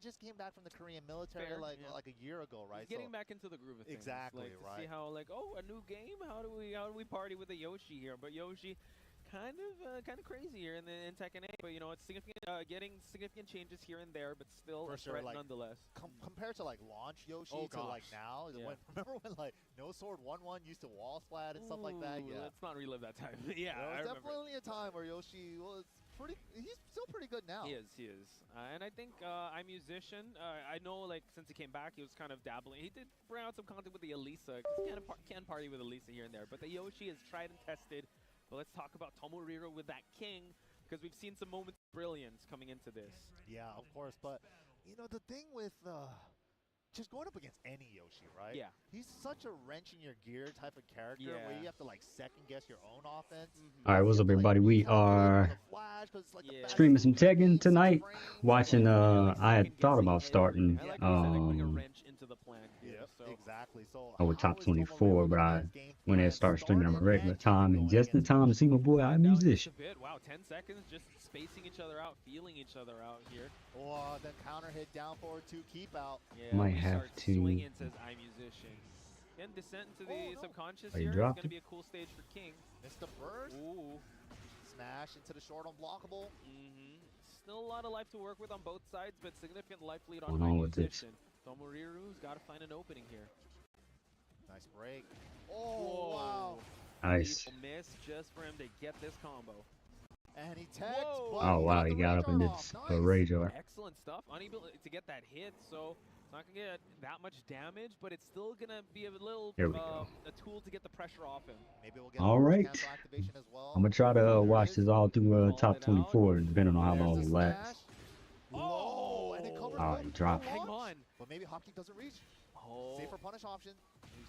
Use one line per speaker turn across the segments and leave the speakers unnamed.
just came back from the Korean military like a year ago, right?
He's getting back into the groove of things.
Exactly,
like,
right.
See how like, oh, a new game. How do we party with a Yoshi here? But Yoshi, kind of crazy here in Tekken 8. But you know, it's significant, getting significant changes here and there, but still a threat nonetheless.
Compared to like launch Yoshi to like now, remember when like No Sword 1-1 used to wall splat and stuff like that? Yeah.
Let's not relive that time. Yeah,
there was definitely a time where Yoshi was he's still pretty good now.
He is. And I think iMusician, I know like since he came back, he was kind of dabbling. He did bring out some content with the Elisa, because can party with Elisa here and there. But the Yoshi is tried and tested. But let's talk about Tomohiro with that King, because we've seen some moments of brilliance coming into this.
Yeah, of course. But, you know, the thing with just going up against any Yoshi, right?
Yeah.
He's such a wrench in your gear type of character where you have to like second guess your own offense.
All right, what's up, everybody? We are streaming some Tekken tonight. Watching, I had thought about starting,
exactly. So
I would top 24, but I went ahead and started streaming on my regular time, and just in time to see my boy iMusician.
Wow, 10 seconds, just spacing each other out, feeling each other out here.
Oh, then counter hit down forward 2, keep out.
Yeah,
might have to.
Swinging, says iMusician. Again, descent into the subconscious here. It's going to be a cool stage for King.
Missed the burst.
Ooh.
Smash into the short unblockable.
Still a lot of life to work with on both sides, but significant life lead on iMusician. Tomohiro's got to find an opening here.
Nice break. Oh, wow.
Nice.
Miss just for him to get this combo.
And he tags.
Oh, wow. He got up and did a rage art.
Excellent stuff. Unable to get that hit, so it's not going to get that much damage, but it's still going to be a little a tool to get the pressure off him.
Maybe we'll get
all right.
activation as well.
I'm going to try to watch this all through top 24, depending on how long it lasts.
Oh, and it covers
he dropped.
Hang on.
But maybe Hop Kick doesn't reach. Safer punish option.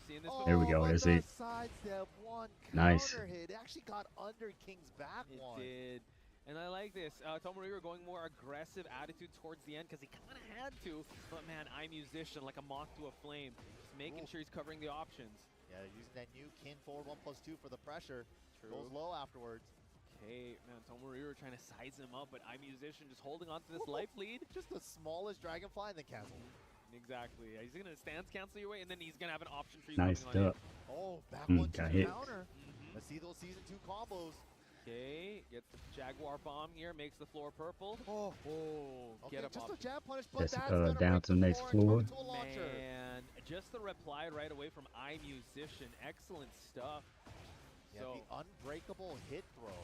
This
there we go. That's it. Nice.
It actually got under King's back one.
It did. And I like this. Tomohiro going more aggressive attitude towards the end because he kind of had to. But man, iMusician like a moth to a flame. Just making sure he's covering the options.
Yeah, using that new Kin forward 1+2 for the pressure.
True.
Goes low afterwards.
Okay, man, Tomohiro trying to size him up, but iMusician just holding on to this life lead.
Just the smallest Dragonfly and then cancel.
Exactly. He's going to stance cancel your way, and then he's going to have an option for you.
Nice stuff.
Oh, back one to
hit.
Counter. Let's see those Season 2 combos.
Okay, gets the Jaguar Bomb here, makes the floor purple.
Okay,
get up
just
off.
a jab punish, but
that's down to the next floor.
Man, just the reply right away from iMusician. Excellent stuff.
Yeah,
so,
the unbreakable hit throw.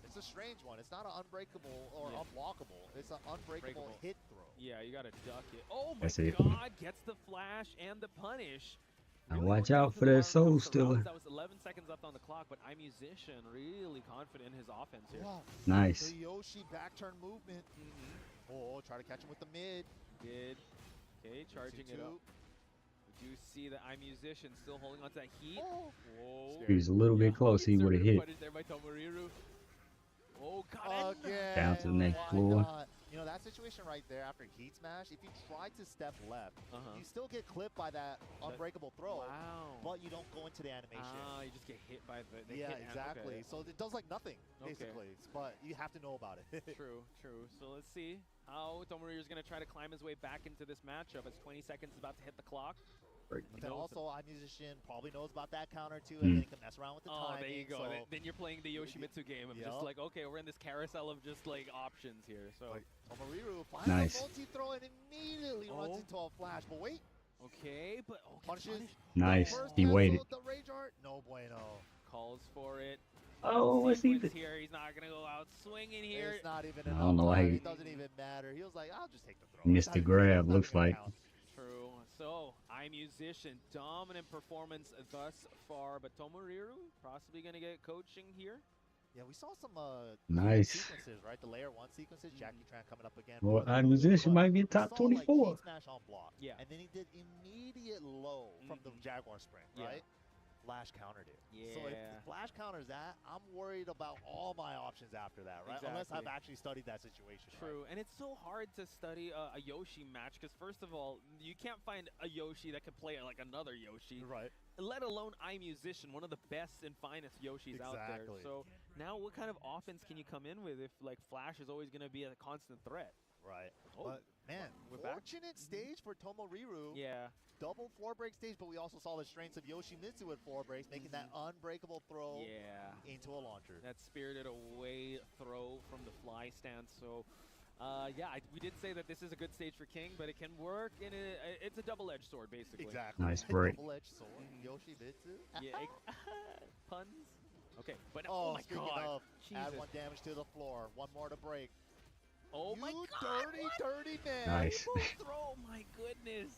It's a strange one. It's not an unbreakable or unblockable. It's an unbreakable hit throw.
Yeah, you got to duck it. Oh my God, gets the flash and the punish.
Now watch out for that soul stealer.
That was 11 seconds left on the clock, but iMusician really confident in his offense here.
Wow.
Nice.
The Yoshi back turn movement. Oh, try to catch him with the mid.
Did. Okay, charging it up. We do see the iMusician still holding on to that heat. Whoa.
He was a little bit close. He would have hit.
There by Tomohiro. Oh, God.
Again.
Down to the next floor.
You know, that situation right there after Heat Smash, if you try to step left, you still get clipped by that unbreakable throw, but you don't go into the animation.
You just get hit by the
hit exactly. So it does like nothing, basically, but you have to know about it.
True. So let's see how Tomohiro is going to try to climb his way back into this matchup as 20 seconds is about to hit the clock.
But then also, iMusician probably knows about that counter too, and then he can mess around with the timing.
There you go. So then you're playing the Yoshimitsu game of just like, okay, we're in this carousel of just like options here. So
Tomohiro finds a multi-throw and immediately runs into a flash. But wait.
Okay, but
punishes.
Nice. He waited.
The rage art. No bueno.
Calls for it.
Oh, what's he
here? He's not gonna go out swinging here.
It's not even.
I don't know why
it doesn't even matter. He was like, I'll just take the throw.
Missed the grab. Looks like.
True. So, iMusician, dominant performance thus far, but Tomohiro possibly going to get coaching here.
Yeah, we saw some
nice
sequences, right? The layer 1 sequences, Jackie Tran coming up again.
Well, iMusician might be top 24.
Like, smash on block.
Yeah.
And then he did immediate low from the Jaguar spring, right? Flash countered it.
Yeah.
So if the Flash counters that, I'm worried about all my options after that, right?
Exactly.
Unless I've actually studied that situation.
True,
right?
and it's so hard to study a Yoshi match because first of all, you can't find a Yoshi that can play like another Yoshi.
Right.
Let alone iMusician, one of the best and finest Yoshis out there. So now what kind of offense can you come in with if like Flash is always going to be a constant threat?
Right. But man, with Unfortunate stage for Tomoriru.
Yeah.
Double floor break stage, but we also saw the strengths of Yoshimitsu with floor breaks, making that unbreakable throw into a launcher.
That spirited away throw from the fly stance. So, yeah, we did say that this is a good stage for King, but it can work in it's a double-edged sword, basically.
Exactly.
Nice break.
Double-edged sword. Yoshimitsu.
Yeah. Puns. Okay, but
oh
my
speaking
God.
of,
Jesus.
add 1 damage to the floor. 1 more to break.
Oh my
You
God.
dirty man.
Nice.
Throw, my goodness.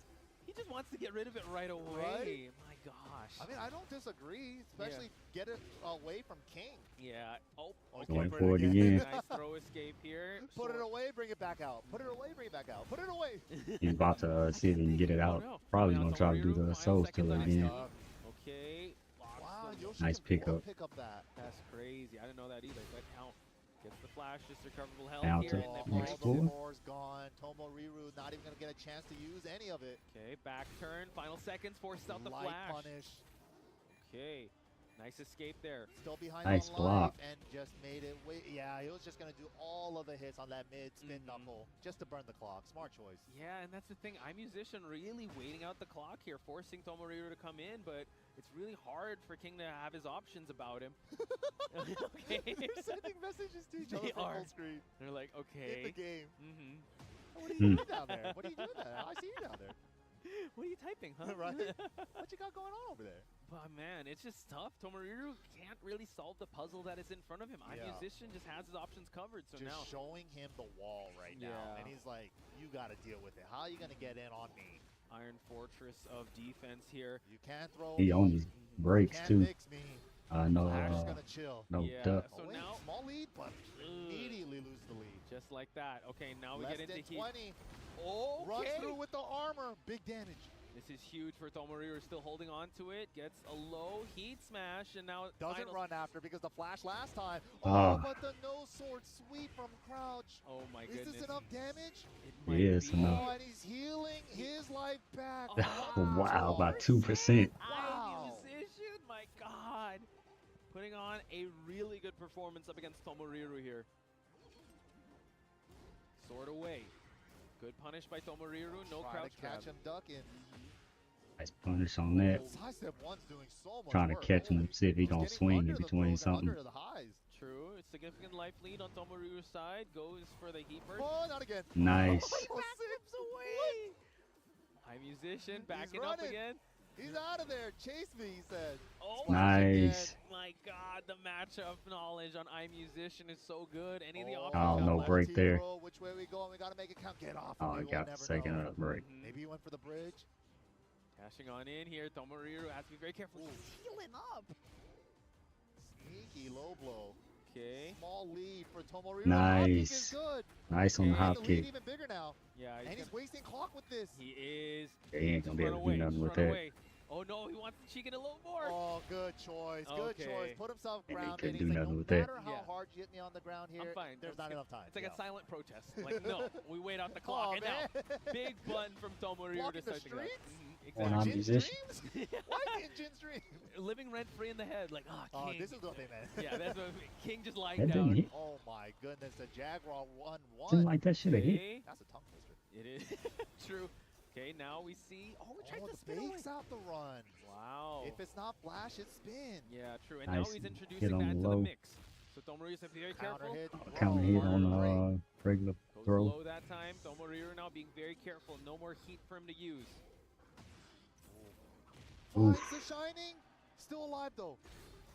He just wants to get rid of it right away.
Right?
My gosh.
I mean, I don't disagree, especially get it away from King.
Yeah. Oh,
Okay,
Going
put
forward
it
again.
nice throw escape here.
Put it away, bring it back out. Put it away, bring it back out. Put it away.
He's about to see if he can get it out.
no.
Probably
Coming
gonna
out
try to do
Tomoriru,
the
5
soul
seconds
stealer
left.
again.
Okay.
Wow, Yoshi
Nice
can
pickup.
pick up that.
That's crazy. I didn't know that either. But now gets the flash, just recoverable health
Down
here.
to
And then
next
breaks.
floor.
The floor's gone. Tomoriru not even going to get a chance to use any of it.
Okay, back turn. Final seconds. Forces out the
Light
flash.
punish.
Okay. Nice escape there.
Still behind
Nice
on
block.
life and just made it. Yeah, he was just going to do all of the hits on that mid spin knuckle just to burn the clock. Smart choice.
Yeah, and that's the thing. iMusician really waiting out the clock here, forcing Tomoriru to come in, but it's really hard for King to have his options about him. Okay.
They're sending messages to each other
They
from
are.
full screen.
They're like, okay.
In the game.
Mm-hmm.
What are you doing down there? What are you doing down there? I see you down there.
What are you typing, huh?
Right? What you got going on over there?
But man, it's just tough. Tomoriru can't really solve the puzzle that is in front of him. iMusician just has his options covered. So
just
now
showing him the wall right now, and he's like, "You got to deal with it. How are you gonna get in on me?"
Iron Fortress of defense here.
You can't throw.
He
me.
owns breaks
Can't
too.
fix me.
No,
Flash is gonna chill.
no
Yeah,
duck.
so
Oh, wait,
now
small lead, but immediately lose the lead.
just like that. Okay, now we
Less
get into
than
heat.
20.
Okay.
Runs through with the armor. Big damage.
This is huge for Tomoriru, still holding on to it. Gets a low heat smash, and now
Doesn't run after because the flash last time.
Ah.
Oh, but the no sword sweep from Crouch.
Oh my
Is
goodness.
this enough damage?
It might
Yes,
be.
enough.
Oh, and he's healing his life back.
Wow, about 2%.
Wow.
iMusician, my God. Putting on a really good performance up against Tomoriru here. Sword away. Good punish by Tomoriru, no
Try
crouch
to catch
grab.
him ducking.
Nice punish on that.
Sidestep one's doing so much
Trying to
work.
catch him, see if he
He's
gonna
getting
swing
under
in
the
between
throws and
something.
under the highs.
True, it's significant life lead on Tomoriru's side. Goes for the heat burst.
Oh, not again.
Nice.
Oh,
Zips away. iMusician backing up
running.
again.
He's out of there. Chase me, he said.
Oh
Nice.
my God, the matchup knowledge on iMusician is so good. Any of the
Oh,
options.
Oh, no
left
break
T
there.
roll, which way we going? We got to make it count. Get off.
Oh,
of
I
me, we'll
got
never
the second
know.
of the break.
Maybe he went for the bridge.
Cashing on in here. Tomoriru has to be very careful. He's healing up.
Sneaky low blow.
Okay.
Small lead for Tomoriru. Hop kick is
Nice.
good.
Nice on the
Okay,
hop
The lead
kick.
even bigger now.
Yeah,
And he's wasting clock with this.
he is.
He ain't gonna be able to do nothing with
run
that.
away. Oh no, he wants to cheek it a little more.
Oh, good choice. Good
Okay.
choice. Put himself
And he
grounded.
couldn't
He's
do
like,
nothing
no
with that.
matter how
Yeah.
hard you hit me on the ground here,
I'm fine.
there's not enough time.
It's like
Yeah.
a silent protest. Like, no, we wait out the clock.
Oh,
And now,
man.
big button from Tomoriru to
Blocking the
start the ground.
streets?
On
Exactly.
Jin's
iMusician.
dreams? Why in Jin's dreams?
Living rent free in the head. Like,
Oh,
King.
this is what they meant.
Yeah, that's what King just lied
That didn't
down.
hit.
Oh my goodness, the Jaguar 1-1.
Seemed like that should have hit.
Okay.
That's a tongue twister.
It is true. Okay, now we see. Oh, we tried
Oh,
to
the
spin away.
bake's out the run.
Wow.
If it's not flash, it's spin.
Yeah, true. And
Nice
now he's
hit
introducing
on
that
the
to the
low.
mix. So Tomoriru has to be very
Counter
careful.
hit.
Counter hit
Whoa,
on regular
Goes
throw.
low that time. Tomoriru now being very careful. No more heat for him to use.
Finds
Oof.
the shining. Still alive though.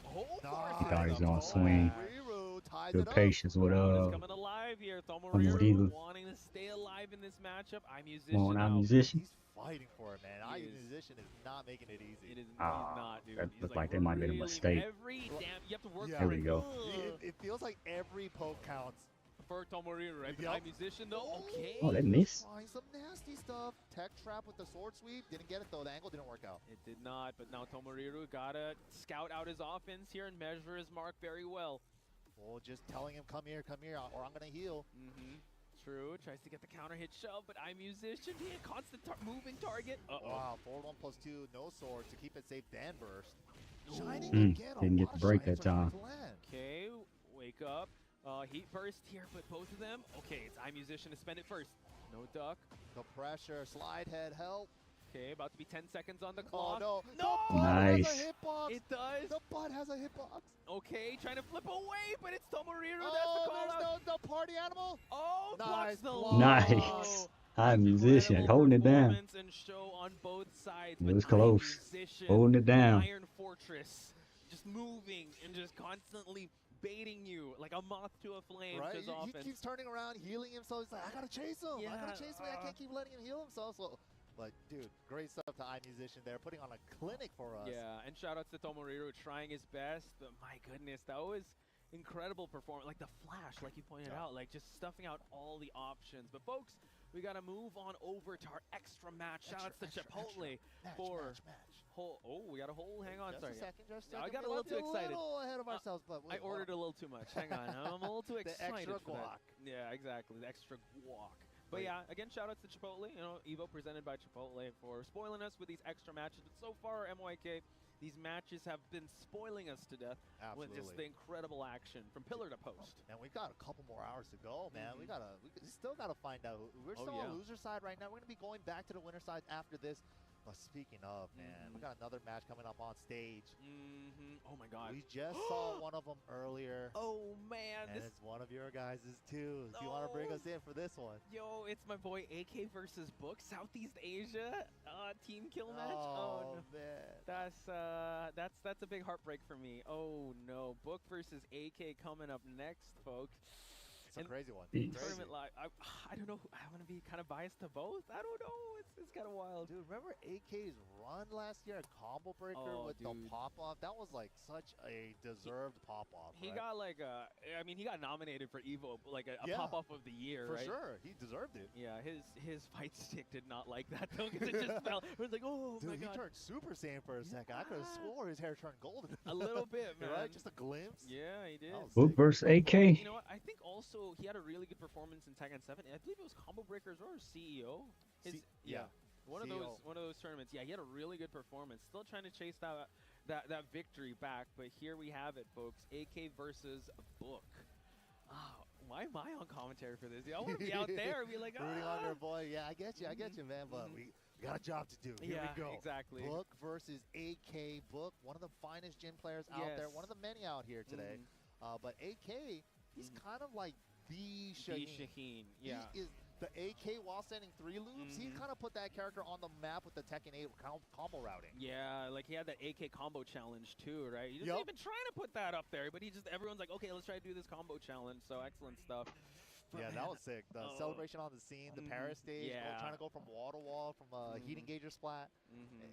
Oh,
Nice.
Thought he was gonna
Oh,
swing.
Tomoriru ties
Good
it up.
patience with
Is coming alive here.
with
Tomoriru
either.
wanting to stay alive in this matchup. iMusician
on
now.
iMusician.
He's fighting for it, man.
He is.
iMusician is not making it easy.
It is
Ah,
not, dude.
that
He's
looked like that might have been a
really-
mistake.
Every damn, you have to work
Yeah.
for
There we
it.
go.
It feels like every poke counts.
For Tomoriru, right? But
Yup.
iMusician, though, okay.
Oh, that missed.
Find some nasty stuff. Tech trap with the sword sweep. Didn't get it though. The angle didn't work out.
It did not, but now Tomoriru gotta scout out his offense here and measure his mark very well.
Oh, just telling him, come here, or I'm gonna heal.
True, tries to get the counter hit shove, but iMusician being a constant moving target.
Wow, forward 1+2, no sword to keep it safe. Dan burst. Shining
Mm,
again. a
didn't get
lot
the
of
break
shines
that
are hard
time.
to land.
Okay, wake up. Heat burst here, but both of them. Okay, it's iMusician to spend it first. No duck.
The pressure, slide head, help.
Okay, about to be 10 seconds on the clock.
Oh, no.
No!
The butt
Nice.
has a hitbox.
It does.
The butt has a hitbox.
Okay, trying to flip away, but it's Tomohiro.
Oh,
That's the call
there's
out.
no party animal.
Oh, blocks
Nice
the
block.
low.
Nice. High musician, holding it down.
Performance and show on both sides.
It
but
was
High
close.
Musician,
Holding it down.
Iron Fortress, just moving and just constantly baiting you like a moth to a flame.
Right?
Just
He keeps turning around, healing himself. He's like, I gotta chase him.
Yeah,
I gotta chase him. I can't keep letting him heal himself. So, but dude, great stuff to iMusician there, putting on a clinic for us.
Yeah, and shout outs to Tomohiro trying his best. But my goodness, that was incredible performance. Like the flash, like you pointed out, like just stuffing out all the options. But folks, we gotta move on over to our extra match. Shout outs to Chipotle for whole. Oh, we got a whole. Hang on,
Just
sorry.
a second, just a
Yeah, I
second.
got a little too excited.
A little ahead of ourselves, but
I ordered a little too much. Hang on, I'm a little too
The
excited.
extra
for that.
guac.
Yeah, exactly. The extra guac. But yeah, again, shout outs to Chipotle. You know, Evo presented by Chipotle for spoiling us with these extra matches. But so far, MYK, these matches have been spoiling us to death with just the incredible action from pillar to post.
And we've got a couple more hours to go, man. We still gotta find out. We're still on loser side right now. We're gonna be going back to the winner side after this. But speaking of, man, we got another match coming up on stage.
Oh my God.
We just saw one of them earlier.
Oh man.
And it's one of your guys' too. Do you want to bring us in for this one?
Yo, it's my boy AK versus Book, Southeast Asia team kill match.
Oh no. Man.
That's a big heartbreak for me. Oh no. Book versus AK coming up next, folks.
It's a crazy one.
Tournament live. I don't know. I want to be kind of biased to both. I don't know. It's kind of wild.
Dude, remember AK's run last year at Combo Breaker with the pop-off? That was like such a deserved pop-off.
He got like I mean, he got nominated for Evo, like a pop-off of the year,
for
right?
sure. He deserved it.
Yeah, his fight stick did not like that though, because it just fell. It was like, oh
dude,
my God.
He turned Super Saiyan for a second. I could have swore his hair turned golden.
A little bit, man.
Right? Just a glimpse.
Yeah, he did.
Book versus AK.
You know what? I think also he had a really good performance in Tekken 7. I believe it was Combo Breakers or CEO. One of those tournaments. Yeah, he had a really good performance. Still trying to chase that victory back, but here we have it, folks. AK versus Book. Oh, why am I on commentary for this? I want to be out there and be like,
rooting on your boy. Yeah, I get you, man. But we got a job to do. Here we go.
Exactly.
Book versus AK. Book, one of the finest gym players out there. One of the many out here today. But AK, he's kind of like the Shaheen.
Yeah.
He is the AK while standing 3 loops. He kind of put that character on the map with the Tekken 8 combo routing.
Yeah, like he had that AK combo challenge too, right? He doesn't even trying to put that up there, but everyone's like, okay, let's try to do this combo challenge. So excellent stuff.
Yeah, that was sick. The celebration on the scene, the Paris stage, trying to go from wall to wall, from heat engager splat.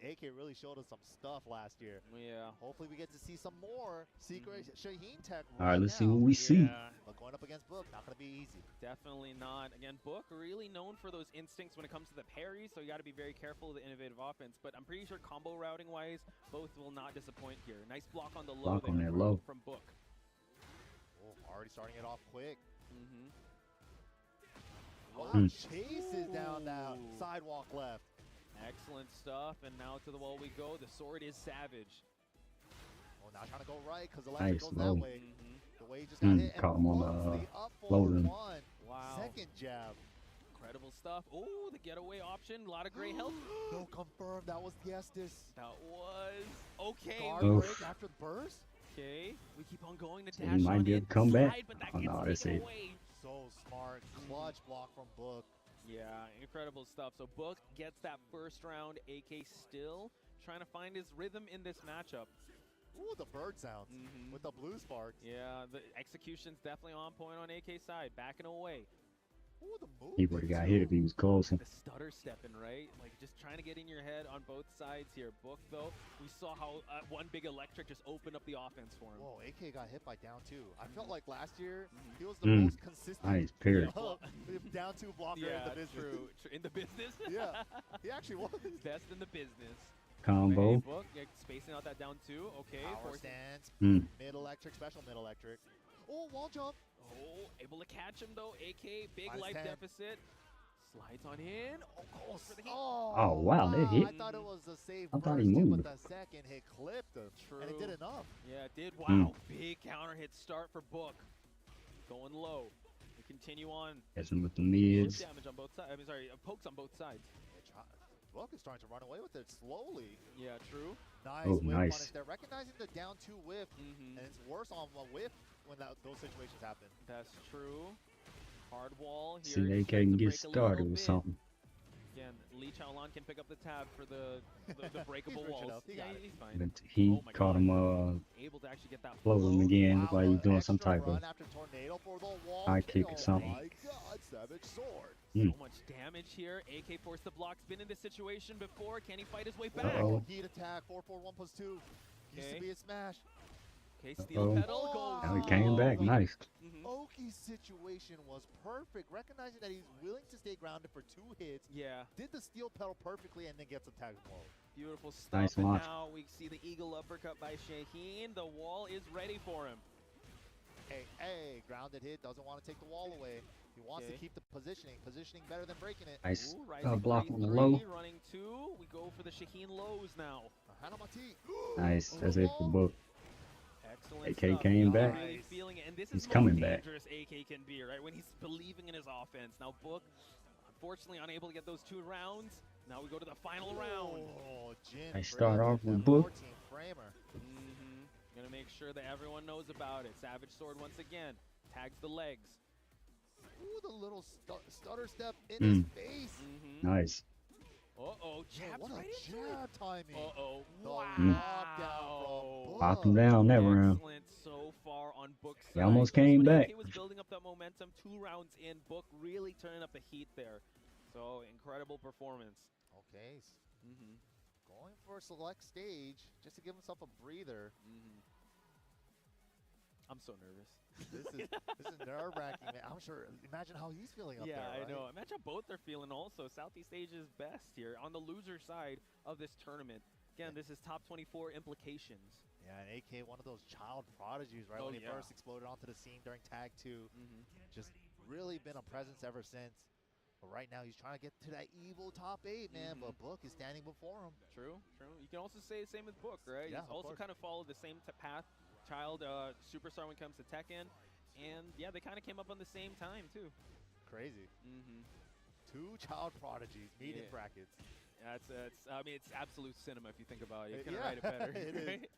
AK really showed us some stuff last year.
Yeah.
Hopefully we get to see some more secret Shaheen tech.
All right, let's see what we see.
But going up against Book, not going to be easy.
Definitely not. Again, Book really known for those instincts when it comes to the parry, so you got to be very careful of the innovative offense. But I'm pretty sure combo routing wise, both will not disappoint here. Nice block on the low from Book.
Oh, already starting it off quick. Chases down that sidewalk left.
Excellent stuff, and now to the wall we go. The sword is savage.
Oh, now trying to go right because the left goes that way. The way he just got hit.
Caught him on the
up forward one.
Wow.
Second jab.
Incredible stuff. Oh, the getaway option. A lot of great health.
No, confirmed. That was the Estes.
That was okay.
Guard break after the burst.
Okay, we keep on going. The
So he might be able to come back.
Oh no, that's it.
So smart, clutch block from Book.
Yeah, incredible stuff. So Book gets that first round. AK still trying to find his rhythm in this matchup.
Ooh, the bird sounds with the blue sparks.
Yeah, the execution's definitely on point on AK side, backing away.
Ooh, the move.
He would have got hit if he was close.
The stutter stepping, right? Like just trying to get in your head on both sides here. Book though, we saw how one big electric just opened up the offense for him.
Whoa, AK got hit by down 2. I felt like last year he was the most consistent
nice period.
down 2 blocker in the business.
True. In the business?
Yeah, he actually was.
Best in the business.
Combo.
Book, spacing out that down 2. Okay.
Power stance. Mid electric, special mid electric. Oh, wall jump.
Oh, able to catch him though. AK, big
-10.
life deficit. Slides on in. Oh, close for the hit.
Oh, wow, that hit.
I thought it was a safe
I thought
burst,
he moved.
but the second hit clipped him.
True.
And it did enough.
Yeah, it did. Wow. Big counter hit start for Book. Going low. continue on.
Catching with the
Good
mids.
damage on both sides. I mean, sorry, pokes on both sides.
Book is starting to run away with it slowly.
Yeah, true.
Nice
Oh,
whiff
nice.
punish there. Recognizing the down 2 whiff, and it's worse on a whiff when those situations happen.
That's true. Hard wall here.
See, AK can get started with something.
Again, Lee Chaolan can pick up the tab for the breakable
He's rich
walls.
enough. He got it.
He's fine.
But he
Oh my
caught
God.
him
Able to actually get that
floating
float.
again.
Wow,
Looked like he's doing some
extra
type of
run after tornado for the wall
high kick or
kill.
something.
My God, Savage Sword.
So much damage here. AK forced the blocks. Been in this situation before. Can he fight his way back?
Uh-oh.
Heat attack, 4-4-1 plus 2. Used to be a smash.
Okay, steel pedal goes.
Now he came back. Nice.
Oki's situation was perfect, recognizing that he's willing to stay grounded for 2 hits.
Yeah.
Did the steel pedal perfectly and then gets a tag blow.
Beautiful stuff.
Nice
and
launch.
now we see the eagle uppercut by Shaheen. The wall is ready for him.
Hey, grounded hit, doesn't want to take the wall away. He wants to keep the positioning better than breaking it.
Nice
Rising
block
3-3,
on the low.
Running 2. We go for the Shaheen lows now.
Hanamati.
Nice. That's it for Book.
Excellent
AK
stuff.
came
He's
back.
Really feeling it. And this
He's
is
coming
most
back.
dangerous AK can be, right? When he's believing in his offense. Now Book, unfortunately, unable to get those 2 rounds. Now we go to the final round.
Oh, Jin
I start off with
that
Book.
14 framer.
Gonna make sure that everyone knows about it. Savage Sword once again tags the legs.
Ooh, the little stutter step in his face.
Nice.
Uh-oh, jab
What a
right into
jab
it.
timing.
Uh-oh,
The
wow.
lockdown from
Popped him down that round.
Excellent so far on Book's
He
side.
almost
Just
came
when
back.
AK was building up that momentum, 2 rounds in, Book really turning up the heat there. So incredible performance.
Okay. Going for a select stage just to give himself a breather.
I'm so nervous.
This is nerve-wracking, man. I'm sure. Imagine how he's feeling up there.
Yeah, I
Right?
know. Imagine how both are feeling also. Southeast Asia's best here on the loser side of this tournament. Again, this is top 24 implications.
Yeah, and AK, one of those child prodigies, right?
Oh,
When he
yeah.
first exploded onto the scene during Tag 2. Just really been a presence ever since. But right now, he's trying to get to that evil top 8, man. But Book is standing before him.
True, true. You can also say the same with Book, right?
Yeah,
He's also kind of followed the same path. Child superstar when it comes to Tekken. And yeah, they kind of came up on the same time, too.
Crazy. 2 child prodigies meet in brackets.
I mean, it's absolute cinema if you think about it. You couldn't
Yeah,
write it better.
it is.
right?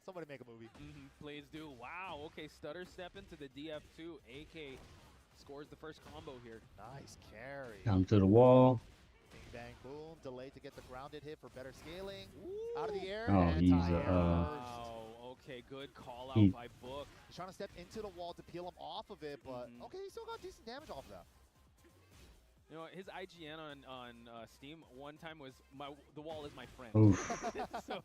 Somebody make a movie.
Please do. Wow. Okay, stutter step into the DF2. AK scores the first combo here.
Nice carry.
Down to the wall.
Bing, bang, boom. Delay to get the grounded hit for better scaling. Out of the air.
Oh, he's
Wow. Okay, good call out by Book.
He's trying to step into the wall to peel him off of it, but okay, he still got decent damage off of that.
You know, his IGN on Steam one time was the wall is my friend.
Oof.
so,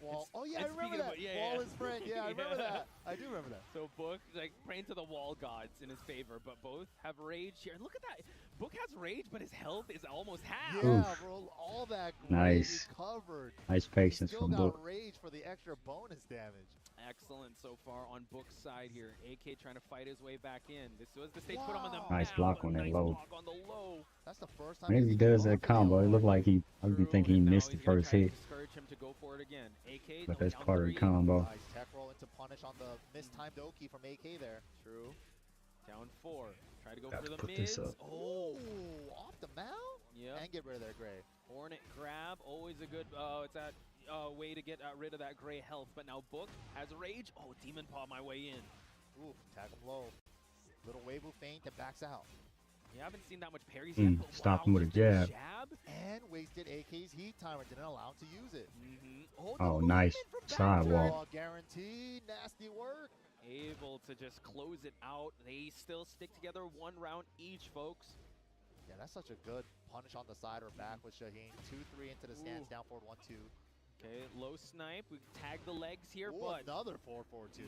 Wall. Oh yeah, I
and
remember
speaking
that.
of-
Wall is friend. Yeah, I remember
Yeah.
that. I do remember that.
So Book like praying to the wall gods in his favor, but both have rage here. And look at that. Book has rage, but his health is almost half.
Yeah,
Oof.
bro. All that
Nice.
covered.
Nice patience
Still
from
got
Book.
rage for the extra bonus damage.
Excellent so far on Book's side here. AK trying to fight his way back in. This was the stage put him on the
Nice
map,
block
but
on that
nice
low.
block on the low.
That's the first time.
Maybe he
he's
does
gone
that
for the
combo. It
old
looked like he, I
True,
think he
and now
missed the
he's gonna
first
try to
hit.
discourage him to go for it again. AK,
But
no,
that's
down
part of the
3.
combo.
Nice tech roll into punish on the mistimed Oki from AK there.
True. Down 4. Try to go
Got
for
to
the
put
mids.
this up.
Oh,
Off the mount?
yeah.
And get rid of their gray.
Hornet grab, always a good. It's that way to get rid of that gray health. But now Book has rage. Oh, demon paw my way in.
Oof, tag him low. Little Weibo feint and backs out.
You haven't seen that much parries yet. But
Stop
wow,
him with a
just the
jab.
And wasted AK's heat timer. Didn't allow him to use it.
Oh, nice. Sidewalk.
Guaranteed. Nasty work.
Able to just close it out. They still stick together 1 round each, folks.
Yeah, that's such a good punish on the side or back with Shaheen. 2-3 into the stance, down forward 1-2.
Okay, low snipe. We tag the legs here,
Ooh,
but
another 4-4-2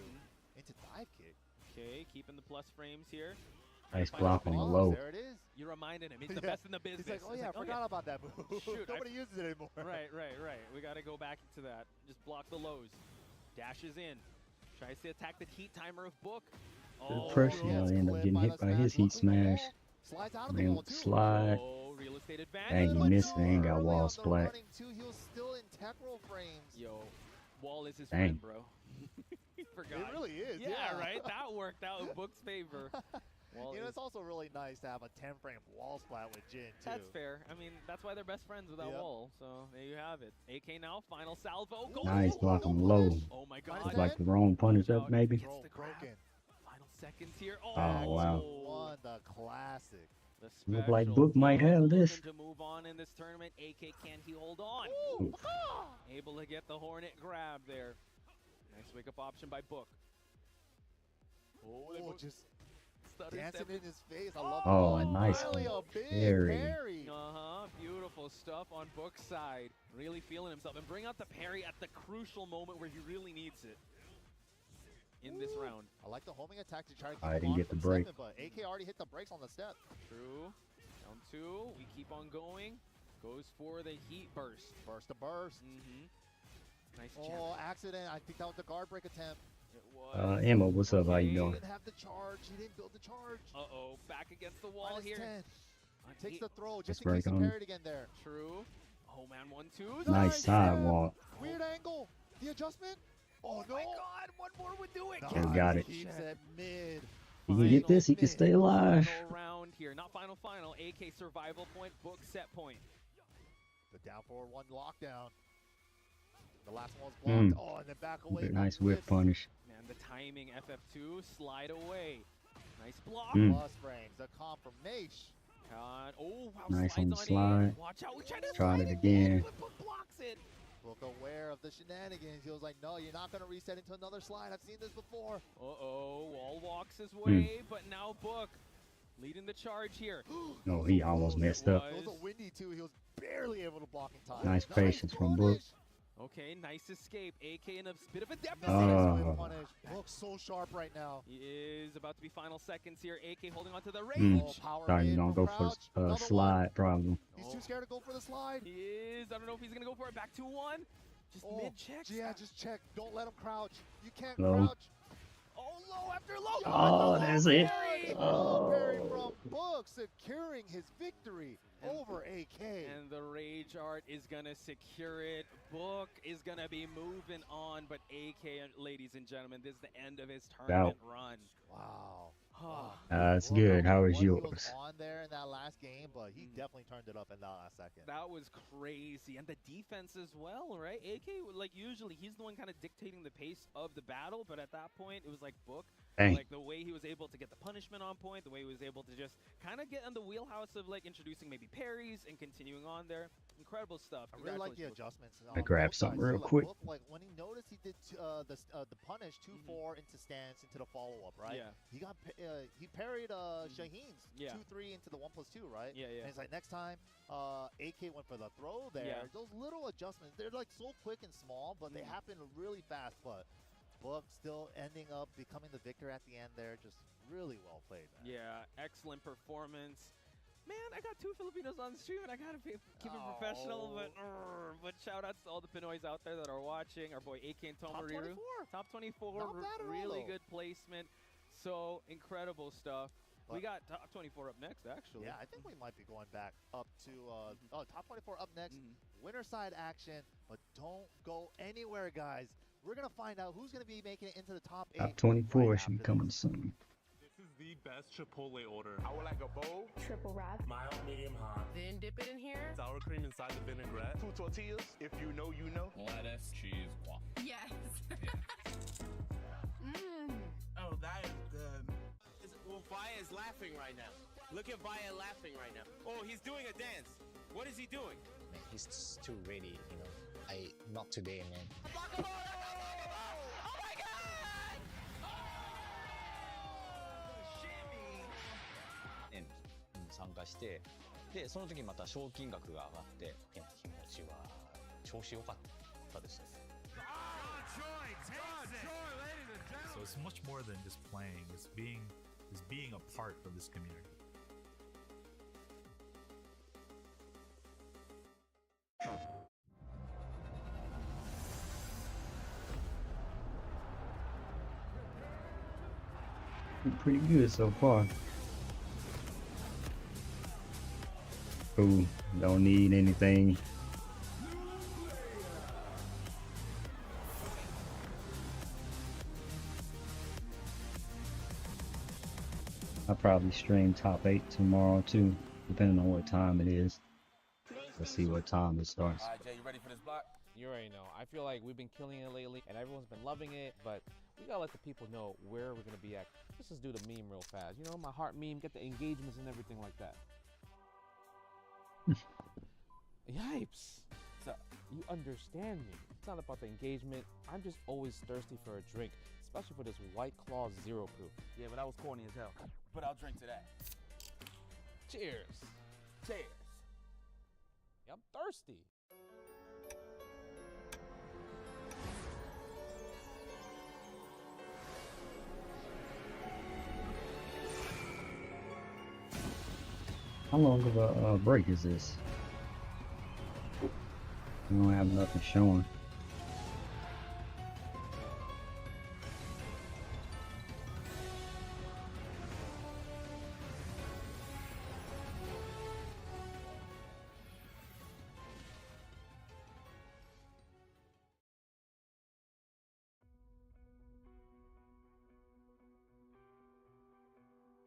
into dive kick.
okay, keeping the plus frames here.
Nice
Find
block
the
on the
balls.
low.
There it is.
You reminded him. He's the
Yeah.
best in the business.
He's like, oh
It's
yeah, I forgot about that move.
Shoot,
Nobody uses it anymore.
Right. We got to go back to that. Just block the lows. Dashes in. Tries to attack the heat timer of Book.
The pressure ended up getting hit by his heat smash.
Slides out of the
Man,
wall too.
slide.
Oh, real estate advantage.
Dang, he
Let's
missed
go.
it. Ain't got
Early
wall
on the
splat.
running too, he was still in tech roll frames.
Yo, Wall is his
Dang.
friend, bro. He forgot.
It really is.
Yeah, right? That worked out in Book's favor. Well,
you know, it's also really nice to have a 10-frame wall splat with Jin, too.
That's fair. I mean, that's why they're best friends with that wall. So there you have it. AK now, final salvo. Go!
Nice, block him low.
Oh my god.
Like the wrong punish up, maybe.
Gets the grab. Final seconds here. Oh,
wow.
One, the classic.
Look like Book might have this.
To move on in this tournament. AK, can he hold on?
Ooh.
Able to get the Hornet grab there. Nice wake-up option by Book.
Oh, just
stutter
dancing
step.
in his face. I love
Oh,
it.
nice
Really a
one.
big
Parry.
parry.
Beautiful stuff on Book's side. Really feeling himself. And bring out the parry at the crucial moment where he really needs it in this round.
I like the homing attack to try to keep
I
him
didn't
on
get the
from
break.
stepping, but AK already hit the brakes on the step.
True. Down 2. We keep on going. Goes for the heat burst.
Burst to burst.
Nice
Oh,
jab.
accident. I think that was the guard break attempt.
It was.
Emma, what's up? How you
He
doing?
didn't have the charge. He didn't build the charge.
Uh-oh. Back against the wall
Minus
here.
10. Takes
Eight.
the throw just
Let's
in case he
break on.
parried again there.
True. Oh, man. 1-2.
Nice sidewalk.
Weird angle. The adjustment. Oh, no.
my god. One more would do it.
Still got it.
Keeps it mid.
He can get this. He can stay alive.
Final round here. Not final. AK survival point. Book set point.
The down forward one lockdown. The last one was blocked. Oh, and then back away.
Nice whip punish.
Man, the timing. FF2. Slide away. Nice block.
Plus frames. The confirmation.
God. Oh, wow.
Nice on the
slides
slide.
in. Watch out. We tried to
Tried
slide
it again.
but Book blocks it.
Book aware of the shenanigans. He was like, no, you're not going to reset into another slide. I've seen this before.
Uh-oh. Wall walks his way, but now Book leading the charge here.
No, he almost messed up.
It was a windy, too. He was barely able to block in time.
Nice patience from Book.
punish.
Okay, nice escape. AK in a bit of a deficit.
Nice whip punish. Book's so sharp right now.
He is about to be final seconds here. AK holding on to the range.
Oh, power
Thought he
mid
was gonna
from
go for
Crouch.
a
Another
slide,
one.
probably.
He's too scared to go for the slide.
He is. I don't know if he's going to go for it. Back 2-1. Just mid-check.
Yeah, just check. Don't let him crouch. You can't
Low.
crouch.
Oh, low after low.
Oh, that's it.
Parry.
Oh.
Parry from Book, securing his victory over AK.
And the Rage Art is going to secure it. Book is going to be moving on. But AK, ladies and gentlemen, this is the end of his tournament run.
Wow.
That's good. How is
He
yours?
was on there in that last game, but he definitely turned it up in that last second.
That was crazy. And the defense as well, right? AK, like usually, he's the one kind of dictating the pace of the battle. But at that point, it was like Book.
Dang.
Like the way he was able to get the punishment on point, the way he was able to just kind of get in the wheelhouse of like introducing maybe parries and continuing on there. Incredible stuff.
I really like the
Congratulations, Book.
adjustments.
I grabbed something real quick.
Book, like when he noticed he did the punish 2-4 into stance into the follow up, right?
Yeah.
He got he parried Shaheen's 2-3 into the 1+2, right?
Yeah, yeah.
And it's like next time AK went for the throw there.
Yeah.
Those little adjustments, they're like so quick and small, but they happen really fast. But Book still ending up becoming the victor at the end there. Just really well played, man.
Yeah, excellent performance. Man, I got 2 Filipinos on the stream, and I gotta keep it professional. But shout outs to all the Pinoys out there that are watching. Our boy AK and Tomariru. Top 24.
Not bad at all,
Really
though.
good placement. So incredible stuff. We got top 24 up next, actually.
Yeah, I think we might be going back up to top 24 up next. Winner side action, but don't go anywhere, guys. We're gonna find out who's gonna be making it into the top 8.
Top 24
right
should be
after
coming
this.
soon.
This is the best Chipotle order.
I would like a bowl,
Triple wrap.
mild, medium, hot.
Then dip it in here.
Sour cream inside the vinaigrette.
2 tortillas, if you know, you know.
Lettuce, cheese, waffle.
Yes.
Oh, that is good. Well, Vaya is laughing right now. Look at Vaya laughing right now. Oh, he's doing a dance. What is he doing?
Man, he's too ready, you know. Not today, man.
Oh my God!
円に参加して、でその時また賞金額が上がって、気持ちは調子良かったです。
So it's much more than just playing. It's being a part of this community.
Pretty good so far. Ooh, don't need anything. I'll probably stream top 8 tomorrow too, depending on what time it is. Let's see what time it starts.
All right, Jay, you ready for this block?
You already know. I feel like we've been killing it lately, and everyone's been loving it, but we gotta let the people know where we're gonna be at. Let's just do the meme real fast. You know, my heart meme, get the engagements and everything like that. Yipes. So, you understand me. It's not about the engagement. I'm just always thirsty for a drink, especially for this White Claw Zero Proof.
Yeah, but that was corny as hell. But I'll drink to that.
Cheers.
Cheers.
Yeah, I'm thirsty.
How long of a break is this? We don't have nothing showing.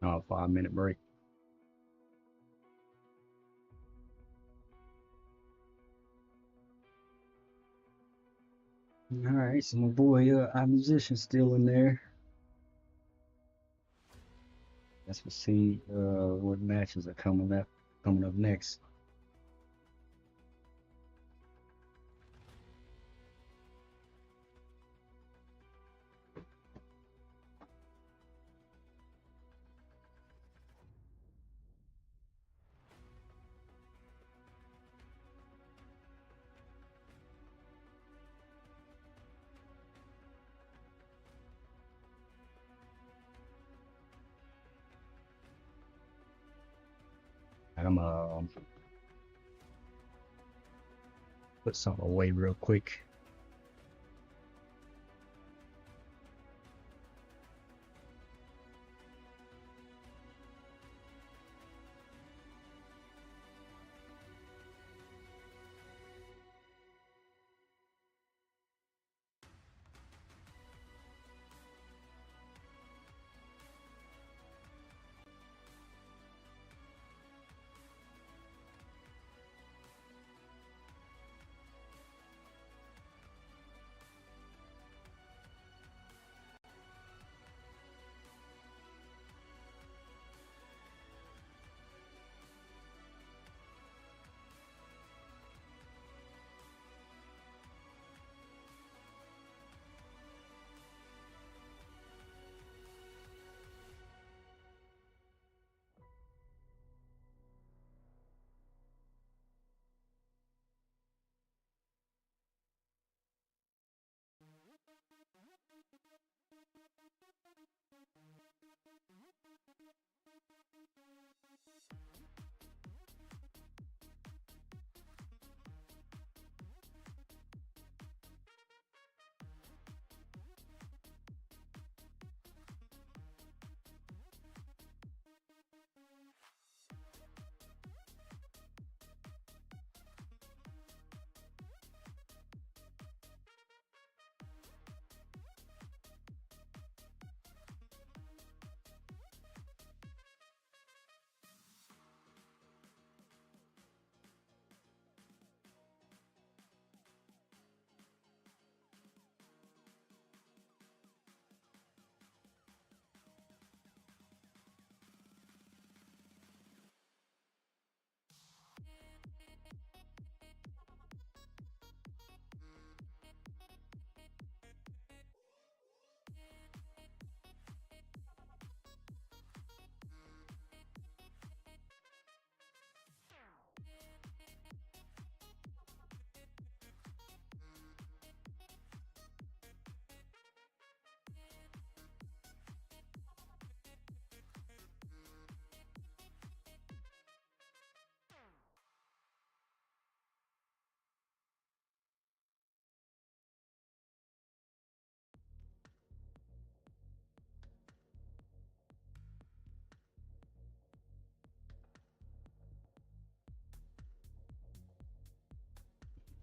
Oh, 5-minute break. All right, so my boy, our musician's still in there. Let's see what matches are coming up next. I'm put something away real quick.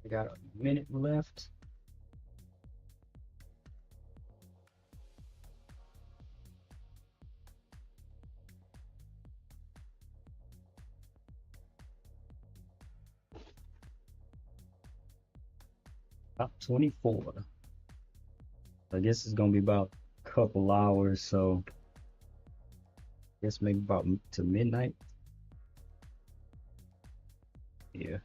I got a minute left. Top 24. I guess it's gonna be about a couple hours, so I guess maybe about to midnight. Yeah.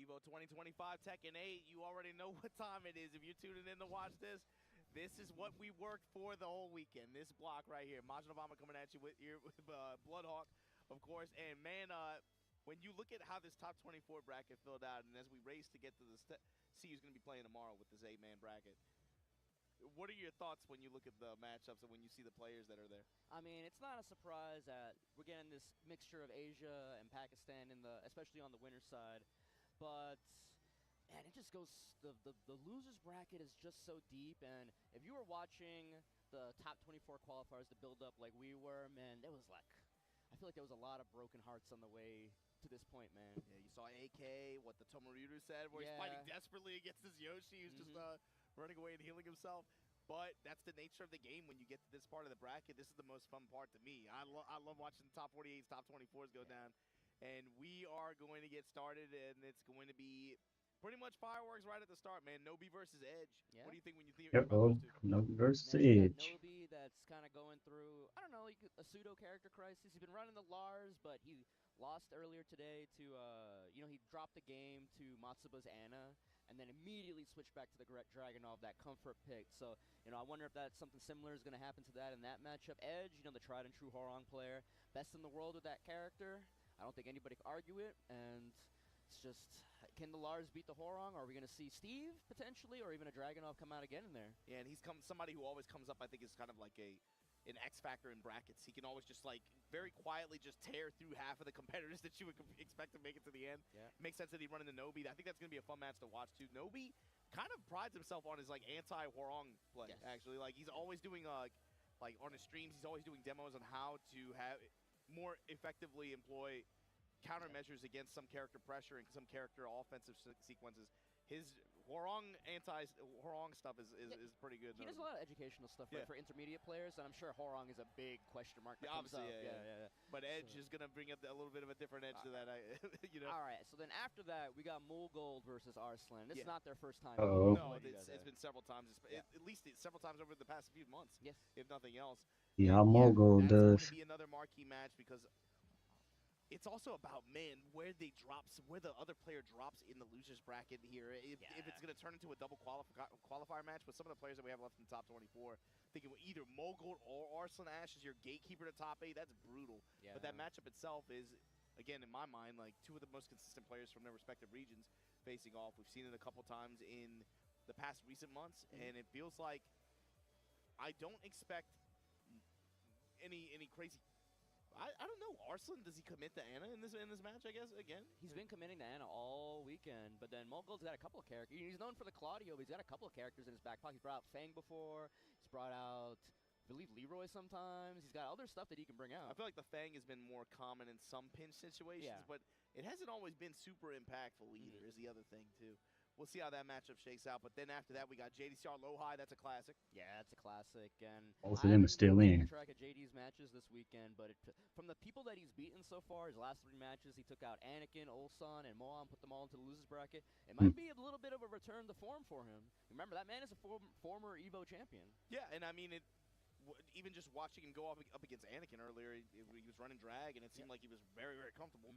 Evo 2025 Tekken 8, you already know what time it is. If you're tuning in to watch this, this is what we worked for the whole weekend. This block right here. Majinobama coming at you with Bloodhawk, of course. And man, when you look at how this top 24 bracket filled out, and as we race to get to the see who's going to be playing tomorrow with this 8-man bracket, what are your thoughts when you look at the matchups and when you see the players that are there?
I mean, it's not a surprise that we're getting this mixture of Asia and Pakistan especially on the winner's side. But man, it just goes. The losers bracket is just so deep, and if you were watching the top 24 qualifiers to build up like we were, man, there was like, I feel like there was a lot of broken hearts on the way to this point, man.
Yeah, you saw AK, what the Tomoryuru said, where he's fighting desperately against this Yoshi who's just running away and healing himself. But that's the nature of the game when you get to this part of the bracket. This is the most fun part to me. I love watching the top 48s, top 24s go down. And we are going to get started, and it's going to be pretty much fireworks right at the start, man. Nobi versus Edge. Yeah. What do you think when you think about those two?
Nobi versus
Edge. Nobi that's kind of going through, I don't know, a pseudo-character crisis. He's been running the Lars, but he lost earlier today to, he dropped the game to Matsuba's Anna, and then immediately switched back to the Dragunov, that comfort pick. So, I wonder if that's something similar is going to happen to that in that matchup. Edge, the tried and true Horong player, best in the world with that character. I don't think anybody can argue it, and it's just, can the Lars beat the Horong? Are we going to see Steve, potentially, or even a Dragunov come out again in there?
Yeah, and he's somebody who always comes up, I think, is kind of like an X factor in brackets. He can always just, like, very quietly just tear through half of the competitors that you would expect to make it to the end. Yeah. Makes sense that he'd run into Nobi. I think that's going to be a fun match to watch, too. Nobi kind of prides himself on his, like, anti-Horong play, actually. Like, he's always doing, like, on his streams, he's always doing demos on how to have more effectively employ countermeasures against some character pressure and some character offensive sequences. His Horong stuff is pretty good.
He does a lot of educational stuff for intermediate players, and I'm sure Horong is a big question mark that comes up. Yeah.
But Edge is going to bring up a little bit of a different edge to that,
All right, so then after that, we got Mulgold versus Arslan. This is not their first time.
No, it's been several times. At least several times over the past few months, if nothing else.
Yeah, Mulgold does.
It's going to be another marquee match because it's also about, man, where the other player drops in the losers bracket here. If it's going to turn into a double qualifier match with some of the players that we have left in the top 24, thinking either Mulgold or Arslan Ash is your gatekeeper to top 8, that's brutal. Yeah. But that matchup itself is, again, in my mind, like two of the most consistent players from their respective regions facing off. We've seen it a couple times in the past recent months, and it feels like I don't expect any crazy. I don't know. Arslan, does he commit to Anna in this match, I guess, again?
He's been committing to Anna all weekend, but then Mulgold's got a couple of characters. He's known for the Claudio, but he's got a couple of characters in his back pocket. He's brought out Fang before. He's brought out, I believe, Leroy sometimes. He's got other stuff that he can bring out.
I feel like the Fang has been more common in some pinch situations, but it hasn't always been super impactful either, is the other thing, too. We'll see how that matchup shakes out. But then after that, we got JDCR Low-High. That's a classic.
Yeah, it's a classic. And
both of them are still in.
Track of JD's matches this weekend, but from the people that he's beaten so far, his last 3 matches, he took out Anakin, Ulsan, and Moam, put them all into the losers bracket. It might be a little bit of a return to form for him. Remember, that man is a former Evo champion.
Yeah, and I mean, even just watching him go up against Anakin earlier, he was running drag, and it seemed like he was very, very comfortable.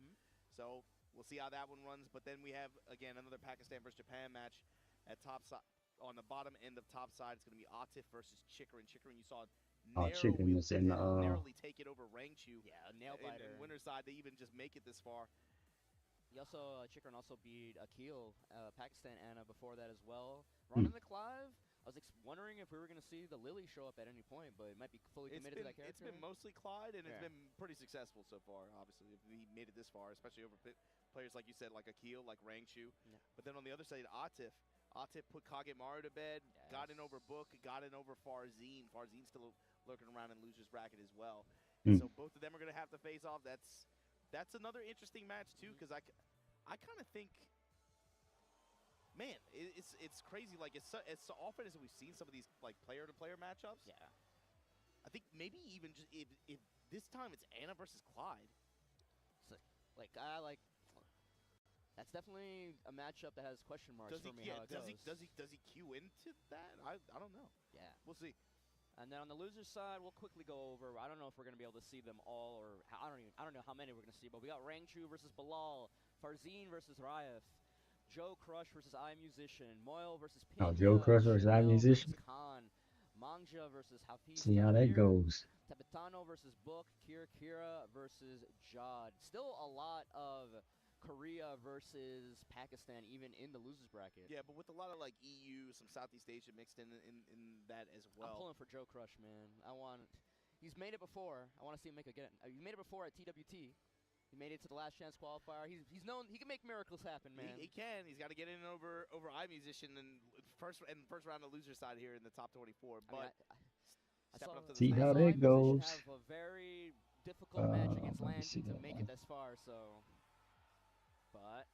So we'll see how that one runs. But then we have, again, another Pakistan versus Japan match at top side. On the bottom end of top side, it's going to be Atif versus Chikrin. Chikrin, you saw
Oh, chicken was in the
narrowly take it over Rangchu.
Yeah, a nail biter.
In winner's side, they even just make it this far.
He also, Chikrin also beat Akil, Pakistan Anna before that as well. Running the Clive, I was wondering if we were going to see the Lily show up at any point, but it might be fully committed to that character.
It's been mostly Clyde, and it's been pretty successful so far, obviously. If he made it this far, especially over players like you said, like Akil, like Rangchu. Yeah. But then on the other side, Atif put Kagemaru to bed, got in over Book, got in over Farzine. Farzine's still lurking around in loser's bracket as well. And so both of them are going to have to face off. That's another interesting match, too, because I kind of think, man, it's crazy. Like, as so often as we've seen some of these, like, player-to-player matchups.
Yeah.
I think maybe even just if this time it's Anna versus Clyde.
That's definitely a matchup that has question marks for me. How it
does he queue into that? I don't know.
Yeah,
we'll see.
And then on the loser's side, we'll quickly go over. I don't know if we're going to be able to see them all, or I don't know how many we're going to see. But we got Rangchu versus Bilal, Farzine versus Ryef, Joe Crush versus iMusician, Moyle versus Pina,
Joe Crush versus iMusician.
Khan, Mangja versus Hafiz.
See how that goes.
Tepetano versus Book, Kira versus Jod. Still a lot of Korea versus Pakistan, even in the losers bracket.
Yeah, but with a lot of like EU, some Southeast Asia mixed in that as well.
I'm pulling for Joe Crush, man. He's made it before. I want to see him make it again. He made it before at TWT. He made it to the last chance qualifier. He's known he can make miracles happen, man.
He can. He's got to get in over iMusician and first round of loser side here in the top 24. But stepping up to the
see how that goes.
Have a very difficult match against Landy to make it this far. So. But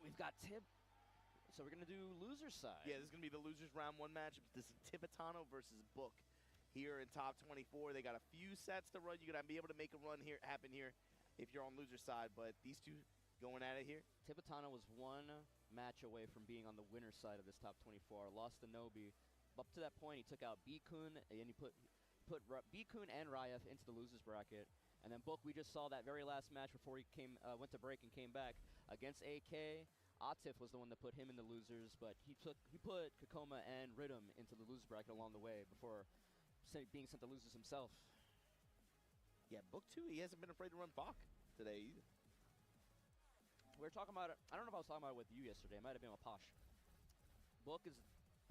we've got so we're going to do loser's side.
Yeah, this is going to be the loser's round 1 match. This is Tepetano versus Book here in top 24. They got a few sets to run. You're going to be able to make a run here happen here if you're on loser's side. But these two going at it here.
Tepetano was 1 match away from being on the winner's side of this top 24. Lost to Nobi. Up to that point, he took out B-Kun, and he put B-Kun and Ryef into the loser's bracket. And then Book, we just saw that very last match before he went to break and came back against AK. Atif was the one that put him in the losers, but he put Kakoma and Rhythm into the losers bracket along the way before being sent to losers himself.
Yeah, Book too. He hasn't been afraid to run Bach today either.
We were talking about it. I don't know if I was talking about it with you yesterday. It might have been with Posh. Book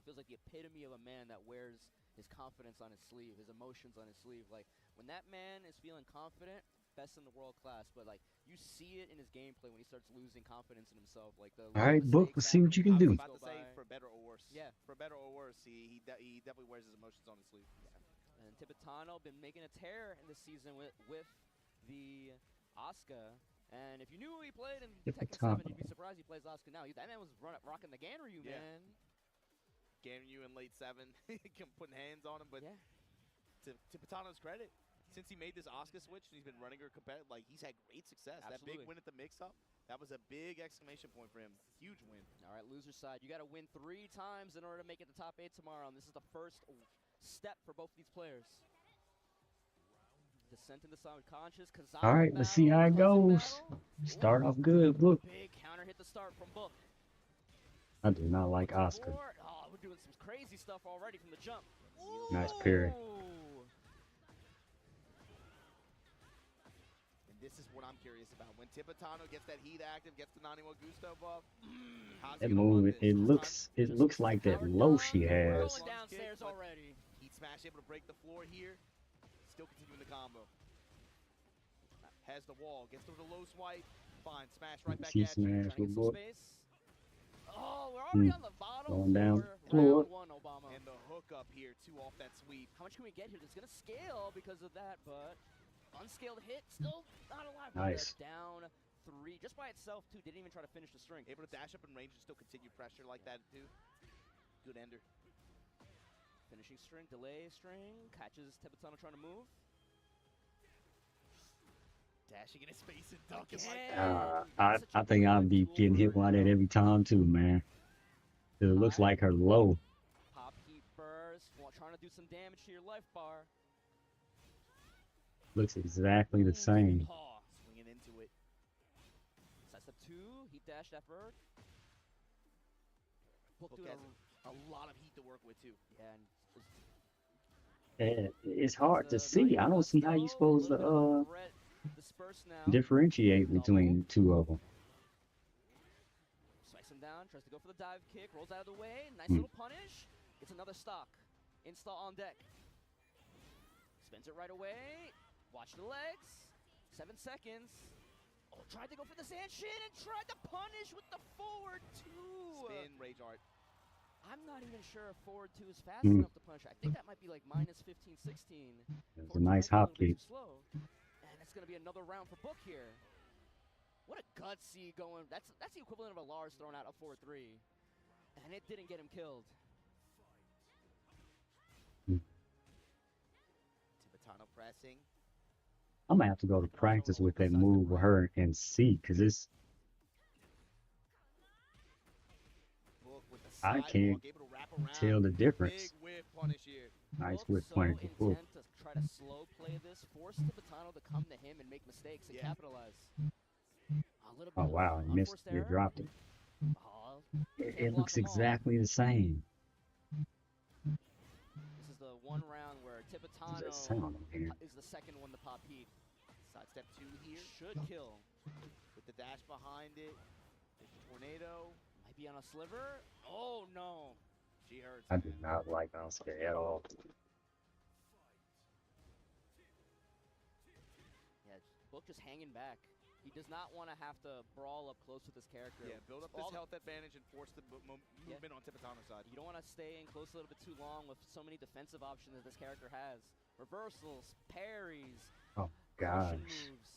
feels like the epitome of a man that wears his confidence on his sleeve, his emotions on his sleeve. Like, when that man is feeling confident, best in the world class, but like, you see it in his gameplay when he starts losing confidence in himself. Like the
all right, Book, let's see what you can do.
I was about to say, for better or worse.
Yeah.
For better or worse, he definitely wears his emotions on his sleeve.
Yeah. And Tepetano been making a tear in this season with the Asuka. And if you knew who he played in Tekken 7, you'd be surprised he plays Asuka now. That man was rocking the Ganryu, man.
Ganryu in late 7, putting hands on him, but to Tepetano's credit, since he made this Asuka switch and he's been running her competitive, like, he's had great success.
Absolutely.
That big win at the mix-up, that was a big exclamation point for him. Huge win.
All right, loser side, you got to win 3 times in order to make it to top 8 tomorrow, and this is the first step for both these players. Descent in the Sound Conscious.
All right, let's see how it goes. Start off good, Book.
Big counter hit the start from Book.
I do not like Oscar.
Oh, we're doing some crazy stuff already from the jump.
Ooh. Nice parry.
And this is what I'm curious about. When Tepetano gets that heat active, gets the Naniwa Gusto buff,
that move, it looks like that low she has.
Rolling downstairs already.
Heat smash able to break the floor here. Still continuing the combo. Has the wall, gets through the low swipe. Fine, smash right back at you.
Oh, we're already on the bottom.
Going down
floor. Round 1, Obama.
And the hook up here, 2 off that sweep.
How much can we get here? It's going to scale because of that, but unscaled hit, still not alive.
Nice.
Down 3, just by itself, too. Didn't even try to finish the string.
Able to dash up in range and still continue pressure like that, too. Good ender.
Finishing string, delay string, catches Tepetano trying to move.
Dashing in his face and dunking like that.
I think I'll be getting hit by that every time too, man. It looks like her low.
Pop heat burst, trying to do some damage to your life bar.
Looks exactly the same.
Swinging into it.
Side step 2, heat dash effort.
Book has a lot of heat to work with too.
Yeah, and
It's hard to see. I don't see how you're supposed to
Disperse now.
differentiate between the two of them.
Strikes him down, tries to go for the dive kick, rolls out of the way. Nice
Hmm.
little punish. It's another stock. Install on deck. Spins it right away. Watch the legs. 7 seconds. Oh, tried to go for the sand shin and tried to punish with the forward two.
Spin, rage art.
I'm not even sure if forward two is fast
Hmm.
enough to punish. I think that might be like minus 15, 16.
It's a
Forward two
nice
might be a
hop
little bit
kick.
too slow. And it's going to be another round for Book here. What a gutsy going. That's the equivalent of a Lars throwing out a 4-3. And it didn't get him killed.
Tibetano pressing.
I'm gonna have to go to practice with that move with her and see, cause it's
Book with the
I
sidewalk,
can't
able to wrap around.
tell the difference.
Big whip punish here.
Nice
Book
whip
so
punish. Cool.
intent to try to slow play this, force Tibetano to come to him and make mistakes and capitalize. A little bit
Oh wow,
of
you missed.
unforced
You
error.
dropped it.
Oh,
It
can't block
looks
them all.
exactly the same.
This is the one round where
There's
Tibetano
that sound in here.
is the second one to pop heat.
Sidestep 2 here.
Should kill.
With the dash behind it. There's a tornado.
Might be on a sliver. Oh no.
She hurts.
I do not like Oscar at all.
Yeah, Book just hanging back. He does not want to have to brawl up close with his character.
Yeah, build up this health advantage and force the movement on Tibetano's side.
You don't want to stay in close a little bit too long with so many defensive options that this character has. Reversals, parries,
Oh
cushion
gosh.
moves.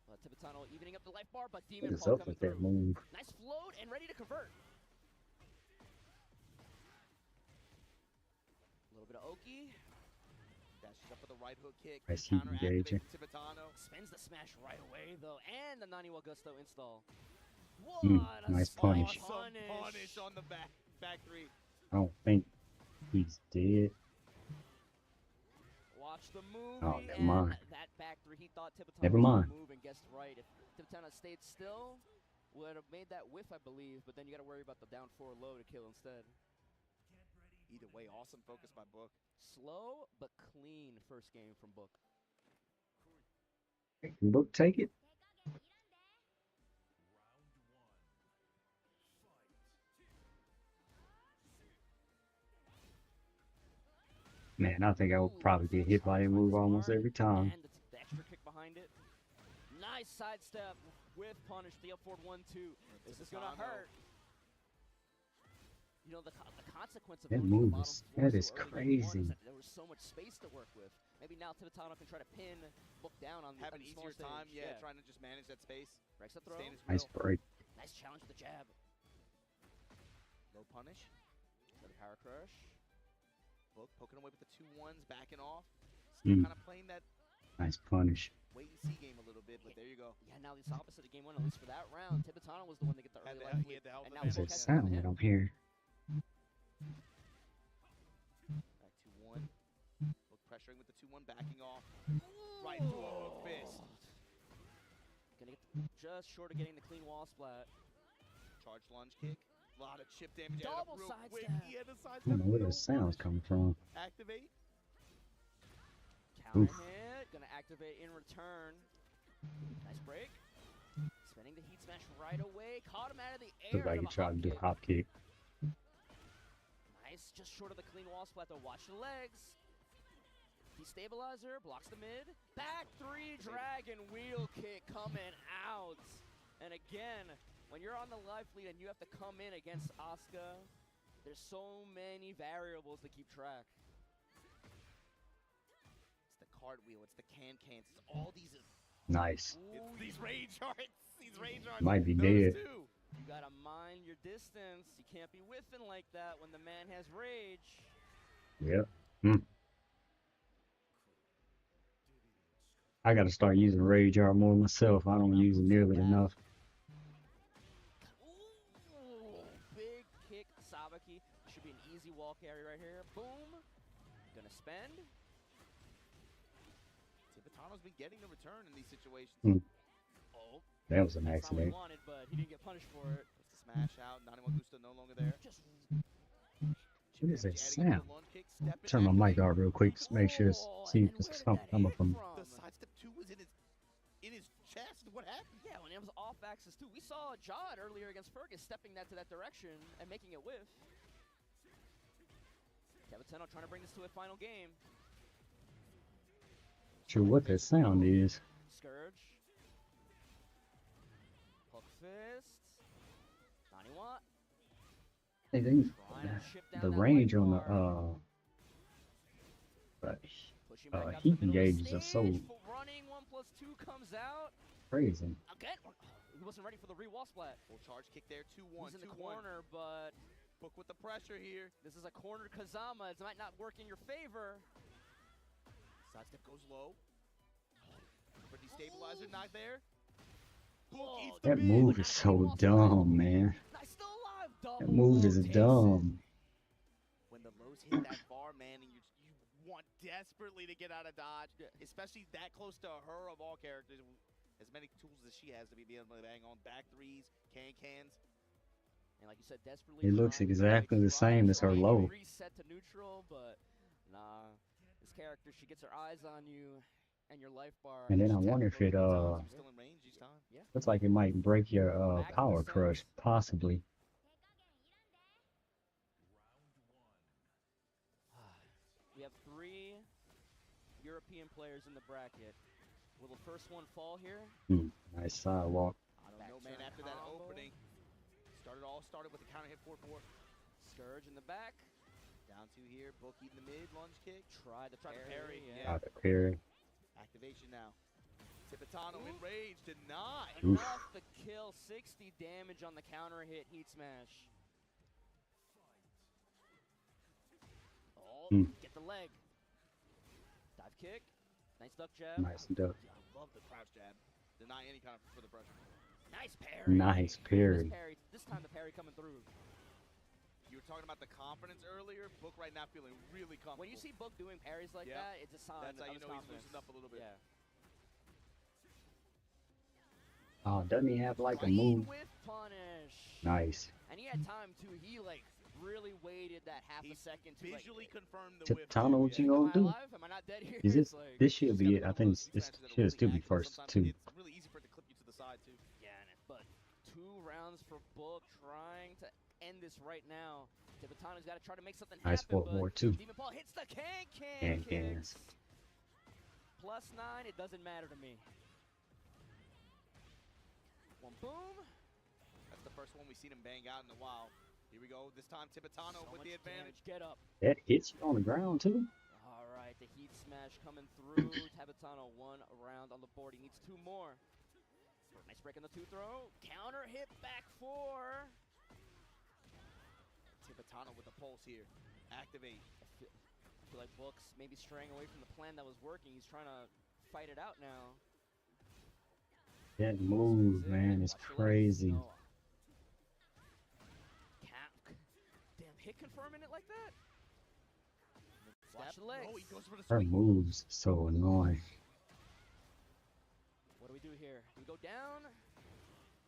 But Tibetano evening up the life bar, but
What
Demon
is
Paul
up
coming
with that
through.
move?
Nice float and ready to convert. A little bit of Oki.
Dashes up with a right hook kick.
Nice heat
Counter
engaging.
activates Tibetano.
Spins the smash right away though, and the Naniwa Gusto install. What a
Nice
spot
punish.
Punish on the back three.
I don't think he's dead.
Watch the movie.
Oh, never
and
mind.
that back three, he thought Tibetano
Never
was
mind.
gonna move and guessed right. If Tibetano stayed still, would have made that whiff, I believe. But then you got to worry about the down 4 low to kill instead.
Either way, awesome focus by Book.
Slow but clean first game from Book.
Can Book take it? Man, I think I would probably get hit by that move almost every time.
And the extra kick behind it. Nice sidestep with punish. The up forward 1-2. This is going to hurt. You know, the consequence of
That
going to the
move
bottom
is-
four
that
so
is
early game one
crazy.
is that there was so much space to work with. Maybe now Tibetano can try to pin Book down on
Have
on
an
the smaller
easier time,
stage.
yeah, trying to just manage that space.
Breaks the throw.
Stand his
Nice
grill.
break.
Nice challenge with the jab.
Low punish.
Another power crush.
Book poking away with the 2-1s, backing off. Still
Mm.
kind of playing that
Nice punish.
wait and see game a little bit, but there you go.
Yeah, now it's opposite of game one, at least for that round. Tibetano was the one to get the
Had
early
the-
life
he
lead,
had the health
and now
There's
Book
that
has to
sound
come
that
in.
I'm hearing.
Back 2-1. Book pressuring with the 2-1, backing off. Right through a hook fist.
Gonna get just short of getting the clean wall splat.
Charge lunge kick. A lot of chip damage.
Double
real
sidestep.
quick. He had a
I
sidestep.
don't know where
no
the sound's
punish.
coming from.
Activate.
Counter
Oof.
hit. Gonna activate in return. Nice break. Spinning the heat smash right away. Caught him out of the air.
Looks like he
into a
tried
hop
to do a
kick.
hop kick.
Nice. Just short of the clean wall splat though. Watch the legs. Destabilizer. Blocks the mid. Back three. Dragon wheel kick coming out. And again, when you're on the life lead and you have to come in against Asuka, there's so many variables to keep track.
It's the cartwheel. It's the cans. It's all these.
Nice.
It's these rage arts. These rage arts.
Might be
Those
dead.
two.
You gotta mind your distance. You can't be whiffing like that when the man has rage.
Yep. I gotta start using Rage Art more myself. I don't use it nearly enough.
Ooh, big kick, Sabaki. Should be an easy wall carry right here. Boom. Gonna spend.
Tibetano's been getting the return in these situations.
Oh,
That was an
that's not what he
accident.
wanted, but he didn't get punished for it.
Puts the smash out. Naniwa Gusto no longer there.
Just
What is that sound? Turn my mic off real quick. Just make sure, see if it's coming from.
The sidestep 2 was in his chest. What happened?
Yeah, when it was off axis too. We saw Jod earlier against Fergus stepping that to that direction and making it whiff. Cavateno trying to bring this to a final game.
Sure what that sound is.
Scourge. Hook fist. Naniwa.
Hey, the range on the heat engages are so
running 1+2 comes out.
crazy.
Again, he wasn't ready for the re-wall splat.
Full charge kick there, 2-1.
He's in the corner, but
Book with the pressure here.
This is a corner Kazama. It might not work in your favor.
Sidestep goes low. For destabilizer, not there.
That move is so dumb, man.
Still alive,
that move is dumb.
When the lows hit that bar, man, and you want desperately to get out of dodge, especially that close to her of all characters. As many tools as she has to be able to bang on back threes, cans.
And like you said, desperately.
It looks exactly the same as her low.
Reset to neutral, but nah. This character, she gets her eyes on you and your life bar.
And then I wonder if it looks like it might break your power crush, possibly.
We have 3 European players in the bracket. Will the first one fall here?
Nice sidewalk.
I don't know, man. After that opening, started with the counter hit 4-4.
Scourge in the back.
Down 2 here. Book in the mid. Lunge kick.
Try the
parry.
Try the parry.
Activation now. Tipitano in rage. Denied.
Enough to kill. 60 damage on the counter hit. Heat smash. Oh, get the leg. Dive kick. Nice duck jab.
Nice duck.
I love the crouch jab. Deny any kind of for the pressure.
Nice parry.
Nice parry.
This time the parry coming through.
You were talking about the confidence earlier. Book right now feeling really comfortable.
When you see Book doing parries like that, it's a sign
that's how you know he's loosened up a little bit.
Yeah.
Oh, doesn't he have like a move?
With punish.
Nice.
And he had time too. He like really waited that half a second to
visually confirm the whip.
Tipitano, what you gonna do?
Am I not dead here?
Is it? This should be it. I think this should still be first too.
It's really easy for it to clip you to the side too.
Yeah, but 2 rounds for Book trying to end this right now. Tipitano's got to try to make something
nice
happen.
Nice 4-4-2.
Demon Paul hits the can kicks. +9, it doesn't matter to me. One boom.
That's the first one we've seen him bang out in a while. Here we go. This time Tipitano with the advantage.
Get up.
That hits you on the ground too.
All right, the heat smash coming through. Tipitano 1 round on the board. He needs 2 more. Nice break on the 2 throw. Counter hit back 4.
Tipitano with the pulse here. Activate.
I feel like Book's maybe straying away from the plan that was working. He's trying to fight it out now.
That move, man, is crazy.
Damn, hit confirming it like that? Watch the legs.
Oh, he goes for the
Her moves so annoying.
What do we do here? Do we go down?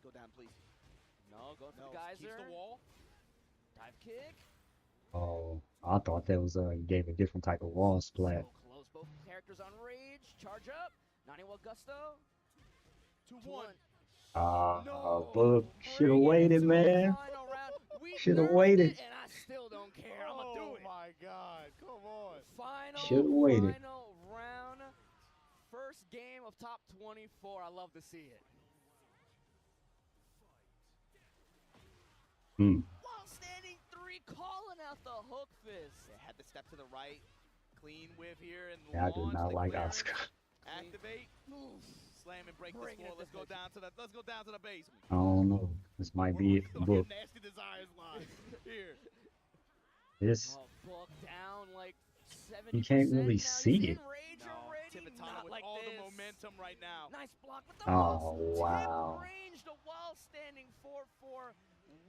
Go down, please.
No, go for the geyser.
Keeps the wall.
Dive kick.
Oh, I thought that was gave a different type of wall splat.
So close, both characters on rage. Charge up. Naniwa Gusto.
2-1.
No, Book should have waited, man. Should have waited.
And I still don't care. I'm gonna do it.
Oh my God! Come on.
Should have waited.
Final round. First game of top 24. I love to see it. While standing 3, calling out the hook fist.
They had to step to the right. Clean whiff here and
Yeah, I do not like Oscar.
Activate. Slam and break the score. Let's go down to the basement.
I don't know. This might be it for Book.
Nasty Desires live. Here.
This.
Book down like 70%.
You can't really see it.
Tipitano with
like
all
this.
the momentum right now.
Nice block with the
Oh, wow.
range the wall standing 4-4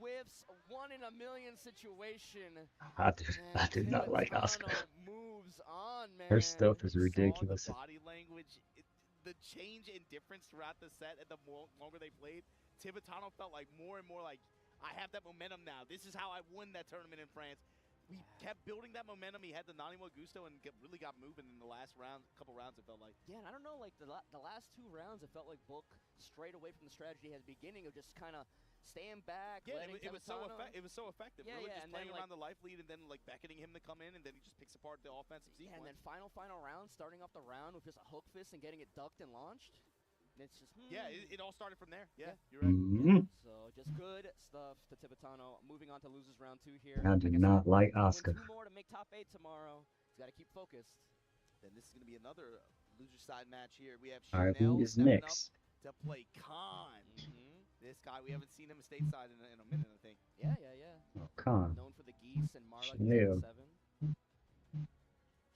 whiffs 1 in a million situation.
I do not like Oscar.
Moves on, man.
Her stuff is ridiculous.
Body language, the change in difference throughout the set and the longer they played, Tipitano felt like more and more like, I have that momentum now. This is how I won that tournament in France. we kept building that momentum. He had the Nanimo Gusto and really got moving in the last couple rounds, it felt like.
Yeah, and I don't know, like the last 2 rounds, it felt like Book strayed away from the strategy at the beginning of just kind of staying back.
Yeah,
letting
it was so effective.
Yeah,
really
yeah,
just
and
playing
then,
around the life lead and then like beckoning him to come in, and then he just picks apart the offensive sequence.
Yeah, and then final round, starting off the round with just a hook fist and getting it ducked and launched. And it's just
yeah, it all started from there. Yeah,
yeah.
you're right.
Mm-hmm.
So just good stuff to Tibetano. Moving on to losers round 2 here.
I do not like Oscar.
Win 2 more to make top 8 tomorrow. He's got to keep focused.
Then this is going to be another loser side match here. We have
All right,
Chanel
who is
stepping
next?
up to play Khan. This guy, we haven't seen him stateside in a minute, I think.
Yeah.
Oh, Khan.
Known for the geese and Marla
Chanel.
7.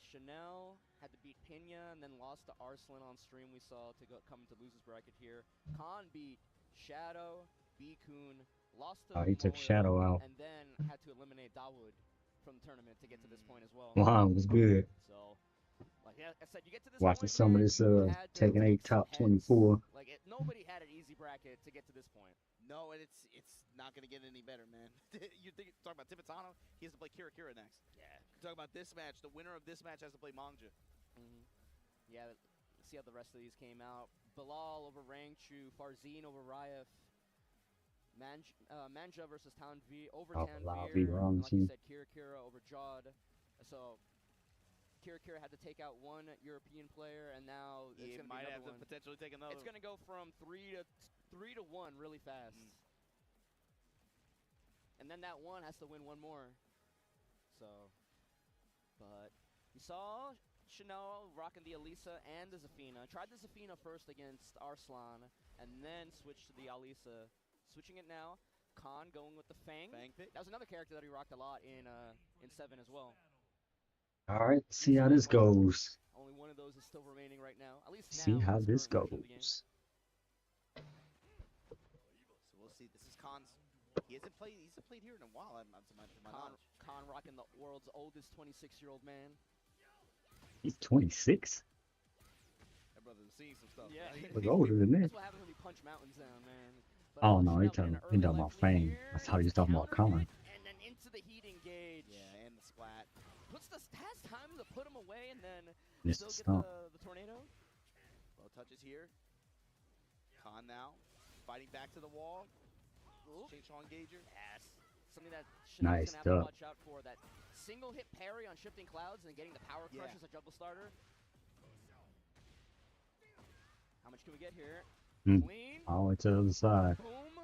Chanel had to beat Pena and then lost to Arslan on stream. We saw to come into losers bracket here. Khan beat Shadow, B-Kun, lost to
Oh, he took
Moyo,
Shadow out.
and then had to eliminate Dawood from the tournament to get to this point as well.
Wow, it was good.
So, like I said, you get to this
Watching
point,
some of
man,
this
you had to
Tekken 8
take some
top
heads.
24.
Like nobody had an easy bracket to get to this point.
No, and it's not going to get any better, man. You talk about Tibetano, he has to play Kira Kira next.
Yeah.
You talk about this match, the winner of this match has to play Mangja.
Yeah, see how the rest of these came out. Bilal over Rangchu, Farzine over Ryef, Manja versus Tanvir over Tanvir, and like you said, Kira Kira over Jod. So Kira Kira had to take out 1 European player, and now it's going to
might
be
have
another
to potentially take another.
It's going to go from 3 to 1 really fast. And then that 1 has to win 1 more. So, but you saw Chanel rocking the Alisa and the Zafina. Tried the Zafina first against Arslan, and then switched to the Alisa. Switching it now. Khan going with the Fang.
Pick.
That was another character that he rocked a lot in 7 as well.
All right, see how this goes.
Only 1 of those is still remaining right now. At least
See
now
how
in
this
current version of the game.
goes.
So we'll see. This is Khan's. He hasn't played here in a while, to my knowledge.
Khan rocking the world's oldest 26-year-old man.
He's 26?
That brother's seeing some stuff.
Yeah.
Right?
He's older than that.
That's what happens when you punch mountains down, man. But
Oh no, he
Chanel
talking
getting an
about
early
Fang.
life lead here,
I thought he was talking about
counter
Khan.
hit, and then into the heat engage.
Yeah, and the splat.
Has time to put him away, and then
Missed
still
the
get
stomp.
the tornado.
Low touches here. Khan now fighting back to the wall. Change on engager.
Yes. Something that Chanel's
Nice
going to have to
duck.
watch out for. That single hit parry on shifting clouds and getting the power crush as a juggle starter. How much can we get here? Clean.
All the way to the other side.
Boom.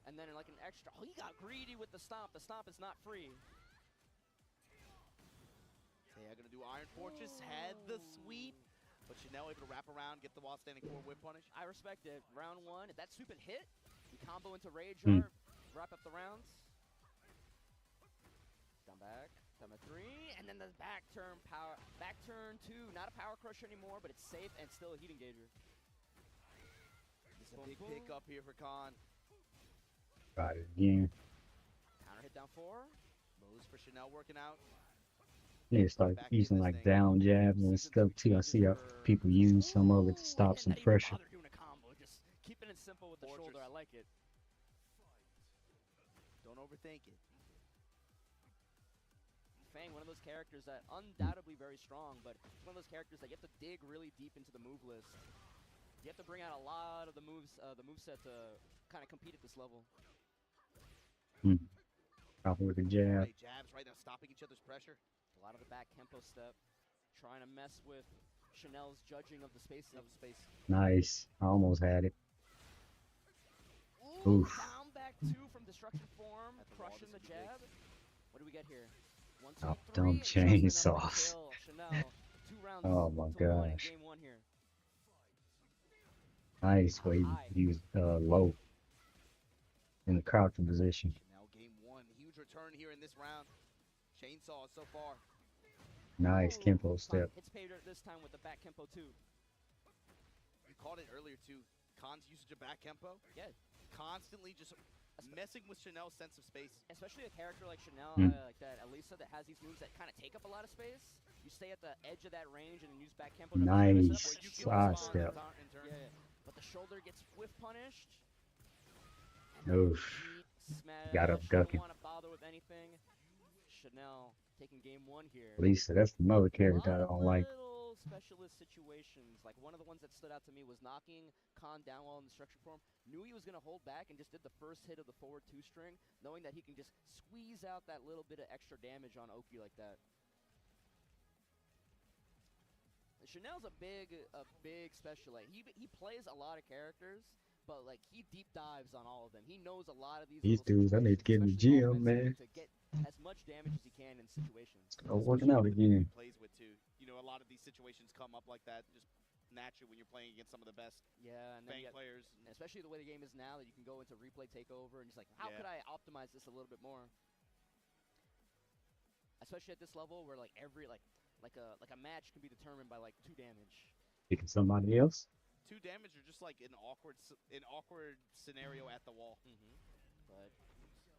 And then like an extra. Oh, he got greedy with the stomp. The stomp is not free.
Taya gonna do Iron Fortress, had the sweep, but Chanel able to wrap around, get the while standing forward whip punish.
I respect it. Round 1, if that sweep had hit, you combo into Rage Art, wrap up the rounds. Down back, down by 3, and then the back turn 2, not a power crush anymore, but it's safe and still a heat engager.
This is a big pick up here for Khan.
Got it again.
Counter hit down 4.
Moves for Chanel working out.
Need to start using like down jabs and stuff too. I see how people use some of it to stop some pressure.
Doing a combo, just keeping it simple with the shoulder. I like it.
Don't overthink it.
Fang, one of those characters that undoubtedly very strong, but it's one of those characters that you have to dig really deep into the move list. You have to bring out a lot of the moves, the moveset to kind of compete at this level.
Off with a jab.
Right, jabs right now, stopping each other's pressure.
A lot of the back Kempo step, trying to mess with Chanel's judging of the spacing.
Nice. I almost had it.
Ooh,
Oof.
down back 2 from destruction form, crushing the jab. What do we get here? 1, 2,
Oh,
3,
dumb
and just enough to
chainsaws.
kill Chanel. 2 rounds
Oh my
to 1 in
gosh.
game 1 here.
Nice way he was low in the crouching position.
Chanel game 1, huge return here in this round. Chainsaw so far.
Nice Kempo step.
Hits paid this time with the back Kempo too.
You called it earlier too. Khan's usage of back Kempo.
Yeah.
Constantly just messing with Chanel's sense of space.
Especially a character like Chanel, like that Alisa, that has these moves that kind of take up a lot of space. You stay at the edge of that range and then use back Kempo to
Nice
side
step.
Yeah. But the shoulder gets whiff punished.
Oof.
Smash.
Got up ducking.
Don't want to bother with anything. Chanel taking game 1 here.
Lisa, that's another character I don't like.
Little specialist situations. Like one of the ones that stood out to me was knocking Khan down while in the structure form. Knew he was going to hold back and just did the first hit of the forward 2-string, knowing that he can just squeeze out that little bit of extra damage on Oki like that. Chanel's a big specialist. He plays a lot of characters, but like he deep dives on all of them. He knows a lot of these
dudes, I need to get in the gym, man.
To get as much damage as he can in situations.
Oh, working out again.
Plays with too. You know, a lot of these situations come up like that just naturally when you're playing against some of the best
and
Fang players.
And especially the way the game is now, that you can go into replay takeover and just like, how could I optimize this a little bit more? Especially at this level where like every like a match can be determined by like 2 damage.
Picking somebody else?
2 damage or just like an awkward scenario at the wall.
But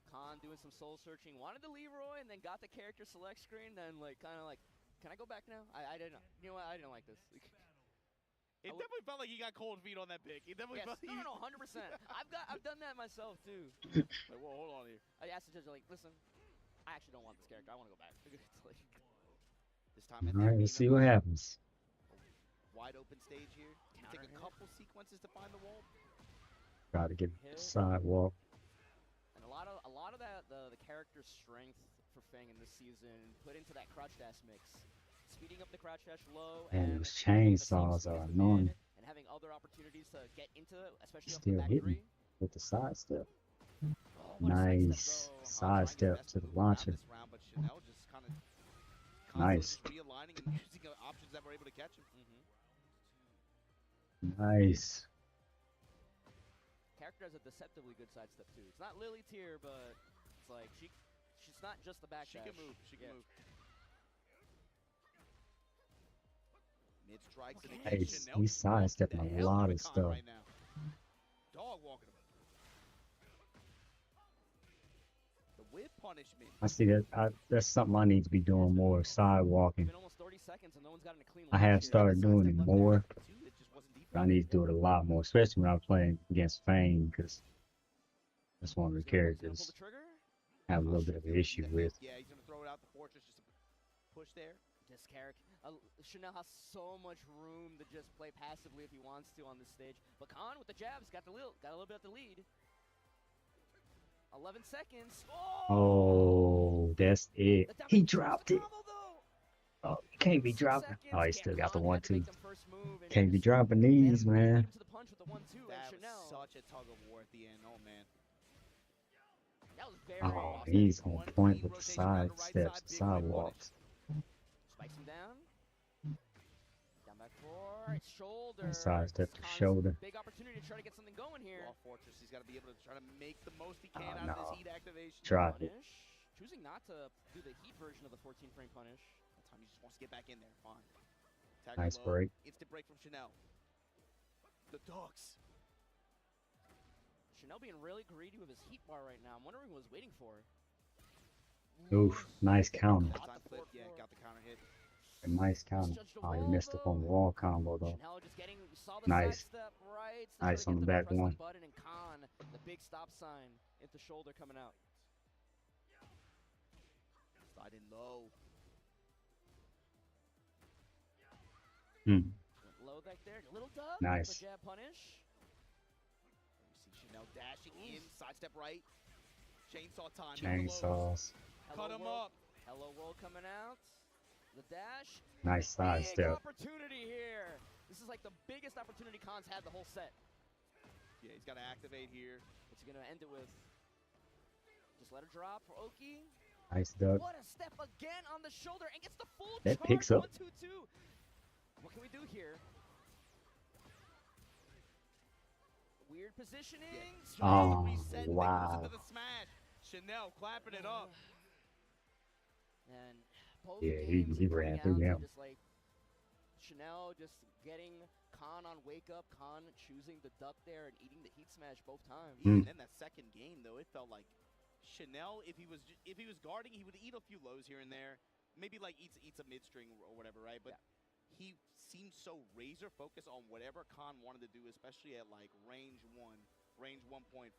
Khan doing some soul searching, wanted the Leroy and then got the character select screen, then like kind of like, can I go back now? I didn't. You know what? I didn't like this.
It definitely felt like he got cold feet on that pick. It definitely felt
no, 100%. I've done that myself too.
Wait, whoa, hold on here.
I asked the judge like, listen, I actually don't want this character. I want to go back. It's like,
this time
All right, let's see what happens.
Wide open stage here. You take a couple sequences to find the wall.
Try to get the sidewalk.
And a lot of that the character strength for Fang in this season put into that crouch dash mix, speeding up the crouch dash low.
And those chainsaws are annoying.
And having other opportunities to get into, especially
Still
off the back
hitting
3.
with the side step. Nice side step to the launcher. Nice.
Realigning and using options that were able to catch him.
Nice.
Character has a deceptively good side step too. It's not Lily tier, but it's like she's not just the back dash.
She can move. She can move. Mid strikes
Nice. He's sidestepping a lot of stuff.
Right now. Dog walking him. The whip punishment.
I see that. That's something I need to be doing more. Side walking.
Almost 30 seconds and no one's gotten a clean
I have started doing it more. I need to do it a lot more, especially when I'm playing against Fang, because that's one of the characters I have a little bit of an issue with.
Yeah, he's gonna throw it out the fortress just to push there.
This character, Chanel has so much room to just play passively if he wants to on this stage. But Khan with the jabs got a little bit of the lead. 11 seconds.
Oh, that's it. He dropped it. Oh, you can't be dropping. Oh, he still got the 1-2. Can't be dropping these, man.
That was such a tug of war at the end. Oh man.
That was very
Oh, he's on point with the side steps, sidewalks.
Spikes him down. Down back 4. Shoulder.
Side step to shoulder.
Big opportunity to try to get something going here.
Raw Fortress, he's got to be able to try to make the most he can out of this heat activation.
Tried it.
Choosing not to do the heat version of the 14-frame punish.
That time he just wants to get back in there. Fine.
Nice break.
Instant break from Chanel. The Ducks.
Chanel being really greedy with his heat bar right now. I'm wondering what he was waiting for.
Oof, nice counter.
Yeah, got the counter hit.
A nice counter. Oh, he missed up on the wall combo though. Nice. Nice on the back one.
Button and Khan, the big stop sign at the shoulder coming out.
Sliding low.
Went low back there. Little dub.
Nice.
Jab punish.
You see Chanel dashing in, sidestep right. Chainsaw time.
Chainsaws.
Cut him up.
Hello World coming out. The dash.
Nice side
Big
step.
opportunity here. This is like the biggest opportunity Khan's had the whole set.
Yeah, he's got to activate here.
What's he going to end it with? Just let her drop for Oki.
Nice duck.
What a step again on the shoulder and gets the full
That
charge.
picks up.
1-2-2. What can we do here? Weird positioning.
Oh,
Reset
wow.
into the smash. Chanel clapping it up.
And both
Yeah,
games
he ran
coming
through
out
him.
to just like Chanel just getting Khan on wake up, Khan choosing the duck there and eating the heat smash both times.
And then that second game though, it felt like Chanel, if he was guarding, he would eat a few lows here and there, maybe like eats a mid string or whatever, right? But he seemed so razor focused on whatever Khan wanted to do, especially at like range 1, range 1.5,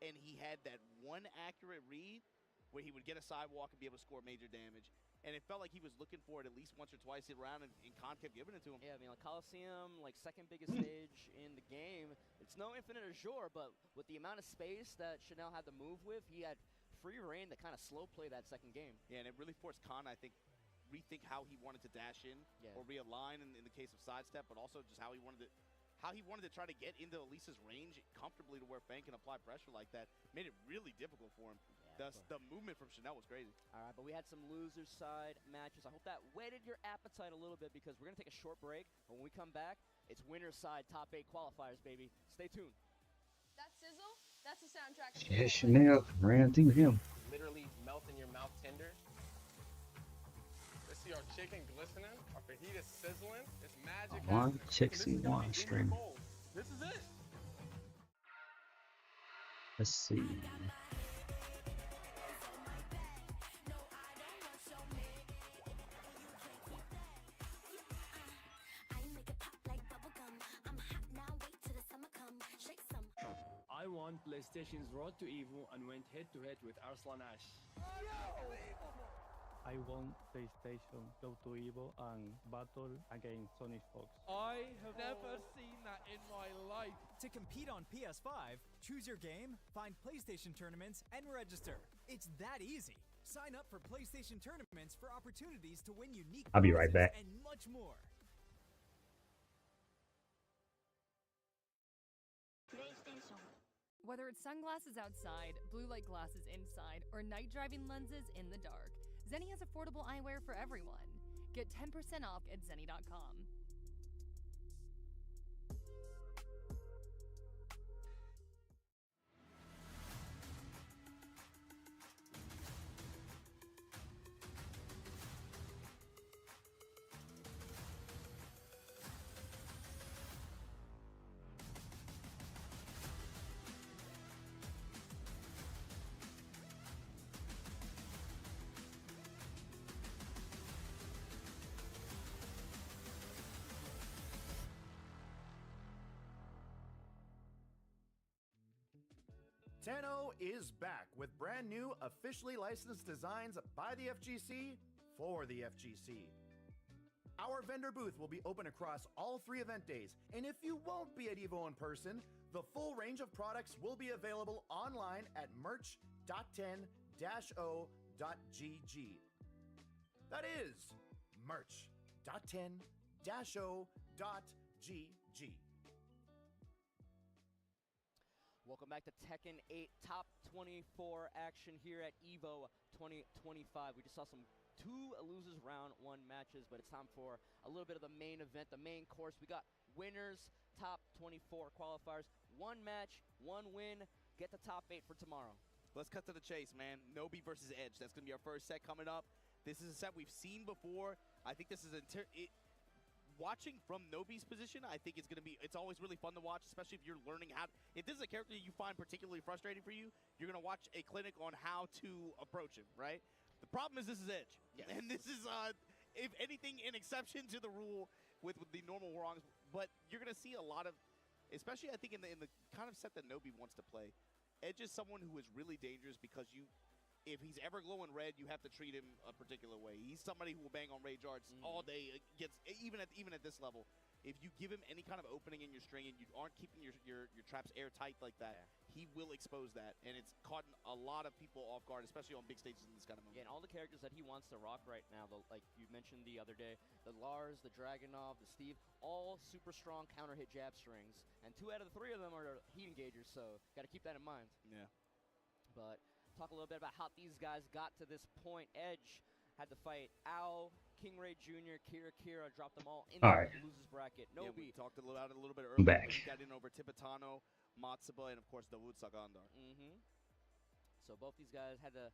and he had that one accurate read where he would get a sidewalk and be able to score major damage. And it felt like he was looking for it at least once or twice around, and Khan kept giving it to him.
Yeah, I mean, like Coliseum, like second biggest stage in the game. It's no infinite Azure, but with the amount of space that Chanel had to move with, he had free reign to kind of slow play that second game.
Yeah, and it really forced Khan, I think, rethink how he wanted to dash in or realign in the case of sidestep, but also just how he wanted to try to get into Elisa's range comfortably to where Fang can apply pressure like that. Made it really difficult for him. The movement from Chanel was crazy.
All right, but we had some loser side matches. I hope that whetted your appetite a little bit because we're going to take a short break. But when we come back, it's winner side top 8 qualifiers, baby. Stay tuned.
That sizzle, that's the soundtrack.
Yeah, Chanel ran through him.
Literally melt in your mouth tender. Let's see our chicken glistening, our fajita sizzling. It's magic.
One sexy one stream.
This is it.
Let's see.
I won PlayStation's Road to Evo and went head-to-head with Arslan Ash.
I won PlayStation Go to Evo and battle against Sonic Fox.
I have never seen that in my life.
To compete on PS5, choose your game, find PlayStation tournaments, and register. It's that easy. Sign up for PlayStation tournaments for opportunities to win unique
I'll be right
prizes
back.
and much more.
Whether it's sunglasses outside, blue light glasses inside, or night driving lenses in the dark, Zenni has affordable eyewear for everyone. Get 10% off at Zenni.com.
Tenno is back with brand new officially licensed designs by the FGC for the FGC. Our vendor booth will be open across all 3 event days, and if you won't be at EVO in person, the full range of products will be available online at merch.10-o.gg. That is merch.10-o.gg.
Welcome back to Tekken 8 Top 24 action here at EVO 2025. We just saw some 2 losers round 1 matches, but it's time for a little bit of the main event, the main course. We got winners, top 24 qualifiers, 1 match, 1 win. Get the top 8 for tomorrow.
Let's cut to the chase, man. Nobi versus Edge. That's going to be our first set coming up. This is a set we've seen before. I think this is watching from Nobi's position, I think it's always really fun to watch, especially if you're learning if this is a character you find particularly frustrating for you, you're going to watch a clinic on how to approach him, right? The problem is this is Edge. Yes. And this is, if anything, an exception to the rule with the normal wrongs, but you're going to see a lot of, especially I think in the kind of set that Nobi wants to play, Edge is someone who is really dangerous because if he's ever glowing red, you have to treat him a particular way. He's somebody who will bang on rage arts all day. Even at this level, if you give him any kind of opening in your string and you aren't keeping your traps airtight like that, he will expose that, and it's caught a lot of people off guard, especially on big stages in this kind of moment.
Yeah, and all the characters that he wants to rock right now, like you mentioned the other day, the Lars, the Dragunov, the Steve, all super strong counter hit jab strings, and 2 out of the 3 of them are heat engagers. So got to keep that in mind.
Yeah,
but. Talk a little bit about how these guys got to this point. Edge had to fight Ao, King Ray Jr., Kira, dropped them all in the losers bracket. Nobi.
We talked about it a little bit earlier.
Back.
He got in over Tibetano, Matsuba, and of course Dawood Sagandar.
So both these guys had to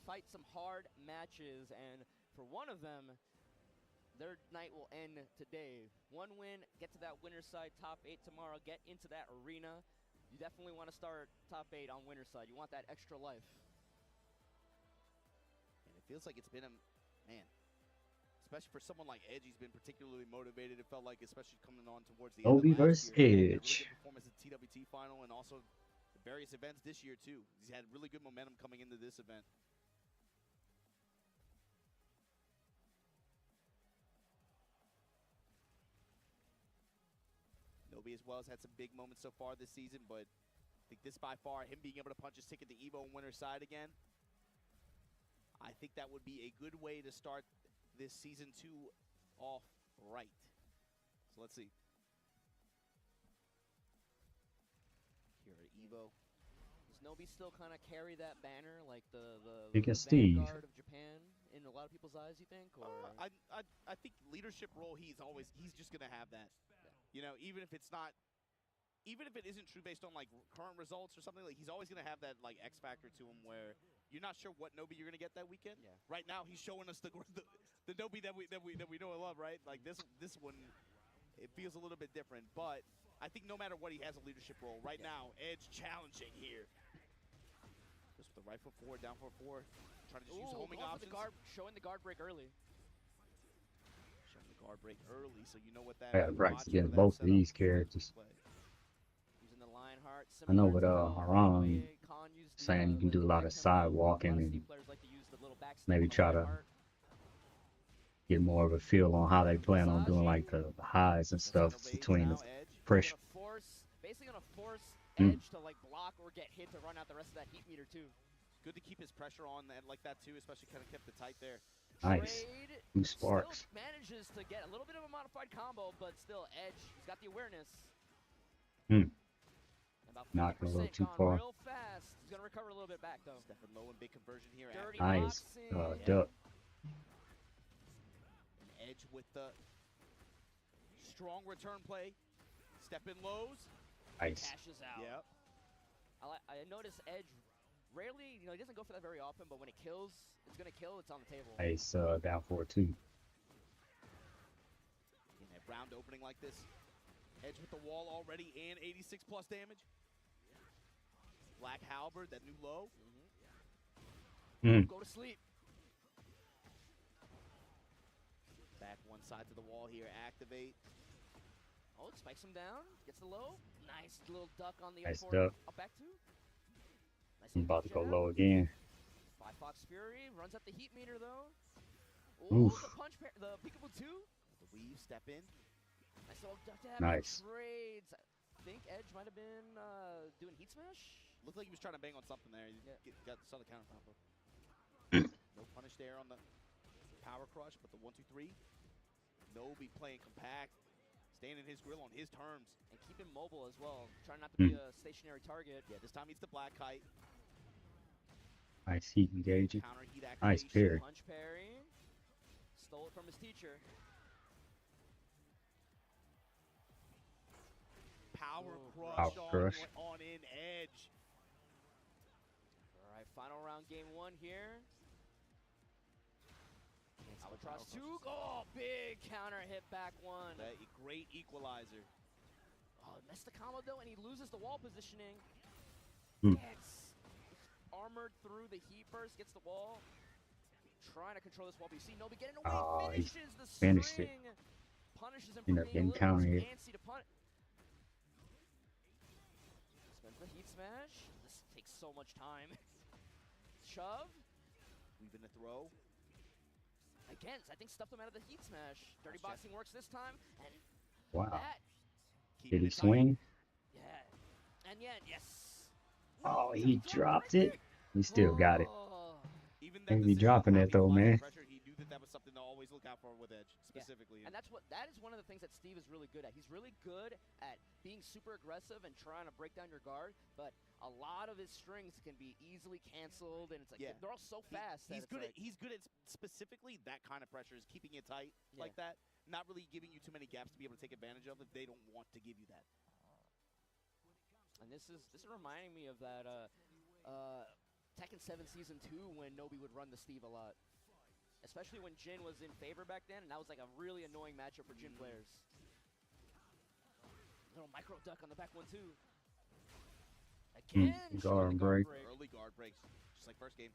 fight some hard matches, and for one of them, their night will end today. 1 win, get to that winner's side, top 8 tomorrow, get into that arena. You definitely want to start top 8 on winner's side. You want that extra life.
And it feels like it's been especially for someone like Edge, he's been particularly motivated. It felt like, especially coming on towards the
Nobi
end of
versus
last year,
Edge.
really good performance in TWT final, and also various events this year too. He's had really good momentum coming into this event. Nobi as well has had some big moments so far this season, but I think this by far, him being able to punch his ticket to Evo and winner's side again, I think that would be a good way to start this season 2 off right. So let's see. Here at Evo.
Does Nobi still kind of carry that banner, like the
Steve.
vanguard of Japan in a lot of people's eyes, you think? Or
I think leadership role, he's just gonna have that. Yeah. You know, even if it isn't true based on like current results or something, like he's always gonna have that like X factor to him where you're not sure what Nobi you're gonna get that weekend.
Yeah.
Right now, he's showing us the Nobi that we know and love, right? Like this one, it feels a little bit different, but I think no matter what, he has a leadership role. Right now, Edge challenging here. Just with the right foot forward, down foot forward, trying to just use homing options.
Showing the guard break early.
Showing the guard break early, so you know what that.
I gotta practice against both of these characters.
Using the Lionheart.
I know with Haram saying you can do a lot of side walking and maybe try to get more of a feel on how they plan on doing like the highs and stuff between the pressure.
Basically gonna force Edge to like block or get hit to run out the rest of that heat meter too.
Good to keep his pressure on and like that too, especially kind of kept it tight there.
Nice. 2 sparks.
Still manages to get a little bit of a modified combo, but still Edge, he's got the awareness.
Not a little too far.
Real fast. He's gonna recover a little bit back though.
Stepping low and big conversion here.
Nice. Duck.
And Edge with the strong return play. Step in lows.
Nice.
Cashes out.
Yep.
I notice Edge rarely, he doesn't go for that very often, but when it kills, it's gonna kill. It's on the table.
Nice. Down 4-2.
In a round opening like this, Edge with the wall already and 86 plus damage. Black Halberd, that new low. Go to sleep. Back one side to the wall here, activate. Oh, spikes him down, gets the low. Nice little duck on the
Nice
up
duck.
Up back two. Nice
I'm about to go
jab.
low again.
By Fox Fury, runs up the heat meter though.
Oof.
The punch pair, the peekaboo two. The weave, step in. Nice little duck dab.
Nice.
Trades. I think Edge might have been doing heat smash.
Looked like he was trying to bang on something there. He saw the counter combo. No punish there on the power crush, but the 1-2-3. Nobi playing compact, staying in his grill on his terms.
And keep him mobile as well. Trying not to be a stationary target.
Yeah, this time he's the black kite.
Nice heat engaging.
Counter heat
Nice
activation.
parry.
Punch parry. Stole it from his teacher.
Power
crush
on in Edge.
All right, final round, game 1 here. Albatross 2. Oh, big counter hit back 1.
That great equalizer.
Oh, missed the combo though, and he loses the wall positioning. Gets armored through the heat burst, gets the wall. Trying to control this wall, but you see Nobi getting away.
Oh, he
finishes the
finished
string.
it.
Punishes him
Ended
for
up
being a
getting
little
counter
too
hit.
antsy to punish. Spends the heat smash. This takes so much time. Shove.
Weaving the throw.
Again, I think stuffed him out of the heat smash. Dirty boxing works this time, and
Wow.
that.
Did he swing?
Yeah. And yet, yes.
Oh, he dropped it. He still got it.
Even
Can't be dropping that though, man.
Pressure, he knew that was something to always look out for with Edge, specifically.
Yeah. And that is one of the things that Steve is really good at. He's really good at being super aggressive and trying to break down your guard, but a lot of his strings can be easily canceled, and it's like they're all so fast.
He's good at specifically that kind of pressure, is keeping it tight like that, not really giving you too many gaps to be able to take advantage of if they don't want to give you that.
And this is reminding me of that Tekken 7 Season 2 when Nobi would run the Steve a lot. Especially when Jin was in favor back then, and that was like a really annoying matchup for Jin players. Little micro duck on the back 1-2. Again,
guard break.
Early guard breaks, just like first game.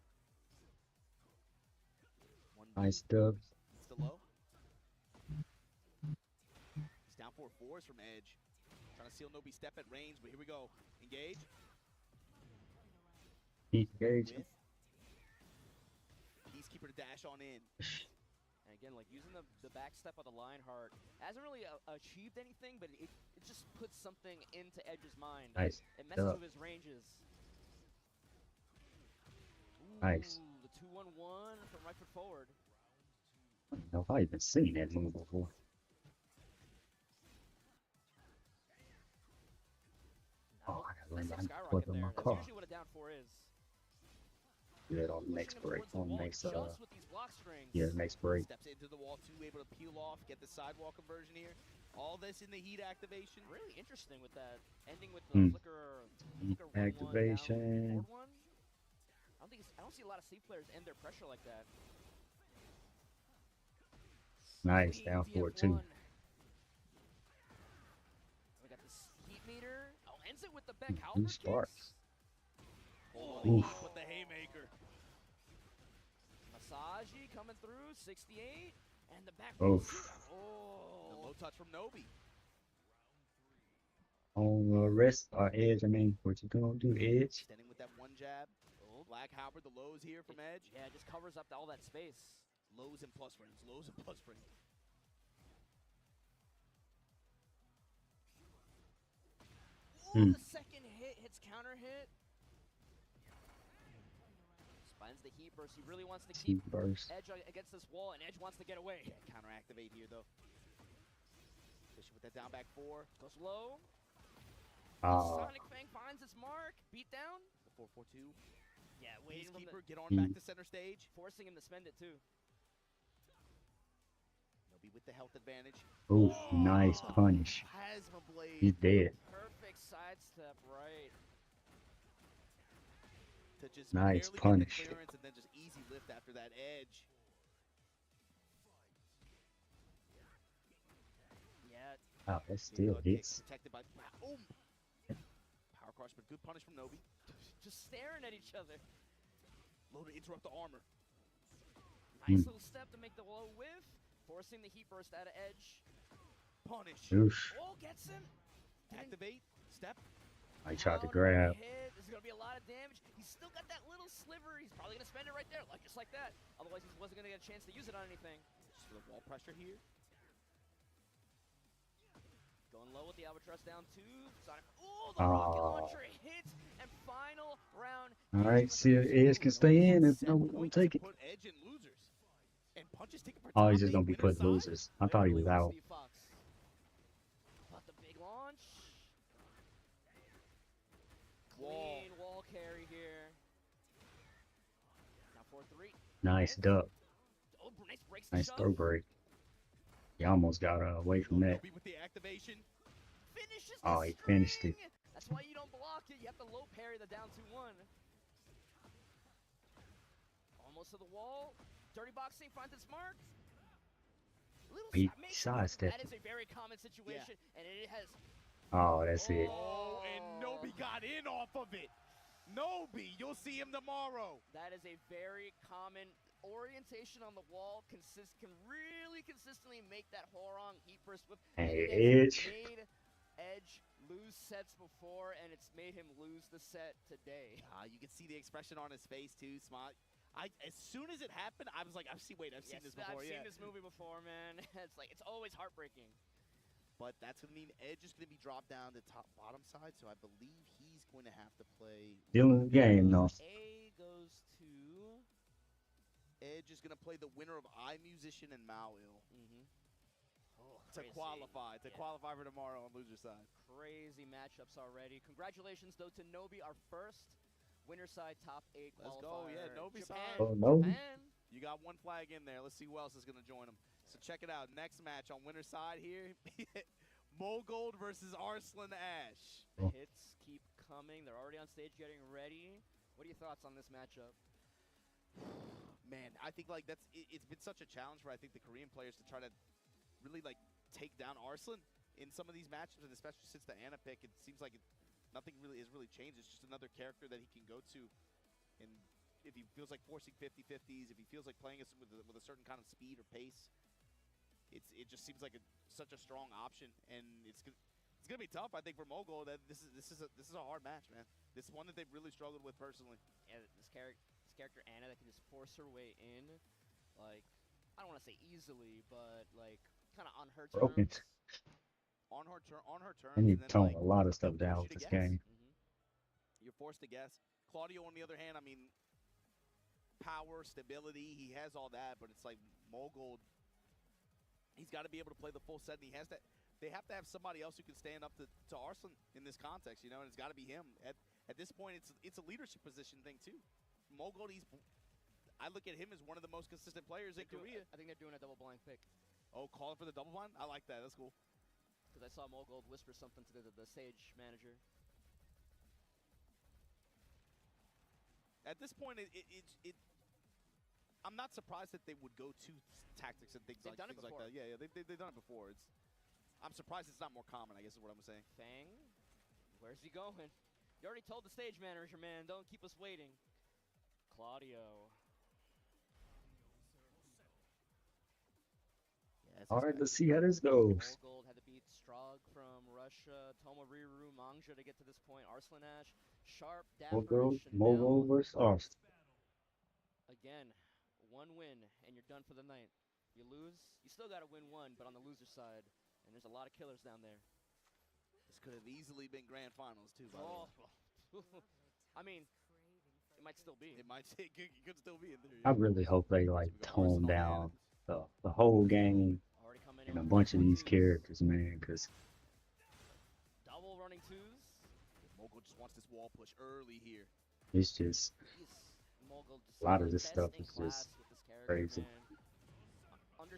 Nice dub.
Still low. He's down 4-4s from Edge. Trying to seal Nobi's step at range, but here we go. Engage.
Engage.
Peacekeeper to dash on in.
And again, like using the back step of the Lionheart hasn't really achieved anything, but it just puts something into Edge's mind.
Nice.
It messes with his ranges. Ooh,
Nice.
The 2-1-1 from right foot forward.
I don't know if I've even seen that move before. Oh, I gotta learn how to put in my car.
That's usually what a down 4 is.
Do that on the next break. On the next
just with these block strings.
yeah, the next break.
Steps into the wall too, able to peel off, get the sidewalk conversion here. All this in the heat activation.
Really interesting with that ending with the flicker
Activation.
One. I don't see a lot of Steve players end their pressure like that.
Nice, down 4-2.
We got this heat meter. Oh, ends it with the back
Two
halberd
sparks.
Oof. With the haymaker.
Masaji coming through, 68, and the back.
Oof.
Oh.
The low touch from Nobi.
On the wrist or edge, I mean, what you gonna do, edge?
Standing with that one jab. Black halberd, the lows here from Edge.
Yeah, it just covers up all that space.
Lows and plus frames, lows and plus frames. Ooh, the second hit hits counter hit.
Finds the heat burst. He really wants to keep Edge against this wall, and Edge wants to get away.
Yeah, counter activate here though. Fishing with that down back 4.
Goes low. Sonic Fang finds its mark. Beat down.
The 4-4-2.
Yeah, waiting for him
Peacekeeper, get on back to center stage.
Forcing him to spend it too.
Nobi with the health advantage.
Ooh, nice punish.
Plasma blade.
He's dead.
Perfect sidestep, right.
To just
nice
barely
punish.
Get the clearance and then just easy lift after that Edge.
Yeah.
Oh, that still hits.
Protected by power crush, but good punish from Nobi.
Just staring at each other.
Low to interrupt the armor.
Nice little step to make the low whiff, forcing the heat burst out of Edge.
Punish.
Oof.
Oh, gets him.
Activate. Step.
I tried to grab.
There's gonna be a lot of damage. He's still got that little sliver. He's probably gonna spend it right there, just like that. Otherwise, he wasn't gonna get a chance to use it on anything.
Just for the wall pressure here.
Going low with the albatross down 2. Sonic. Oh, the rocket launcher hits, and final round.
All right, see if Edge can stay in. If no, we'll take it.
Put Edge in losers. And punches taken for
Oh, he's just gonna be put losers. I thought he was out.
But the big launch. Clean wall carry here. Now 4-3.
Nice duck.
Oh, nice
Nice throw break. He almost got away from that.
With the activation.
Finishes
Oh, he finished it.
That's why you don't block it. You have to low parry the down 2-1. Almost to the wall. Dirty boxing finds its mark.
He sidestepped.
That is a very common situation, and it has.
Oh, that's it.
Oh, and Nobi got in off of it. Nobi, you'll see him tomorrow.
That is a very common orientation on the wall. Can really consistently make that Horong heat burst whip.
Hey,
Edge.
Edge.
Made Edge lose sets before, and it's made him lose the set today.
You can see the expression on his face too, Smart. As soon as it happened, I was like, I've seen this before.
I've seen this movie before, man. It's always heartbreaking.
But that's going to mean Edge is going to be dropped down to bottom side, so I believe he's going to have to play.
Still in the game, though.
A goes to.
Edge is going to play the winner of iMusician and Mao-Il. To qualify for tomorrow on loser side.
Crazy matchups already. Congratulations, though, to Nobi, our first winner side top 8 qualifier.
Let's go, yeah, Nobi side.
Oh, Nobi.
You got one flag in there. Let's see who else is going to join him. So check it out. Next match on winner side here. Mogold versus Arslan Ash.
The hits keep coming. They're already on stage getting ready. What are your thoughts on this matchup?
Man, I think it's been such a challenge for I think the Korean players to try to really take down Arslan in some of these matches, and especially since the Ana pick, it seems like nothing really has changed. It's just another character that he can go to, and if he feels like forcing 50-50s, if he feels like playing with a certain kind of speed or pace, it just seems like such a strong option, and It's gonna be tough, I think, for Mogul. That this is a hard match, man. This is one that they've really struggled with personally.
Yeah, this character Anna that can just force her way in, like I don't want to say easily, but like kind of on her
Broken.
terms.
On her terms.
I need
and
to
then,
tone a lot of stuff down with this game.
You're forced to guess. Claudio, on the other hand, I mean, power, stability, he has all that, but it's like Mogul, he's got to be able to play the full set, and he has that. They have to have somebody else who can stand up to Arslan in this context, you know, and it's got to be him. At this point, it's a leadership position thing, too. Mogul, I look at him as one of the most consistent players in Korea.
I think they're doing a double blind pick.
Oh, calling for the double blind? I like that. That's cool.
Because I saw Mogul whisper something to the stage manager.
At this point, I'm not surprised that they would go to tactics and things like that. Yeah, they've done it before. I'm surprised it's not more common, I guess is what I'm saying.
Fang, where's he going? You already told the stage manager, man. Don't keep us waiting. Claudio.
Hard to see how this goes.
Gold had to beat Strog from Russia, Tomariru, Mangja to get to this point. Arslan Ash, Sharp, Dapper,
Mogul versus Arslan.
Again, one win, and you're done for the night. You lose, you still got to win one, but on the loser side. And there's a lot of killers down there.
This could have easily been grand finals, too, by the way.
I mean, it might still be.
It could still be in theory.
I really hope they like tone down the whole game and a bunch of these characters, man, because
double running twos.
Mogul just wants this wall push early here.
It's just a lot of this stuff is just crazy.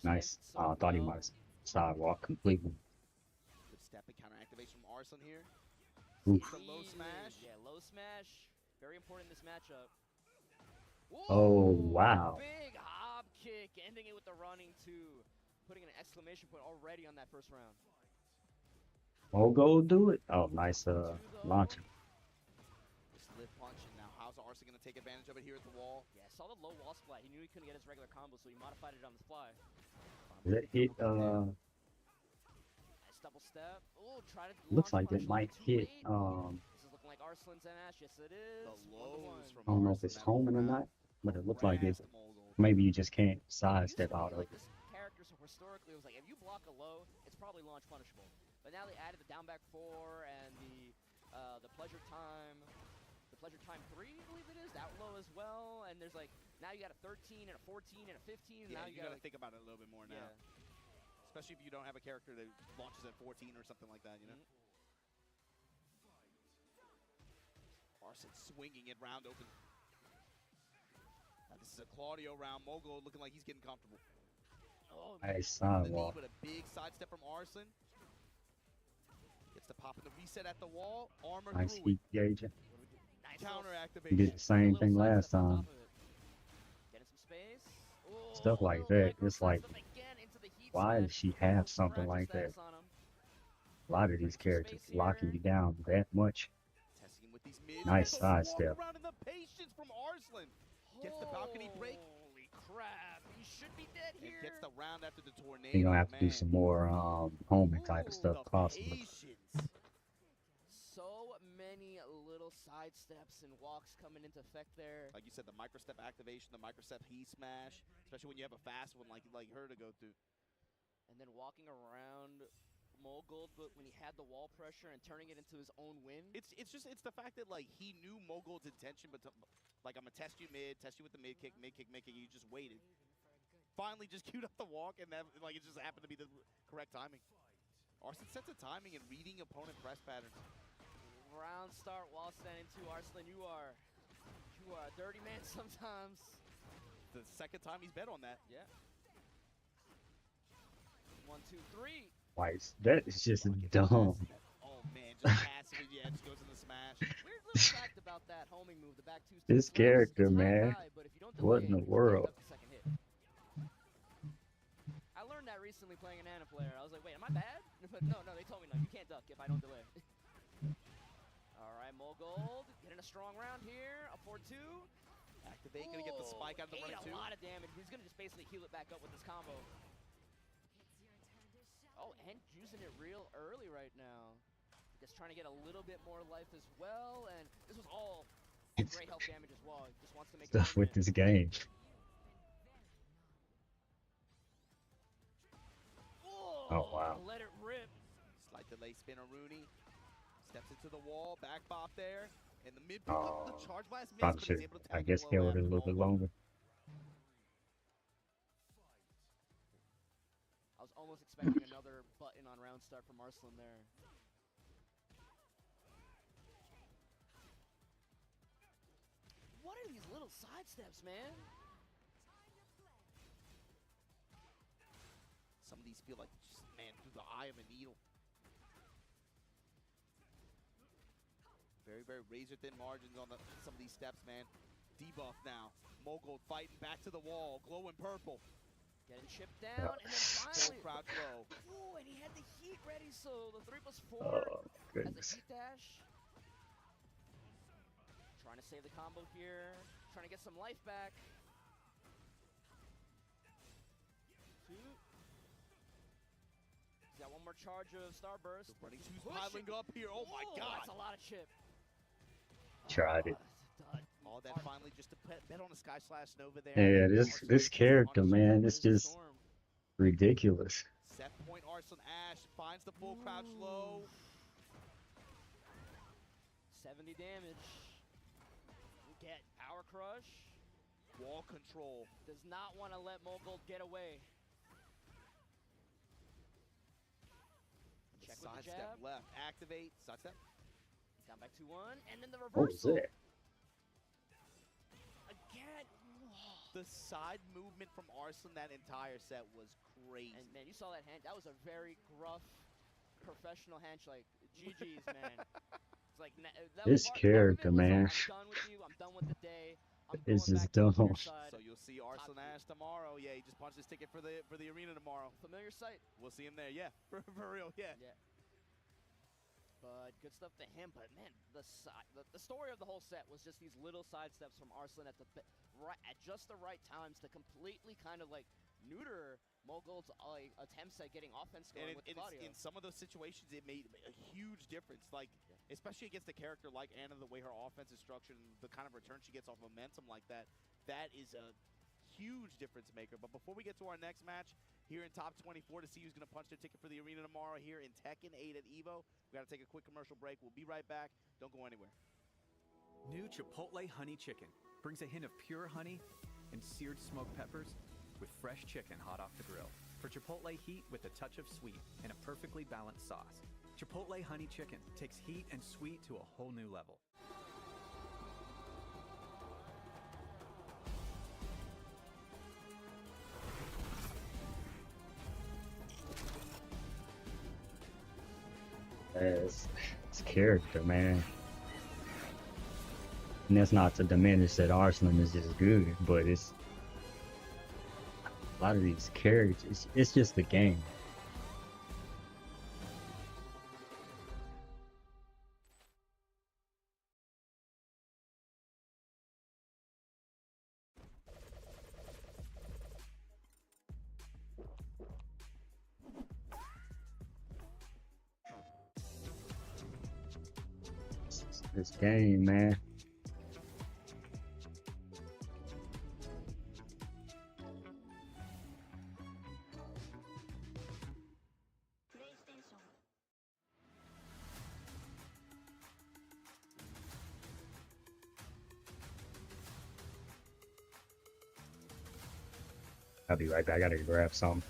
Nice. I thought he might have sidewalk completely.
Good step and counter activation from Arslan here.
Oof.
It's a low smash.
Yeah, low smash. Very important in this matchup. Whoa,
oh, wow.
Big hob kick, ending it with the running two. Putting an exclamation point already on that first round.
Mogul do it? Oh, nice launcher.
Just lift punch, and now how's Arslan going to take advantage of it here at the wall?
Yeah, saw the low wall splat. He knew he couldn't get his regular combo, so he modified it on the fly.
That hit,
nice double step. Ooh, try to
looks like it might hit,
This is looking like Arslan's and Ash. Yes, it is.
The lows from
I don't know if it's homing or not, but it looks like it. Maybe you just can't sidestep out of it.
This character, so historically, it was like, if you block a low, it's probably launch punishable. But now they added the down back 4 and the pleasure time. The pleasure time 3, I believe it is. That low as well. And there's like, now you got a 13 and a 14 and a 15.
Yeah,
now
you got to think about it a little bit more now. Especially if you don't have a character that launches at 14 or something like that, you know? Arslan swinging it round open. Now this is a Claudio round. Mogul looking like he's getting comfortable. Oh,
nice sidewalk.
With a big sidestep from Arslan. Gets the pop in the reset at the wall. Armor
nice
through
heat gauging.
Nice counter activation.
You did the same thing last time.
Getting some space.
Stuff like that. It's like, why does she have something like that? A lot of these characters locking you down that much. Nice sidestep.
Patience from Arslan. Gets the balcony break.
Holy crap. He should be dead here.
Gets the round after the tornado.
You're gonna have to do some more homing type of stuff possibly.
So many little side steps and walks coming into effect there.
Like you said, the micro step activation, the micro step he smash, especially when you have a fast one like her to go through.
And then walking around Mogul, but when he had the wall pressure and turning it into his own win.
It's the fact that like he knew Mogul's intention, but like I'm gonna test you with the mid kick, you just waited. Finally just queued up the walk, and that like it just happened to be the correct timing. Arslan sets a timing and reading opponent press patterns.
Round start while standing 2. Arslan, you are a dirty man sometimes.
The second time he's bet on that.
Yeah. 1, 2, 3.
Twice. That is just dumb.
Oh man, just passive, yeah, just goes in the smash.
Weird little fact about that homing move, the back 2
this character, man. What in the world?
I learned that recently playing an Ana player. I was like, wait, am I bad? But no, they told me no, you can't duck if I don't delay. Alright, Mogul getting a strong round here. A 4-2.
Activate, gonna get the spike out of the running 2.
A lot of damage. He's gonna just basically heal it back up with this combo. Oh, and using it real early right now. Just trying to get a little bit more life as well, and this was all great health damage as well. He just wants to make
Stuff with this game. Oh wow.
Let it rip.
Slight delay spin on Rooney. Steps into the wall, back bop there. And the mid
Oh,
the charge blast missed,
probably
but
should,
he's able to
I
tag
guess,
it
held
low
it a
after
little bit
Mogul.
longer.
I was almost expecting another button on round start from Arslan there. What are these little sidesteps, man?
Some of these feel like just, man, through the eye of a needle. Very, very razor thin margins on some of these steps, man. Debuff now. Mogul fighting back to the wall, glowing purple.
Getting chipped down, and then finally.
Crouch low.
Ooh, and he had the heat ready, so the 3+4
Oh,
as a
goodness.
heat dash. Trying to save the combo here. Trying to get some life back. 2. He's got one more charge of Starburst.
Running 2's piling up here. Oh my god.
That's a lot of chip.
Tried it.
All that finally just to bet on a Sky Slash Nova there.
Yeah, this character, man, it's just ridiculous.
Set point Arslan Ash finds the full crouch low.
70 damage. Get Power Crush.
Wall control.
Does not want to let Mogul get away. Check with the
Sidestep
jab.
left. Activate. Sidestep.
Down back 2-1. And then the
What was
reversal.
that?
Again.
The side movement from Arslan that entire set was crazy.
And man, you saw that hand. That was a very gruff, professional handshake. GG's, man. It's like
This character, man.
I'm done with you. I'm done with the day. I'm
It's
going
just
back to
dumb.
your side.
So you'll see Arslan Ash tomorrow. Yeah, he just punched his ticket for the arena tomorrow.
Familiar sight.
We'll see him there. Yeah, for real. Yeah.
Yeah. But good stuff to him. But man, the story of the whole set was just these little sidesteps from Arslan at just the right times to completely kind of like neuter Mogul's attempts at getting offense going with Claudio.
In some of those situations, it made a huge difference. Like, especially against a character like Anna, the way her offense is structured and the kind of return she gets off momentum like that, that is a huge difference maker. But before we get to our next match here in Top 24 to see who's going to punch their ticket for the arena tomorrow here in Tekken 8 at EVO, we got to take a quick commercial break. We'll be right back. Don't go anywhere.
New Chipotle Honey Chicken brings a hint of pure honey and seared smoked peppers with fresh chicken hot off the grill. For Chipotle heat with a touch of sweet and a perfectly balanced sauce. Chipotle Honey Chicken takes heat and sweet to a whole new level.
It's character, man. And that's not to diminish that Arslan is just good, but it's a lot of these characters. It's just the game. This game, man. I'll be right back. I gotta grab something.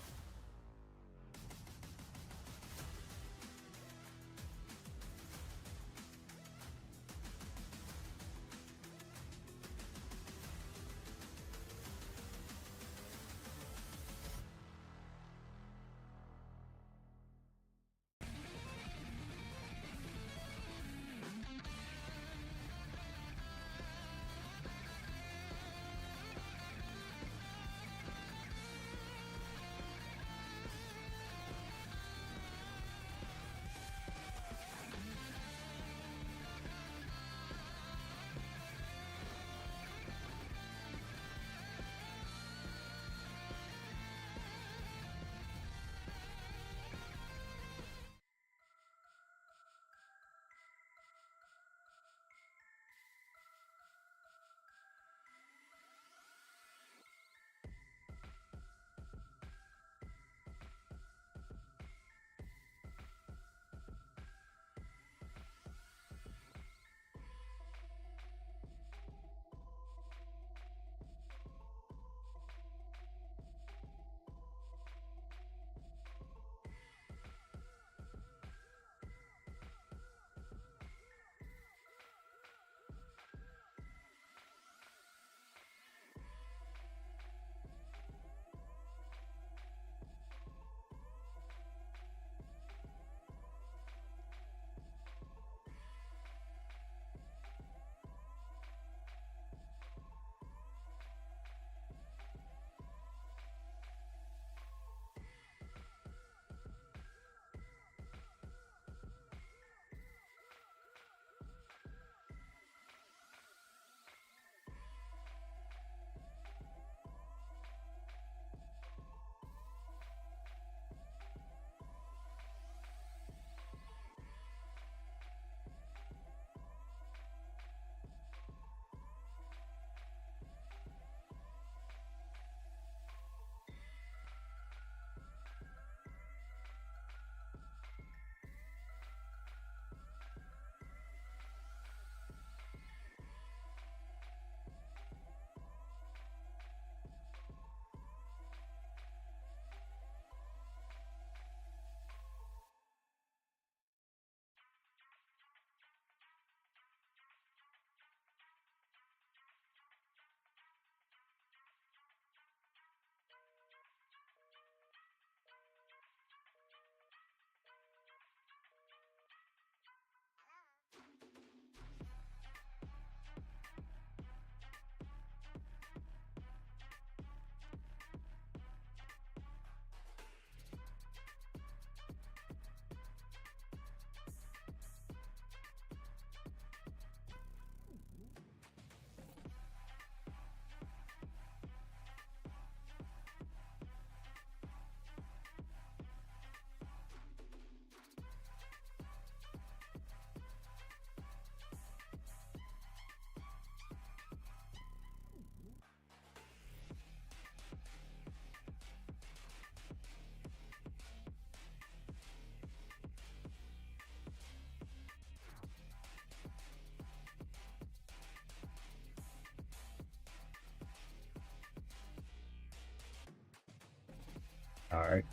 All right.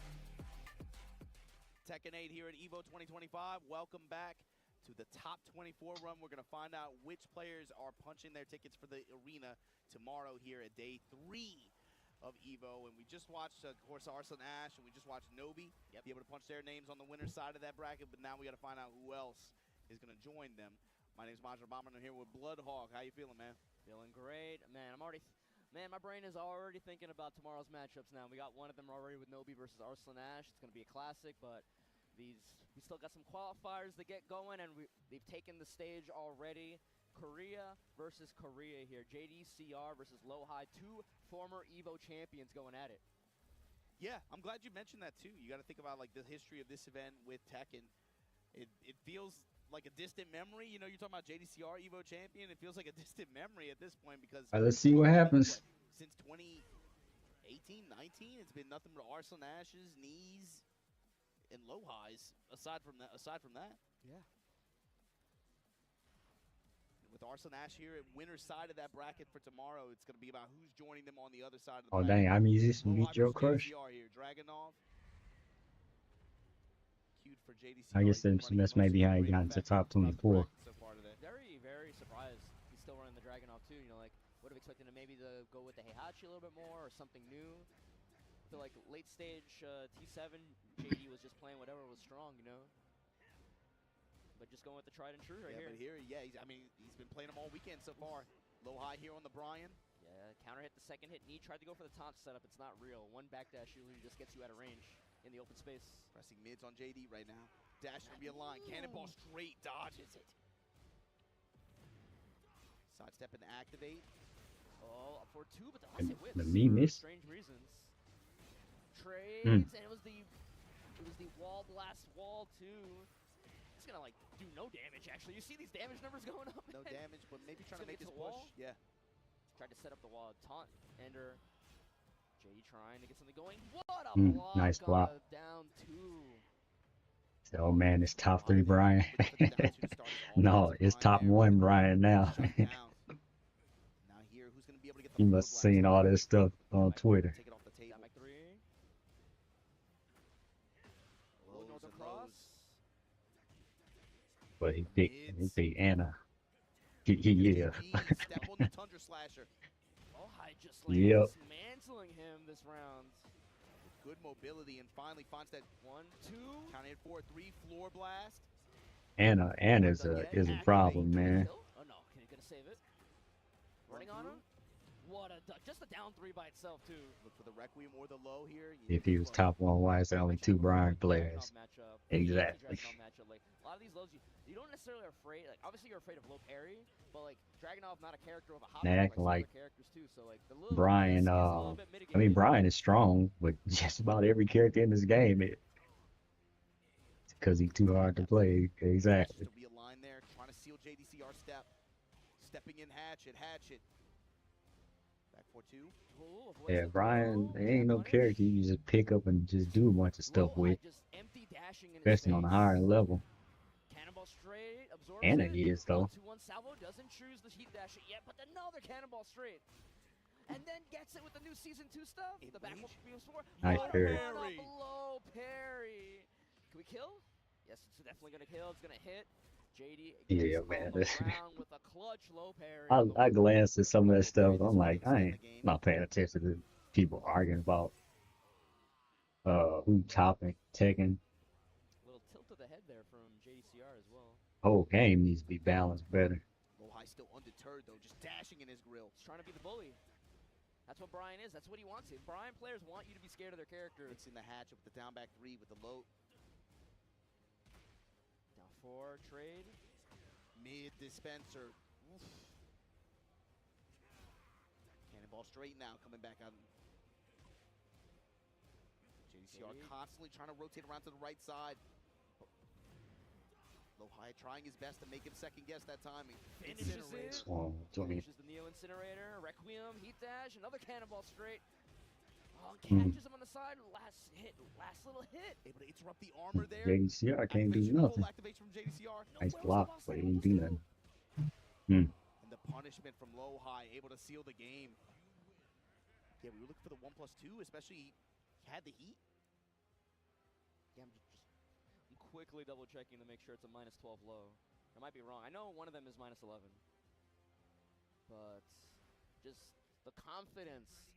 Tekken 8 here at EVO 2025. Welcome back to the top 24 run. We're going to find out which players are punching their tickets for the arena tomorrow here at day 3 of EVO. And we just watched, of course, Arslan Ash, and we just watched Nobi be able to punch their names on the winner's side of that bracket. But now we got to find out who else is going to join them. My name is Majra Bomber, and I'm here with Bloodhawk. How you feeling, man?
Feeling great. Man, my brain is already thinking about tomorrow's matchups now. We got one of them already with Nobi versus Arslan Ash. It's going to be a classic, but we still got some qualifiers to get going, and they've taken the stage already. Korea versus Korea here. JDCR versus Lowhigh, 2 former EVO champions going at it.
Yeah, I'm glad you mentioned that, too. You got to think about, like, the history of this event with Tekken. It feels like a distant memory. You know, you're talking about JDCR EVO champion. It feels like a distant memory at this point because
All right, let's see what happens.
Since 2018, 19, it's been nothing but Arslan Ash's knees and Lowhighs. Aside from that,
yeah.
With Arslan Ash here at winner's side of that bracket for tomorrow, it's going to be about who's joining them on the other side of the
Oh
bracket.
dang, I'm easy to meet Joe Crush.
Here, Dragunov. Queued for JDCR.
I guess that's maybe how he got into top 24.
So far today.
Very, very surprised he's still running the Dragunov too. You know, like would have expected him maybe to go with the Heihachi a little bit more or something new. I feel like late stage T7, JD was just playing whatever was strong, you know. But just going with the tried and true right here.
But here, he's been playing them all weekend so far. Low high here on the Brian.
Yeah, counter hit the second hit knee. Tried to go for the taunt setup. It's not real. One backdash usually just gets you out of range in the open space.
Pressing mids on JD right now. Dash gonna be a line. Cannonball straight dodges it. Sidestep and activate.
Oh, up for 2, but the last hit whips
The meanness.
for strange reasons. Trades, and it was the wall blast wall too. It's gonna like do no damage actually. You see these damage numbers going up.
No damage, but maybe trying to make this push.
Wall.
Yeah.
Tried to set up the wall. Taunt ender. JD trying to get something going. What a block!
Nice block.
Down 2.
Oh man, it's top 3 Brian. No, it's top 1 Brian now. You must have seen all this stuff on Twitter.
Take it off the table.
Back 3.
Low northern cross.
But he picked Anna. Yeah.
Step on the Tundra Slasher.
Oh, I just like dismantling him this round.
Good mobility and finally finds that 1, 2. Counting it 4, 3 floor blast.
Anna's is a problem, man.
Oh no, can he gonna save it? Running on him. What a just a down 3 by itself too.
Look for the Requiem or the low here.
If he was top 1, why is there only 2 Brian players? Exactly.
Like, a lot of these lows, you don't necessarily are afraid. Like obviously you're afraid of low parry, but like Dragunov not a character of a hop like characters too. So like the little
Brian, I mean Brian is strong, but just about every character in this game, it's because he's too hard to play. Exactly.
Be a line there, trying to seal JDCR step, stepping in hatchet. Back 4-2.
Yeah, Brian, there ain't no character you just pick up and just do a bunch of stuff with, especially on a higher level.
Cannonball straight,
Anna is though.
2-1 salvo doesn't choose the heat dash it yet, but another cannonball straight. And then gets it with the new season 2 stuff. The back will be restored.
Nice parry.
Low parry. Can we kill? Yes, it's definitely gonna kill. It's gonna hit. JD
man.
with a clutch low parry.
I glanced at some of that stuff. I'm like, I ain't not paying attention to people arguing about who topping Tekken.
A little tilt of the head there from JDCR as well.
Whole game needs to be balanced better.
Lowhigh still undeterred though, just dashing in his grill.
He's trying to be the bully. That's what Brian is. That's what he wants. Brian players want you to be scared of their character.
Mixing the hatch with the down back 3 with the low.
Down 4 trade.
Mid dispenser. Oof. Cannonball straight now, coming back out. JDCR constantly trying to rotate around to the right side. Lowhigh trying his best to make him second guess that timing.
Finishes it. Finishes the Neo Incinerator. Requiem, heat dash, another cannonball straight. Oh, catches him on the side. Last little hit.
Able to interrupt the armor there.
JDCR can't do nothing.
Activation from JDCR.
Nice block, but he didn't do nothing.
And the punishment from Lowhigh, able to seal the game. Yeah, we were looking for the 1+2, especially he had the heat.
Yeah, I'm quickly double checking to make sure it's a -12 low. I might be wrong. I know one of them is -11. But just the confidence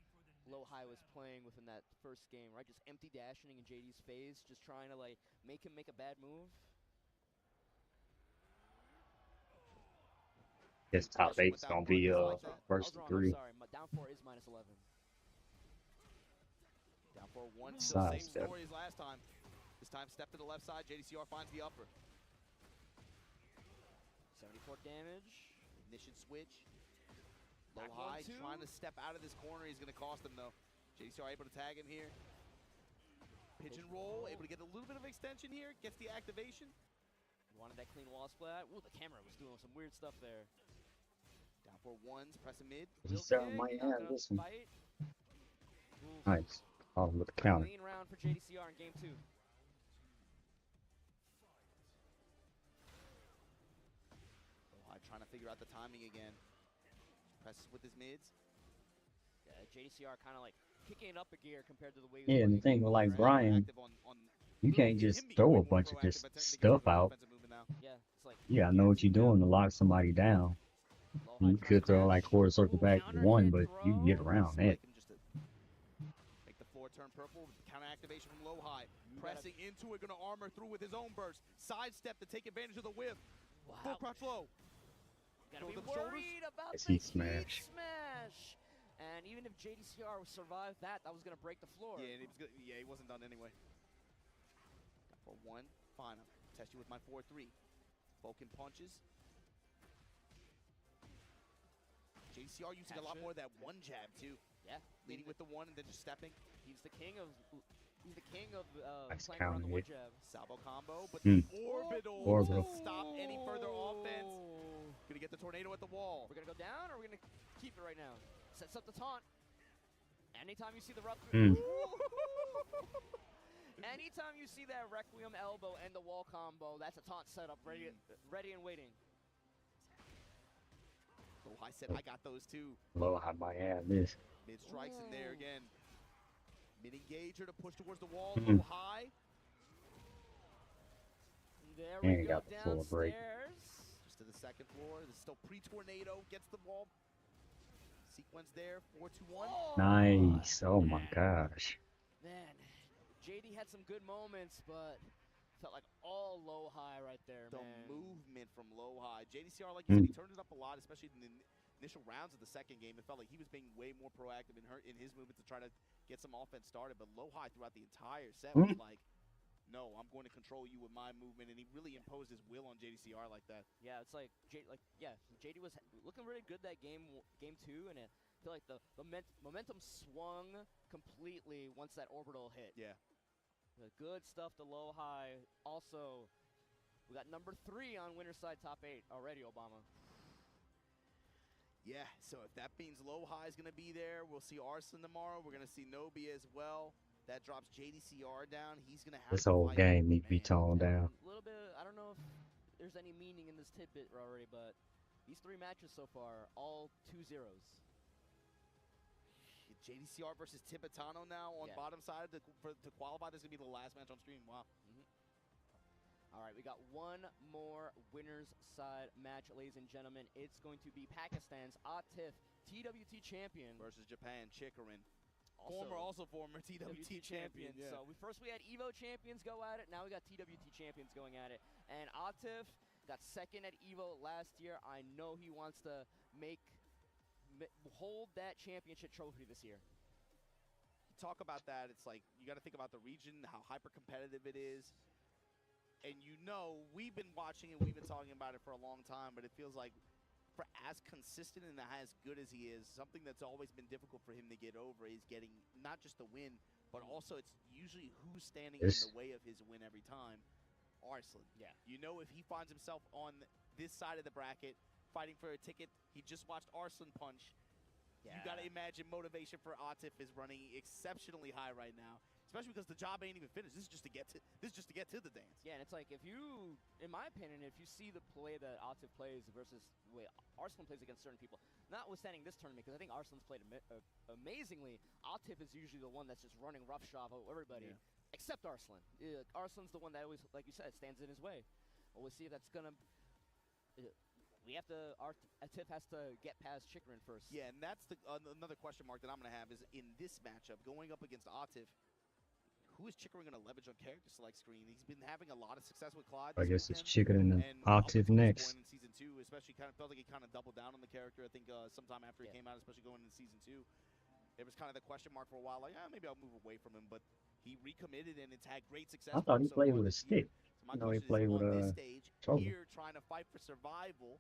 Low High was playing within that first game, right? Just empty dashing in JD's face, just trying to like make him make a bad move.
This top 8's gonna be first to 3.
I'm sorry, my down 4 is -11.
Down 4-1, still
Side
same
step.
story as last time. This time step to the left side, JDCR finds the upper.
74 damage.
Ignition switch. Low High trying to step out of this corner. He's going to cost him though. JDCR able to tag him here. Pigeon roll, able to get a little bit of extension here. Gets the activation.
Wanted that clean wall splat. Ooh, the camera was doing some weird stuff there.
Down 4-1s, pressing mid.
Might have this one. Nice. Oh, with the counter.
Clean round for JDCR in game 2.
Trying to figure out the timing again. Presses with his mids.
Yeah, JDCR kind of like kicking it up a gear compared to the way.
Yeah, and the thing with like Brian, you can't just throw a bunch of just stuff out.
Yeah, it's like
You gotta know what you're doing to lock somebody down. You could throw like quarter circle back 1, but you can get around that.
Make the floor turn purple. Counter activation from Low High. Pressing into it, gonna armor through with his own burst. Sidestep to take advantage of the whiff.
Wow.
Full crouch low.
Gotta be worried about the
Heat
heat
smash.
smash. And even if JDCR survived that, that was gonna break the floor.
Yeah, and he wasn't done anyway. Got 4-1, fine. I'll test you with my 4-3. Vulcan punches. JDCR using a lot more of that one jab too.
Yeah,
leading with the one and then just stepping.
He's the king of playing
Nice
around the
counter
one
hit.
jab.
Salvo combo, but the orbital
Orbital.
to stop any further offense. Gonna get the tornado at the wall.
We're gonna go down, or we're gonna keep it right now. Sets up the taunt. Anytime you see the anytime you see that Requiem elbow and the wall combo, that's a taunt setup, ready and waiting.
Low High said, I got those too.
Low High might have this.
Mid strikes in there again. Mid engager to push towards the wall. Low High.
There
And
we
he
go
got the full break.
downstairs.
Just to the second floor. This is still pre-tornado. Gets the wall. Sequence there. 4-2-1.
Nice. Oh my gosh.
Man, JD had some good moments, but felt like all Low High right there,
The
man.
movement from Low High. JDCR, like you said, he turned it up a lot, especially in the initial rounds of the second game. It felt like he was being way more proactive in his movement to try to get some offense started. But Low High throughout the entire set was like, no, I'm going to control you with my movement, and he really imposed his will on JDCR like that.
Yeah, it's like JD was looking really good that game 2, and I feel like the momentum swung completely once that orbital hit.
Yeah.
The good stuff to Low High. Also, we got number 3 on winner's side top 8 already, Obama.
Yeah, so if that means Low High is going to be there, we'll see Arslan tomorrow. We're going to see Nobi as well. That drops JDCR down. He's going to have
This
to
whole
fight
game needs to be toned down.
A little bit, I don't know if there's any meaning in this tidbit already, but these 3 matches so far, all 2-0s.
JDCR versus Tibetano now on bottom side to qualify. This is going to be the last match on stream. Wow.
All right, we got one more winner's side match, ladies and gentlemen. It's going to be Pakistan's Atif, TWT champion.
Versus Japan, Chikarin.
Also
former TWT champion. Yeah.
So we had EVO champions go at it. Now we got TWT champions going at it. And Atif got second at EVO last year. I know he wants to hold that championship trophy this year.
Talk about that. It's like you got to think about the region, how hyper competitive it is. And we've been watching and we've been talking about it for a long time, but it feels like for as consistent and as good as he is, something that's always been difficult for him to get over is getting not just the win, but also it's usually who's standing in the way of his win every time. Arslan.
Yeah.
If he finds himself on this side of the bracket fighting for a ticket, he just watched Arslan punch. Yeah. You got to imagine motivation for Atif is running exceptionally high right now. Especially because the job ain't even finished. This is just to get to the dance.
Yeah, and it's like in my opinion, if you see the play that Atif plays versus the way Arslan plays against certain people, notwithstanding this tournament, because I think Arslan's played amazingly, Atif is usually the one that's just running roughshod over everybody.
Yeah.
except Arslan. Arslan's the one that always, like you said, stands in his way. Well, we'll see if that's gonna. We have to. Atif has to get past Chikrin first.
Yeah, and that's the another question mark that I'm gonna have is in this matchup going up against Atif. Who is Chikrin going to leverage on character select screen? He's been having a lot of success with Clyde.
I guess it's Chikrin and Octave next.
In season 2, especially kind of felt like he kind of doubled down on the character. I think sometime after he came out, especially going into season 2, it was kind of the question mark for a while. Like, maybe I'll move away from him. But he recommitted and it's had great success.
I thought he played with a stick.
So
No, he played with a
here trying to fight for survival.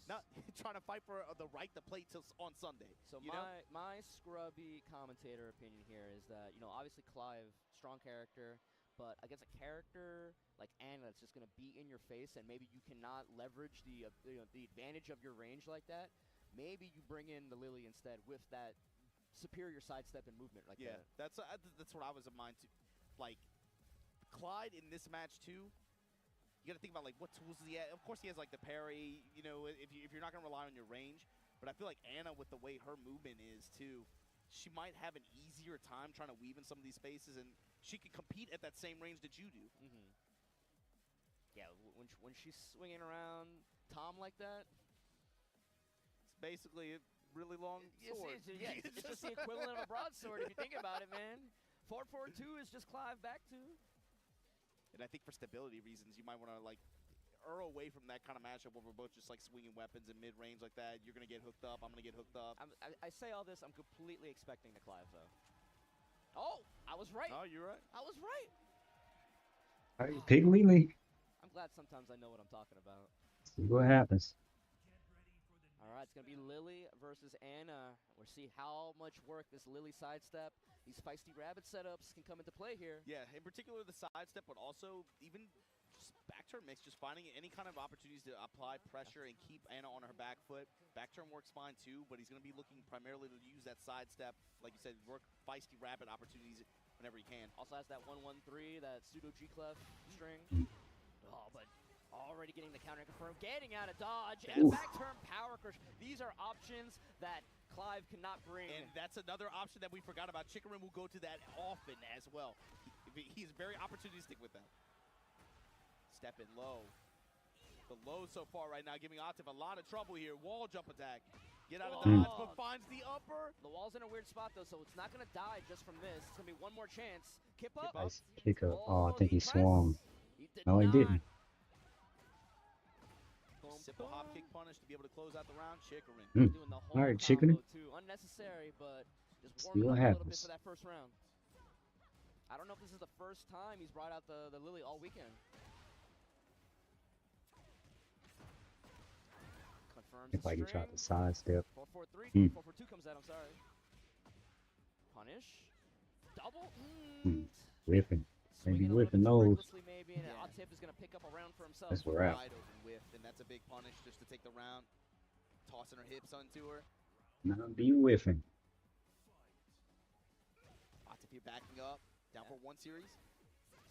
Not trying to fight for the right to play till on Sunday.
So my scrubby commentator opinion here is that, obviously Clive, strong character, but against a character like Anna that's just going to be in your face and maybe you cannot leverage the advantage of your range like that, maybe you bring in the Lily instead with that superior sidestep and movement like that.
Yeah, that's what I was in mind too. Like, Clyde in this match too, you got to think about, like, what tools does he have? Of course, he has, like, the parry, if you're not going to rely on your range. But I feel like Anna, with the way her movement is, too, she might have an easier time trying to weave in some of these spaces, and she can compete at that same range that you do.
Mm-hmm. Yeah, when she's swinging around Tom like that,
it's basically a really long sword.
It's just the equivalent of a broadsword if you think about it, man. 4-4-2 is just Clive back to.
And I think for stability reasons, you might want to, like, err away from that kind of matchup where we're both just, like, swinging weapons in mid-range like that. You're going to get hooked up. I'm going to get hooked up.
I say all this. I'm completely expecting the Clive, though. Oh, I was right.
Oh, you're right.
I was right.
All right, pick Lily.
I'm glad sometimes I know what I'm talking about.
See what happens.
All right, it's going to be Lily versus Anna. We'll see how much work this Lily sidestep, these feisty rabbit setups can come into play here.
Yeah, in particular the sidestep, but also even just back turn mix, just finding any kind of opportunities to apply pressure and keep Anna on her back foot. Back turn works fine too, but he's going to be looking primarily to use that sidestep, like you said, work feisty rabbit opportunities whenever he can.
Also has that 1-1-3, that pseudo G-clef string. Oh, but already getting the counter confirmed, getting out of dodge, and back turn power crush. These are options that Clive cannot bring.
And that's another option that we forgot about. Chikrin will go to that often as well. He's very opportunistic with that. Step in low. The low so far right now giving Atif a lot of trouble here. Wall jump attack. Get out of dodge, but finds the upper.
The wall's in a weird spot though, so it's not going to die just from this. It's going to be one more chance. Kip up.
Nice kick up. Oh, I think he swung. No, he didn't.
Simple hop kick punish to be able to close out the round. Chikrin.
Doing the whole
all right, Chikrin.
Unnecessary, but just
see
warming
what
up a little bit
happens.
for that first round. I don't know if this is the first time he's brought out the Lily all weekend. Confirms
If
the
I can
string.
try to sidestep.
4-4-3. 4-4-2 comes out, I'm sorry. Punish. Double.
Whiffing. Maybe whiffing those.
Maybe, and Atif is going to pick up a round for himself.
That's where we're at.
Wide open whiff, and that's a big punish just to take the round. Tossing her hips onto her.
Now be whiffing.
Atif backing up. Down for one series.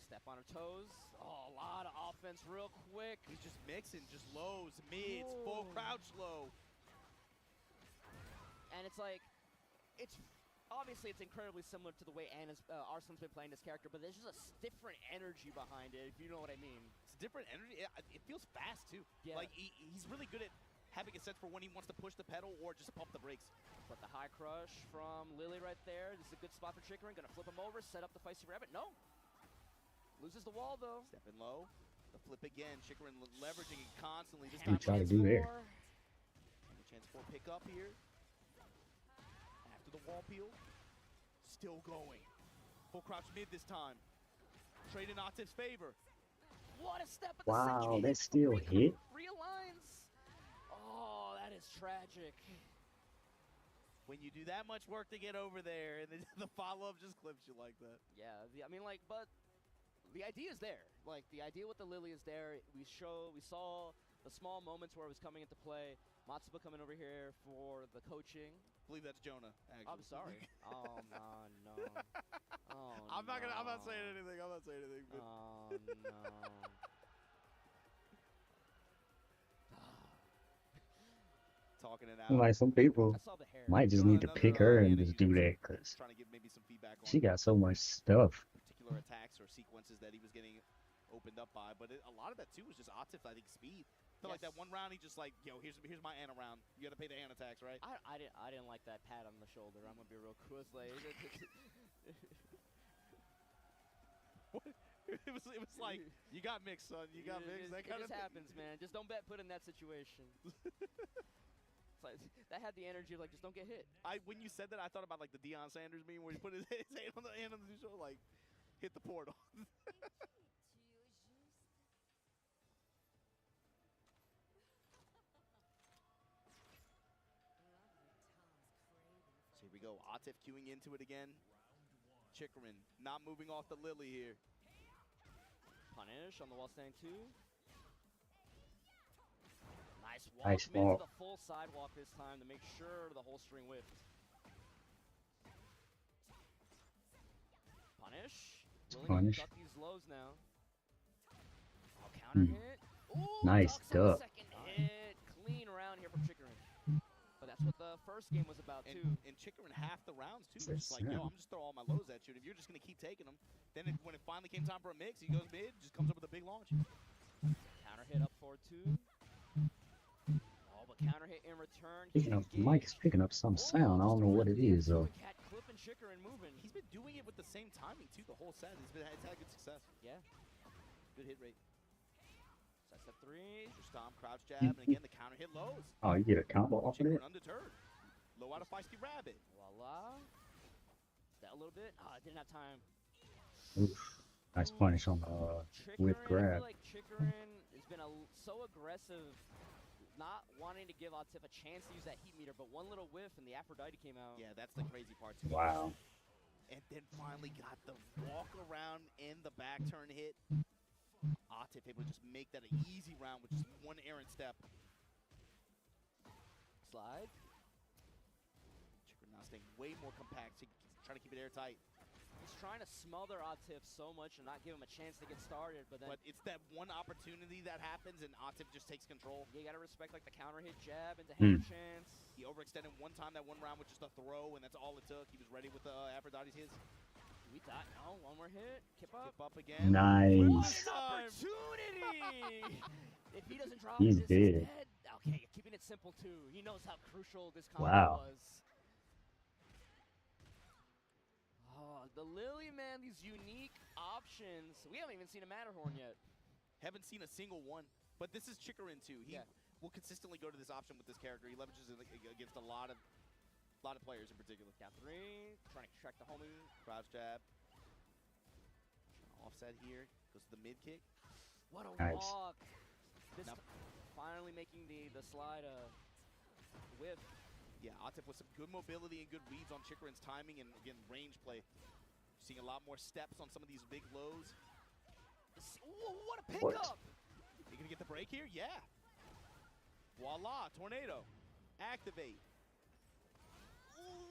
Step on her toes. Oh, a lot of offense real quick.
He's just mixing, just lows, mids, full crouch low.
And it's like, obviously it's incredibly similar to the way Arslan's been playing this character, but there's just a different energy behind it, if you know what I mean.
It's different energy. It feels fast too.
Yeah.
Like he's really good at having a sense for when he wants to push the pedal or just pump the brakes.
But the high crush from Lily right there. This is a good spot for Chikrin. Gonna flip him over, set up the feisty rabbit. No. Loses the wall though.
Stepping low. The flip again. Chikrin leveraging it constantly. This
What
time
you try to do there?
a chance for a pick up here. After the wall peel. Still going. Full crouch mid this time. Trade in Atif's favor.
What a step at the
Wow,
second.
that still hit.
Realigns. Oh, that is tragic.
When you do that much work to get over there, and then the follow-up just clips you like that.
Yeah, I mean, like, but the idea is there. Like, the idea with the Lily is there. We saw the small moments where it was coming into play. Matsuba coming over here for the coaching.
I believe that's Jonah, actually.
I'm sorry. Oh, no. Oh,
I'm not saying anything. I'm not saying anything. But
oh, no.
Talking it out.
Like some people might just need to pick her and just do that because
trying to give maybe some feedback on
she got so much stuff.
particular attacks or sequences that he was getting opened up by. But a lot of that too was just Atif, I think, speed. I feel like that one round he just like, yo, here's my Ana round. You got to pay the Ana tax, right?
I didn't like that pat on the shoulder. I'm gonna be real quick. Like,
it was like, you got mixed, son. You got mixed. That kind
of happens, man. Just don't bet put in that situation. It's like, that had the energy of like, just don't get hit.
When you said that, I thought about like the Deion Sanders meme where he put his hand on the shoulder, like, hit the portal. So here we go. Atif queuing into it again. Chikarin not moving off the Lily here.
Punish on the wall stand 2. Nice walk.
Nice
Mid
walk.
to the full sidewalk this time to make sure the whole string whiffed. Punish. Willing to cut these lows now. Oh, counter hit. Ooh,
nice duck.
Second hit. Clean round here from Chikarin. But that's what the first game was about, too.
And Chikarin half the rounds, too. Just like, yo, I'm just throwing all my lows at you. And if you're just going to keep taking them, then when it finally came time for a mix, he goes mid, just comes up with a big launch.
Counter hit up forward 2. Oh, but counter hit in return.
Picking up, the mic is picking up some sound. I don't know what it is, though.
Clipping Chikarin moving.
He's been doing it with the same timing, too, the whole set. It's had good success.
Yeah. Good hit rate. Step 3,
stomp, crouch jab, and again the counter hit lows.
Oh, you get a combo off of it?
Undeterred. Low out of feisty rabbit.
Voila. That a little bit. I didn't have time.
Oof. Nice punish on the whip grab.
I feel like Chikarin has been so aggressive, not wanting to give Atif a chance to use that heat meter, but one little whiff and the Aphrodite came out.
Yeah, that's the crazy part too.
Wow.
And then finally got the walk around and the back turn hit. Atif able to just make that an easy round with just one errant step.
Slide.
Chikarin now staying way more compact, trying to keep it airtight.
He's trying to smother Atif so much and not give him a chance to get started, but
it's that one opportunity that happens and Atif just takes control.
You gotta respect like the counter hit jab into hammer chance.
He overextended one time that one round with just a throw, and that's all it took. He was ready with the Aphrodite's his.
We thought, no, one more hit. Kip up.
Kip up again.
Nice.
Opportunity. If he doesn't drop
He's
this,
dead.
He's dead. Okay, keeping it simple too. He knows how crucial this combo was. Oh, the Lily, man, these unique options. We haven't even seen a Matterhorn yet.
Haven't seen a single one. But this is Chikarin too. He will consistently go to this option with this character. He leverages it against a lot of players in particular.
Down 3, trying to track the homie.
Crouch jab. Offset here. Goes to the mid kick.
What a walk. This finally making the slide whiff.
Yeah, Atif with some good mobility and good reads on Chikarin's timing and, again, range play. Seeing a lot more steps on some of these big lows.
Ooh, what a pickup!
You gonna get the break here? Yeah. Voila, tornado. Activate.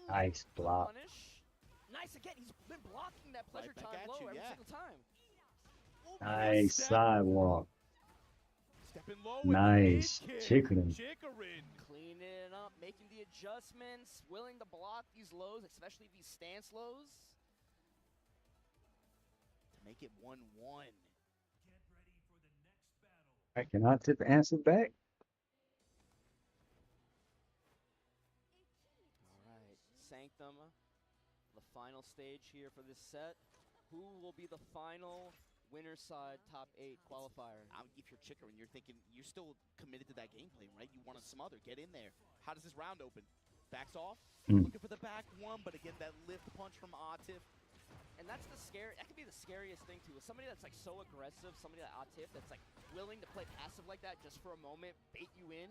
Nice block.
Punish. Nice again. He's been blocking that pleasure time low every single time.
Nice sidewalk.
Stepping low.
Nice. Chikarin.
Cleaning it up, making the adjustments, willing to block these lows, especially these stance lows.
To make it 1-1.
I cannot tip answer back.
Sanctum, the final stage here for this set. Who will be the final winner's side top 8 qualifier?
If you're Chikarin, you're thinking you're still committed to that gameplay, right? You want to smother, get in there. How does this round open? Backs off, looking for the back one, but again, that lift punch from Atif.
And that's the that could be the scariest thing too. With somebody that's like so aggressive, somebody like Atif that's like willing to play passive like that just for a moment, bait you in.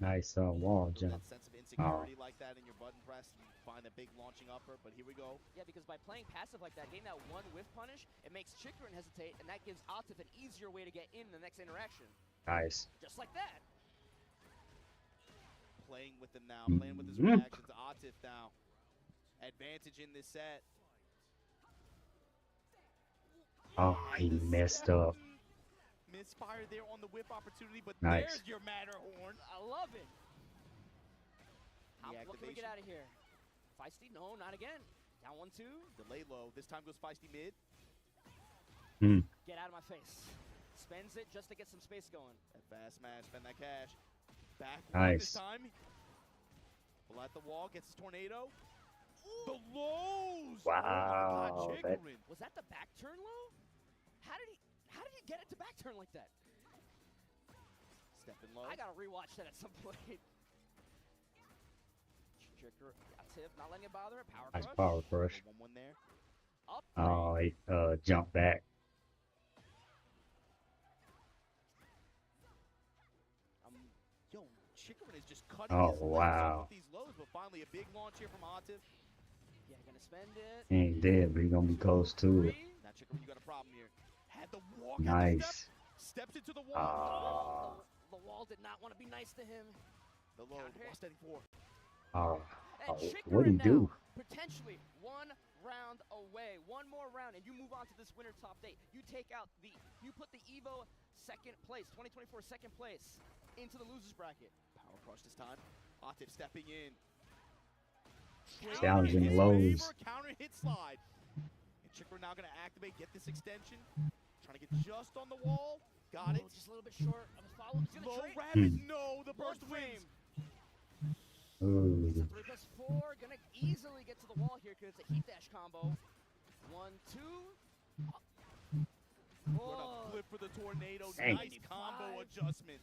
Nice wall jump.
That sense of insecurity like that in your button press, you find a big launching upper, but here we go.
Yeah, because by playing passive like that, getting that one whiff punish, it makes Chikarin hesitate, and that gives Atif an easier way to get in the next interaction.
Nice.
Just like that.
Playing with him now, playing with his reactions. Atif now. Advantage in this set.
Oh, he messed up.
Misfire there on the whip opportunity, but
nice.
There's your Matterhorn.
I love it. What can we get out of here? Feisty? No, not again.
Down 1-2. Delay low. This time goes feisty mid.
Get out of my face. Spends it just to get some space going.
That fast smash. Spend that cash. Back
Nice.
this time. Pull out the wall. Gets his tornado. Ooh. The lows.
Wow.
Oh my God, Chikarin.
Was that the back turn low? How did he get it to back turn like that?
Stepping low.
I gotta rewatch that at some point. Tiff not letting it bother it. Power
Nice
crush.
power crush.
1-1 there.
Up.
Oh, he jumped back.
Yo, Chikarin is just cutting
Oh,
his legs
wow.
off with these lows, but finally a big launch here from Atif.
Yeah, gonna spend it.
He ain't dead, but he gonna be close to it.
Now Chikarin, you got a problem here. Had the walk.
Nice.
Steps into the wall.
The wall did not want to be nice to him.
The low. Lost any 4.
What'd he do?
Potentially 1 round away. 1 more round, and you move on to this winner top 8. You take out you put the Evo 2nd place, 2024 2nd place, into the losers bracket.
Power crush this time. Atif stepping in.
Challenging lows.
Counter hit slide. And Chikarin now gonna activate, get this extension. Trying to get just on the wall. Got it.
Just a little bit short of his follow.
Low rabbit. No, the burst wins.
Ooh.
3+4, gonna easily get to the wall here because it's a heat dash combo. 1-2.
Gonna flip for the tornado.
Dang.
Nice combo adjustment.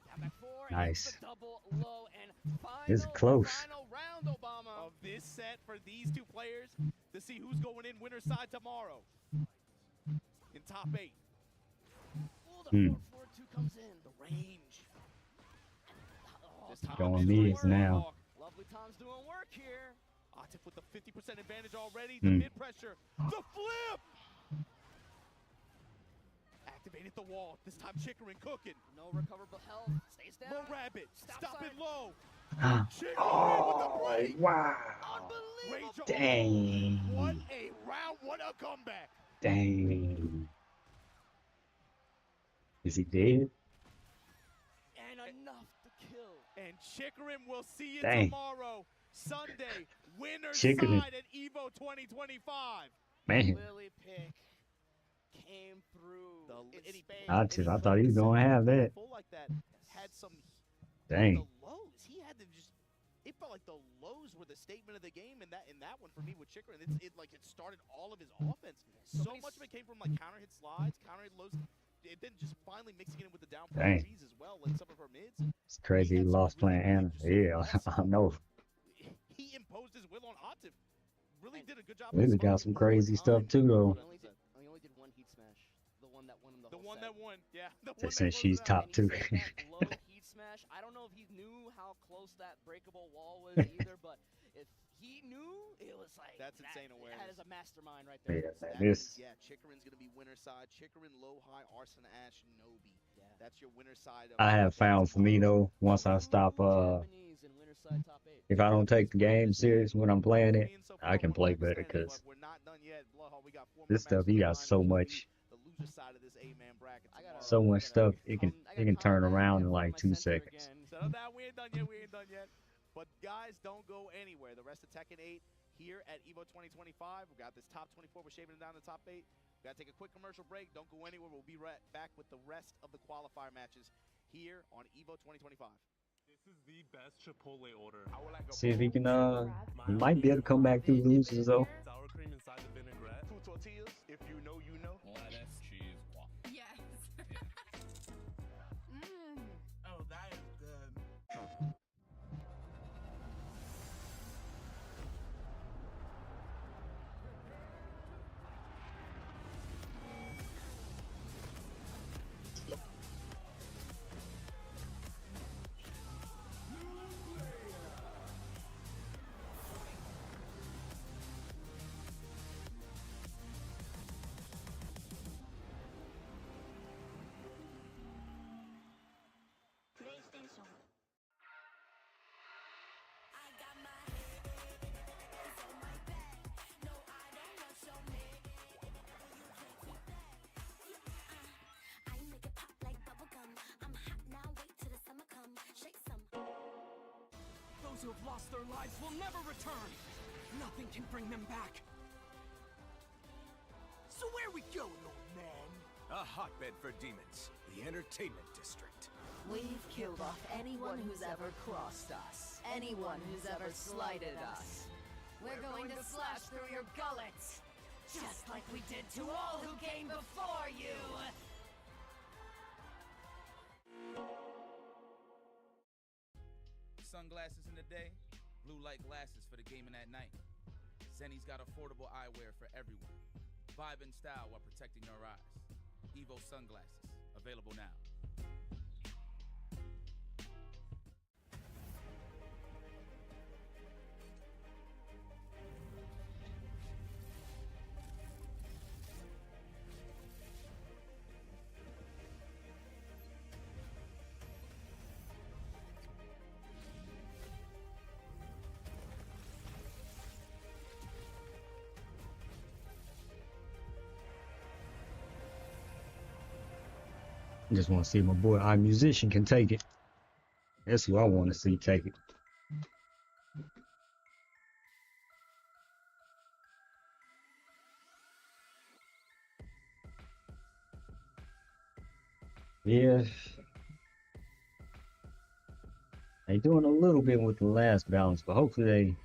Down back 4.
Nice.
The double low and
This is close.
Final round, Obama, of this set for these 2 players to see who's going in winner's side tomorrow. In top 8.
Oh, the 4-4-2 comes in.
The range.
Going mids now.
Lovely Tom's doing work here.
Atif with the 50% advantage already. The mid pressure. The flip! Activated the wall. This time Chikarin cooking.
No recoverable health. Stays down.
Low rabbit. Stop it low.
Oh, wow. Dang.
What a round. What a comeback.
Dang. Is he dead?
And enough to kill.
And Chikarin will see you
Dang.
tomorrow, Sunday, winner's
Chikarin.
side at EVO 2025.
Man.
Lily Pick came through.
I thought he was gonna have that.
Like that had some.
Dang.
The lows. He had to just. It felt like the lows were the statement of the game, and that one for me with Chikarin, it started all of his offense. So much of it came from like counter hit slides, counter hit lows. And then just finally mixing it in with the down threes as well, like some of her mids.
It's crazy he lost playing Anna. Yeah, I know.
He imposed his will on Atif. Really did a good job.
Lily got some crazy stuff too, though.
I only did 1 heat smash. The one that won him the
The
whole
one
set.
that won, yeah.
Since she's top 2.
Low heat smash. I don't know if he knew how close that breakable wall was either, but if he knew, it was like
that's insane awareness.
That is a mastermind right there.
Yeah, Chikarin's gonna be winner side. Chikarin, low, high, Arson, Ash, Nobi. Yeah. That's your winner side.
I have found for me though, once I stop if I don't take the game serious when I'm playing it, I can play better because this stuff you got so much stuff it can turn around in like 2 seconds.
So that we ain't done yet. We ain't done yet. But guys, don't go anywhere. The rest of Tekken 8 here at EVO 2025. We got this top 24. We're shaving it down to top 8. We got to take a quick commercial break. Don't go anywhere. We'll be right back with the rest of the qualifier matches here on EVO 2025.
This is the best Chipotle order.
See if he can he might be able to come back through losers though.
Sour cream inside the vinaigrette.
2 tortillas. If you know, you know.
Lettuce, cheese.
Yes.
Oh, that is good.
Those who have lost their lives will never return.
Nothing can bring them back. So where we going, old man?
A hotbed for demons. The entertainment district.
We've killed off anyone who's ever crossed us. Anyone who's ever slighted us.
We're going to slash through your gullets, just like we did to all who came before you!
Sunglasses in the day, blue light glasses for the gaming at night. Zenny's got affordable eyewear for everyone. Vibe and style while protecting your eyes. Evo sunglasses, available now.
I just want to see if my boy iMusician can take it. That's who I want to see take it. Yeah. They doing a little bit with the last balance, but hopefully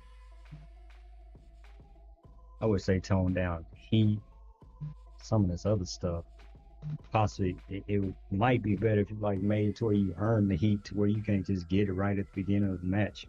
I would say tone down heat, some of this other stuff. Possibly it might be better if you like made it to where you earn the heat to where you can't just get it right at the beginning of the match.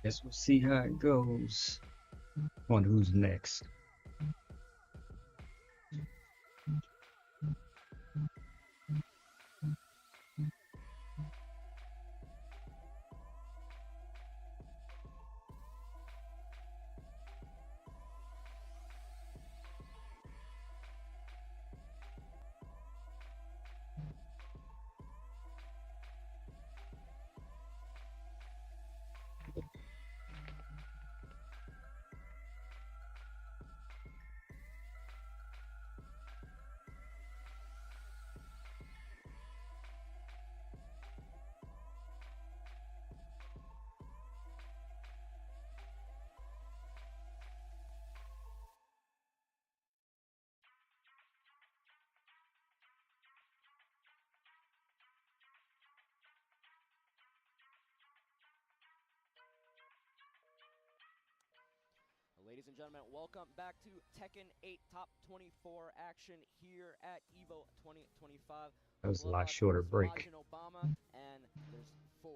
Guess we'll see how it goes. Wonder who's next.
Ladies and gentlemen, welcome back to Tekken 8 Top 24 action here at EVO 2025.
That was a lot shorter break.
Obama, and there's 4.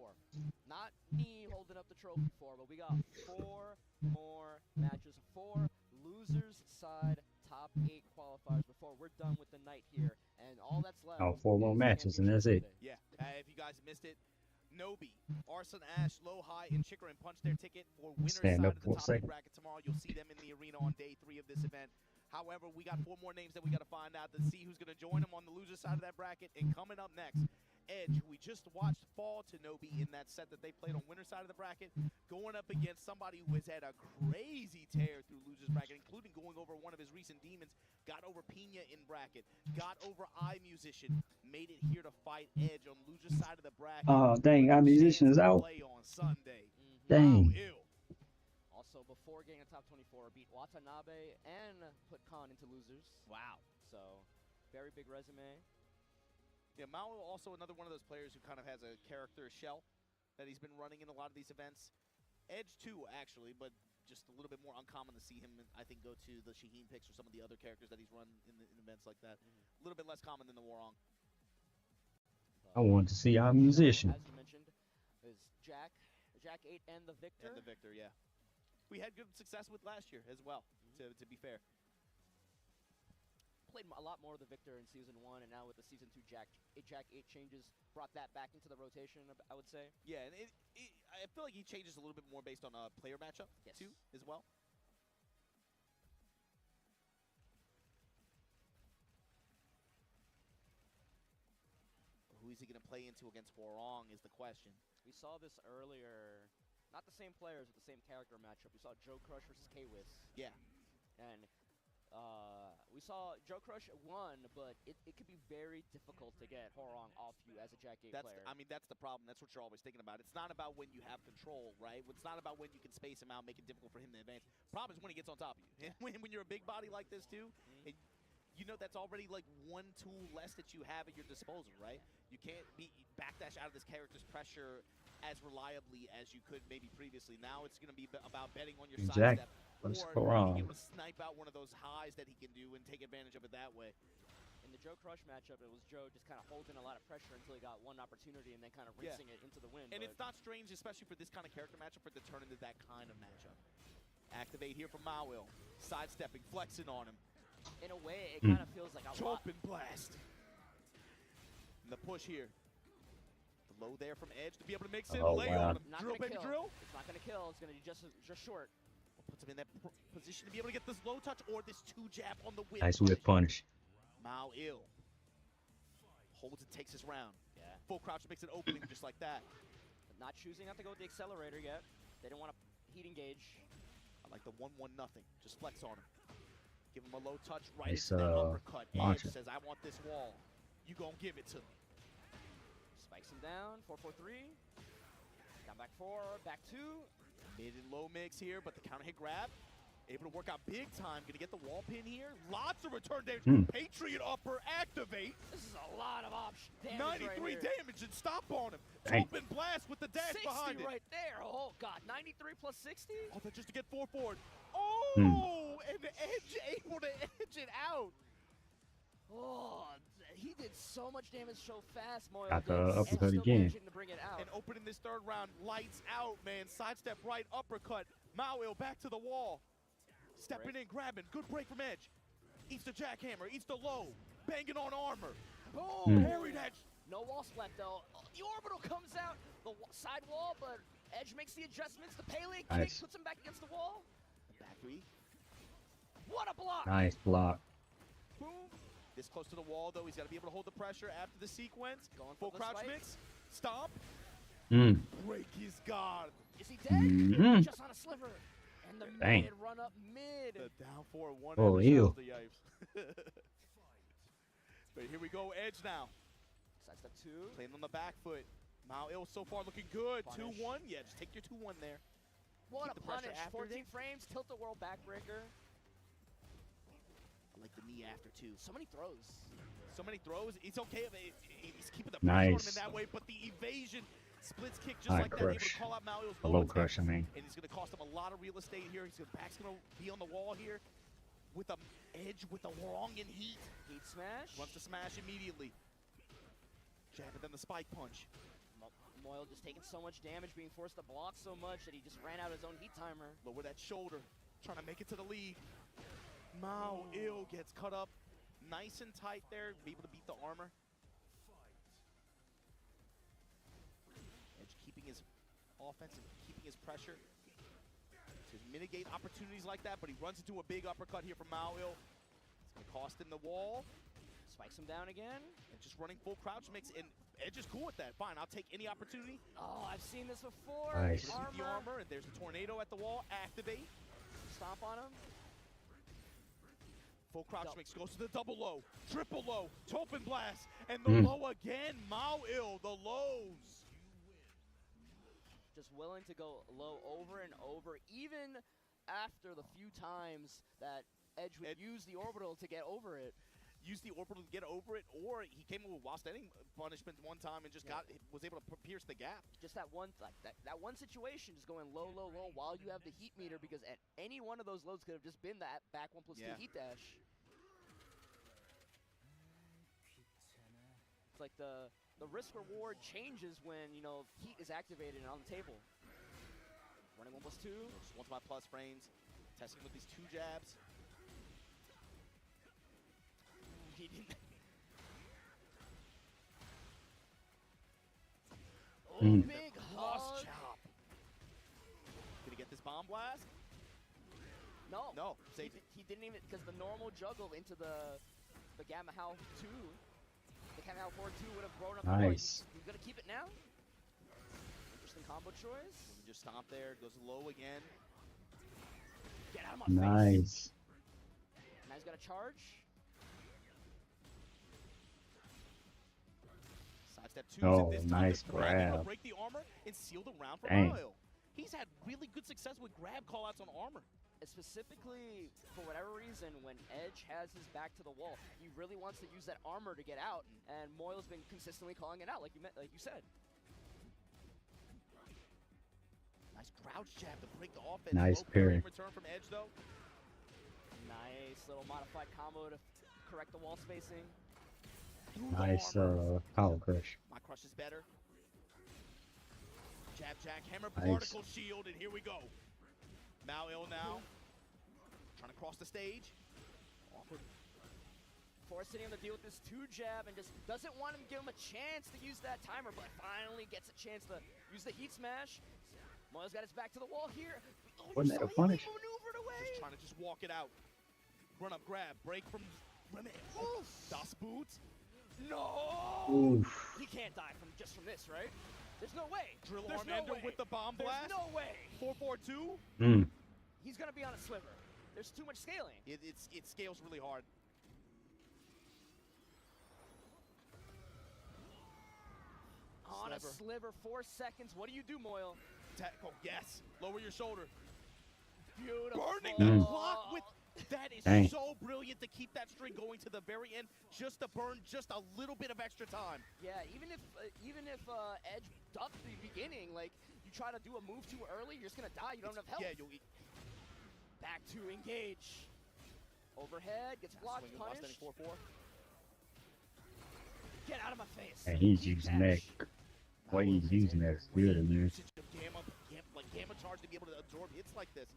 Not me holding up the trophy 4, but we got 4 more matches. 4 losers side top 8 qualifiers before we're done with the night here. And all that's left.
Oh, 4 more matches and that's it.
Yeah, if you guys missed it, Nobi, Arson Ash, Low High, and Chikrin punched their ticket for winner's side of the top 8 bracket tomorrow. You'll see them in the arena on day 3 of this event. However, we got 4 more names that we got to find out to see who's going to join them on the loser side of that bracket. And coming up next, Edge, who we just watched fall to Nobi in that set that they played on winner's side of the bracket, going up against somebody who has had a crazy tear through loser's bracket, including going over one of his recent demons, got over Pina in bracket, got over iMusician, made it here to fight Edge on loser's side of the bracket.
Oh, dang, iMusician is out.
Play on Sunday.
Dang.
Wow,
also, before getting a top 24, beat Watanabe and put Khan into losers.
Wow.
So, very big resume.
Yeah, Mao also another one of those players who kind of has a character shell that he's been running in a lot of these events. Edge too, actually, but just a little bit more uncommon to see him, I think, go to the Shaheen picks or some of the other characters that he's run in events like that. A little bit less common than the Warong.
I want to see our musician.
As you mentioned, is Jack 8 and the Victor.
And the Victor, yeah. We had good success with last year as well, to be fair.
Played a lot more of the Victor in Season 1, and now with the Season 2 Jack 8 changes, brought that back into the rotation, I would say.
Yeah, and I feel like he changes a little bit more based on a player matchup, too, as well. is he going to play into against Hwoarang is the question.
We saw this earlier, not the same players, but the same character matchup. We saw Joe Crush versus K-Wiz.
Yeah.
And we saw Joe Crush won, but it could be very difficult to get Hwoarang off you as a Jack 8 player.
I mean, that's the problem. That's what you're always thinking about. It's not about when you have control, right? It's not about when you can space him out, make it difficult for him to advance. Problem is when he gets on top of you.
Yeah.
when you're a big body like this, too, and you know that's already like one tool less that you have at your disposal, right? You can't backdash out of this character's pressure as reliably as you could maybe previously. Now it's going to be about betting on your
Jack,
sidestep.
let's
Or
go
being
wrong.
able to snipe out one of those highs that he can do and take advantage of it that way.
In the Joe Crush matchup, it was Joe just kind of holding a lot of pressure until he got one opportunity and then kind of rinsing it into the wind.
And it's not strange, especially for this kind of character matchup, for it to turn into that kind of matchup. Activate here from Mawil. Sidestepping, flexing on him.
In a way, it kind of feels like a lot.
Chop and blast. And the push here. The low there from Edge to be able to mix it. Lay on him.
Not
Drill, baby,
kill.
drill.
It's not going to kill. It's going to be just short.
Puts him in that position to be able to get this low touch or this 2-jab on the whip.
Nice whip punish.
Mawil holds and takes his round.
Yeah.
Full crouch makes an opening just like that.
But not choosing not to go with the accelerator yet. They didn't want to heat engage.
I like the 1-1 nothing. Just flex on him. Give him a low touch right
Nice,
into that uppercut.
launcher.
Edge says, I want this wall. You gonna give it to me.
Spikes him down. 4-4-3. Down back 4. Back 2.
Mid and low mix here, but the counter hit grab. Able to work out big time. Gonna get the wall pin here. Lots of return damage. Patriot upper activate.
This is a lot of option damage
93
right here.
damage and stop on him.
Dang.
Open blast with the dash
60
behind it.
right there. Oh, God. 93 plus 60?
Oh, that's just to get 4 forward. Oh, and the Edge able to edge it out.
Oh, he did so much damage so fast, Moyle.
Got the
did, and
uppercut
still
again.
managing to bring it out.
And opening this third round, lights out, man. Sidestep right, uppercut. Mawil back to the wall. Stepping in, grabbing. Good break from Edge. Eats the jackhammer, eats the low. Banging on armor. Boom, parry that.
No wall splat, though. Oh, the orbital comes out. The side wall, but Edge makes the adjustments. The Pele kick puts him back against the wall.
Back 3.
What a block.
Nice block.
Boom. This close to the wall, though. He's got to be able to hold the pressure after the sequence.
Going
Full
for the
crouch
spike.
mix. Stomp.
Mm.
Break his guard.
Is he dead? Just on a sliver. And the
Dang.
mid run up mid.
The down 4-1.
Oh, ew.
The yipes. But here we go, Edge now.
Sidestep 2.
Playing on the back foot. Mawil so far looking good.
Punish.
2-1. Yeah, just take your 2-1 there.
What
Keep
a
the pressure
punish.
after
14
it.
frames. Tilt the world backbreaker.
I like the knee after, too.
So many throws.
So many throws. It's okay. He's keeping the pressure on him in
Nice.
that way, but the evasion splits kick just
High
like that. Able to
crush.
call out Mawil's
A
low
low
attack.
crush, I mean.
And he's going to cost him a lot of real estate here. Back's going to be on the wall here with a Edge with the Hwoarang in heat.
Heat smash.
Runs to smash immediately. Jab and then the spike punch.
Moyle just taking so much damage, being forced to block so much that he just ran out his own heat timer.
Lower that shoulder. Trying to make it to the lead. Mawil gets cut up nice and tight there. Be able to beat the armor. Edge keeping his offense and keeping his pressure to mitigate opportunities like that, but he runs into a big uppercut here from Mawil. It's going to cost him the wall.
Spikes him down again.
And just running full crouch mix, and Edge is cool with that. Fine, I'll take any opportunity.
Oh, I've seen this before.
Nice.
With the armor, and there's a tornado at the wall. Activate.
Stomp on him.
Full crouch mix goes to the double low, triple low, Topen blast, and the low again. Mawil, the lows.
Just willing to go low over and over, even after the few times that Edge would use the orbital to get over it.
Use the orbital to get over it, or he came in with while standing punishment one time and just was able to pierce the gap.
Just that one, that one situation, just going low, low, low while you have the heat meter, because at any one of those loads could have just been that back 1+2 heat dash. It's like the risk reward changes when, you know, heat is activated and on the table. Running 1+2.
Just 1 to my plus frames. Testing with these 2 jabs.
He didn't. Big
Lost
hug.
chop. Did he get this bomb blast?
No.
No.
He didn't even, because the normal juggle into the Gamma How 2, the can't have forward 2 would have grown up.
Nice.
He's gonna keep it now. Interesting combo choice.
Just stomp there, goes low again.
Get out of my face.
Nice.
Now he's got a charge.
Sidestep 2.
Oh,
this time
nice
the grab.
grab.
Break the armor and seal the round for
Dang.
Mario. He's had really good success with grab callouts on armor.
Specifically, for whatever reason, when Edge has his back to the wall, he really wants to use that armor to get out, and Moyle's been consistently calling it out, like you said.
Nice crouch jab to break the offense.
Nice
Low parry
parry.
return from Edge though.
Nice little modified combo to correct the wall spacing.
Nice power crush.
My crush is better. Jab jack, hammer,
Nice.
particle shield, and here we go. Mal-Il now, trying to cross the stage. Awkward.
Forcing him to deal with this 2 jab and just doesn't want him to give him a chance to use that timer, but finally gets a chance to use the heat smash. Moyle's got his back to the wall here. Oh,
Wasn't that a punish?
maneuvered away.
Just trying to just walk it out. Run up, grab, break from Remy. Das Boot.
No!
Oof.
He can't die from this, right? There's no way.
Drill
There's
arm
no
ender
way.
with the bomb blast.
There's no way.
4-4-2.
He's gonna be on a sliver. There's too much scaling.
It scales really hard.
On a sliver, 4 seconds. What do you do, Moyle?
Oh, yes. Lower your shoulder.
Beautiful.
Burning the clock with... That is
Dang.
so brilliant to keep that string going to the very end, just to burn just a little bit of extra time.
Yeah, even if Edge ducked the beginning, like you try to do a move too early, you're just gonna die. You don't have health.
Yeah, you'll eat.
Back to engage. Overhead gets blocked, punished.
4-4.
Get out of my face.
And he's using that. What he's using that is good, man.
Like gamma charge to be able to absorb hits like this.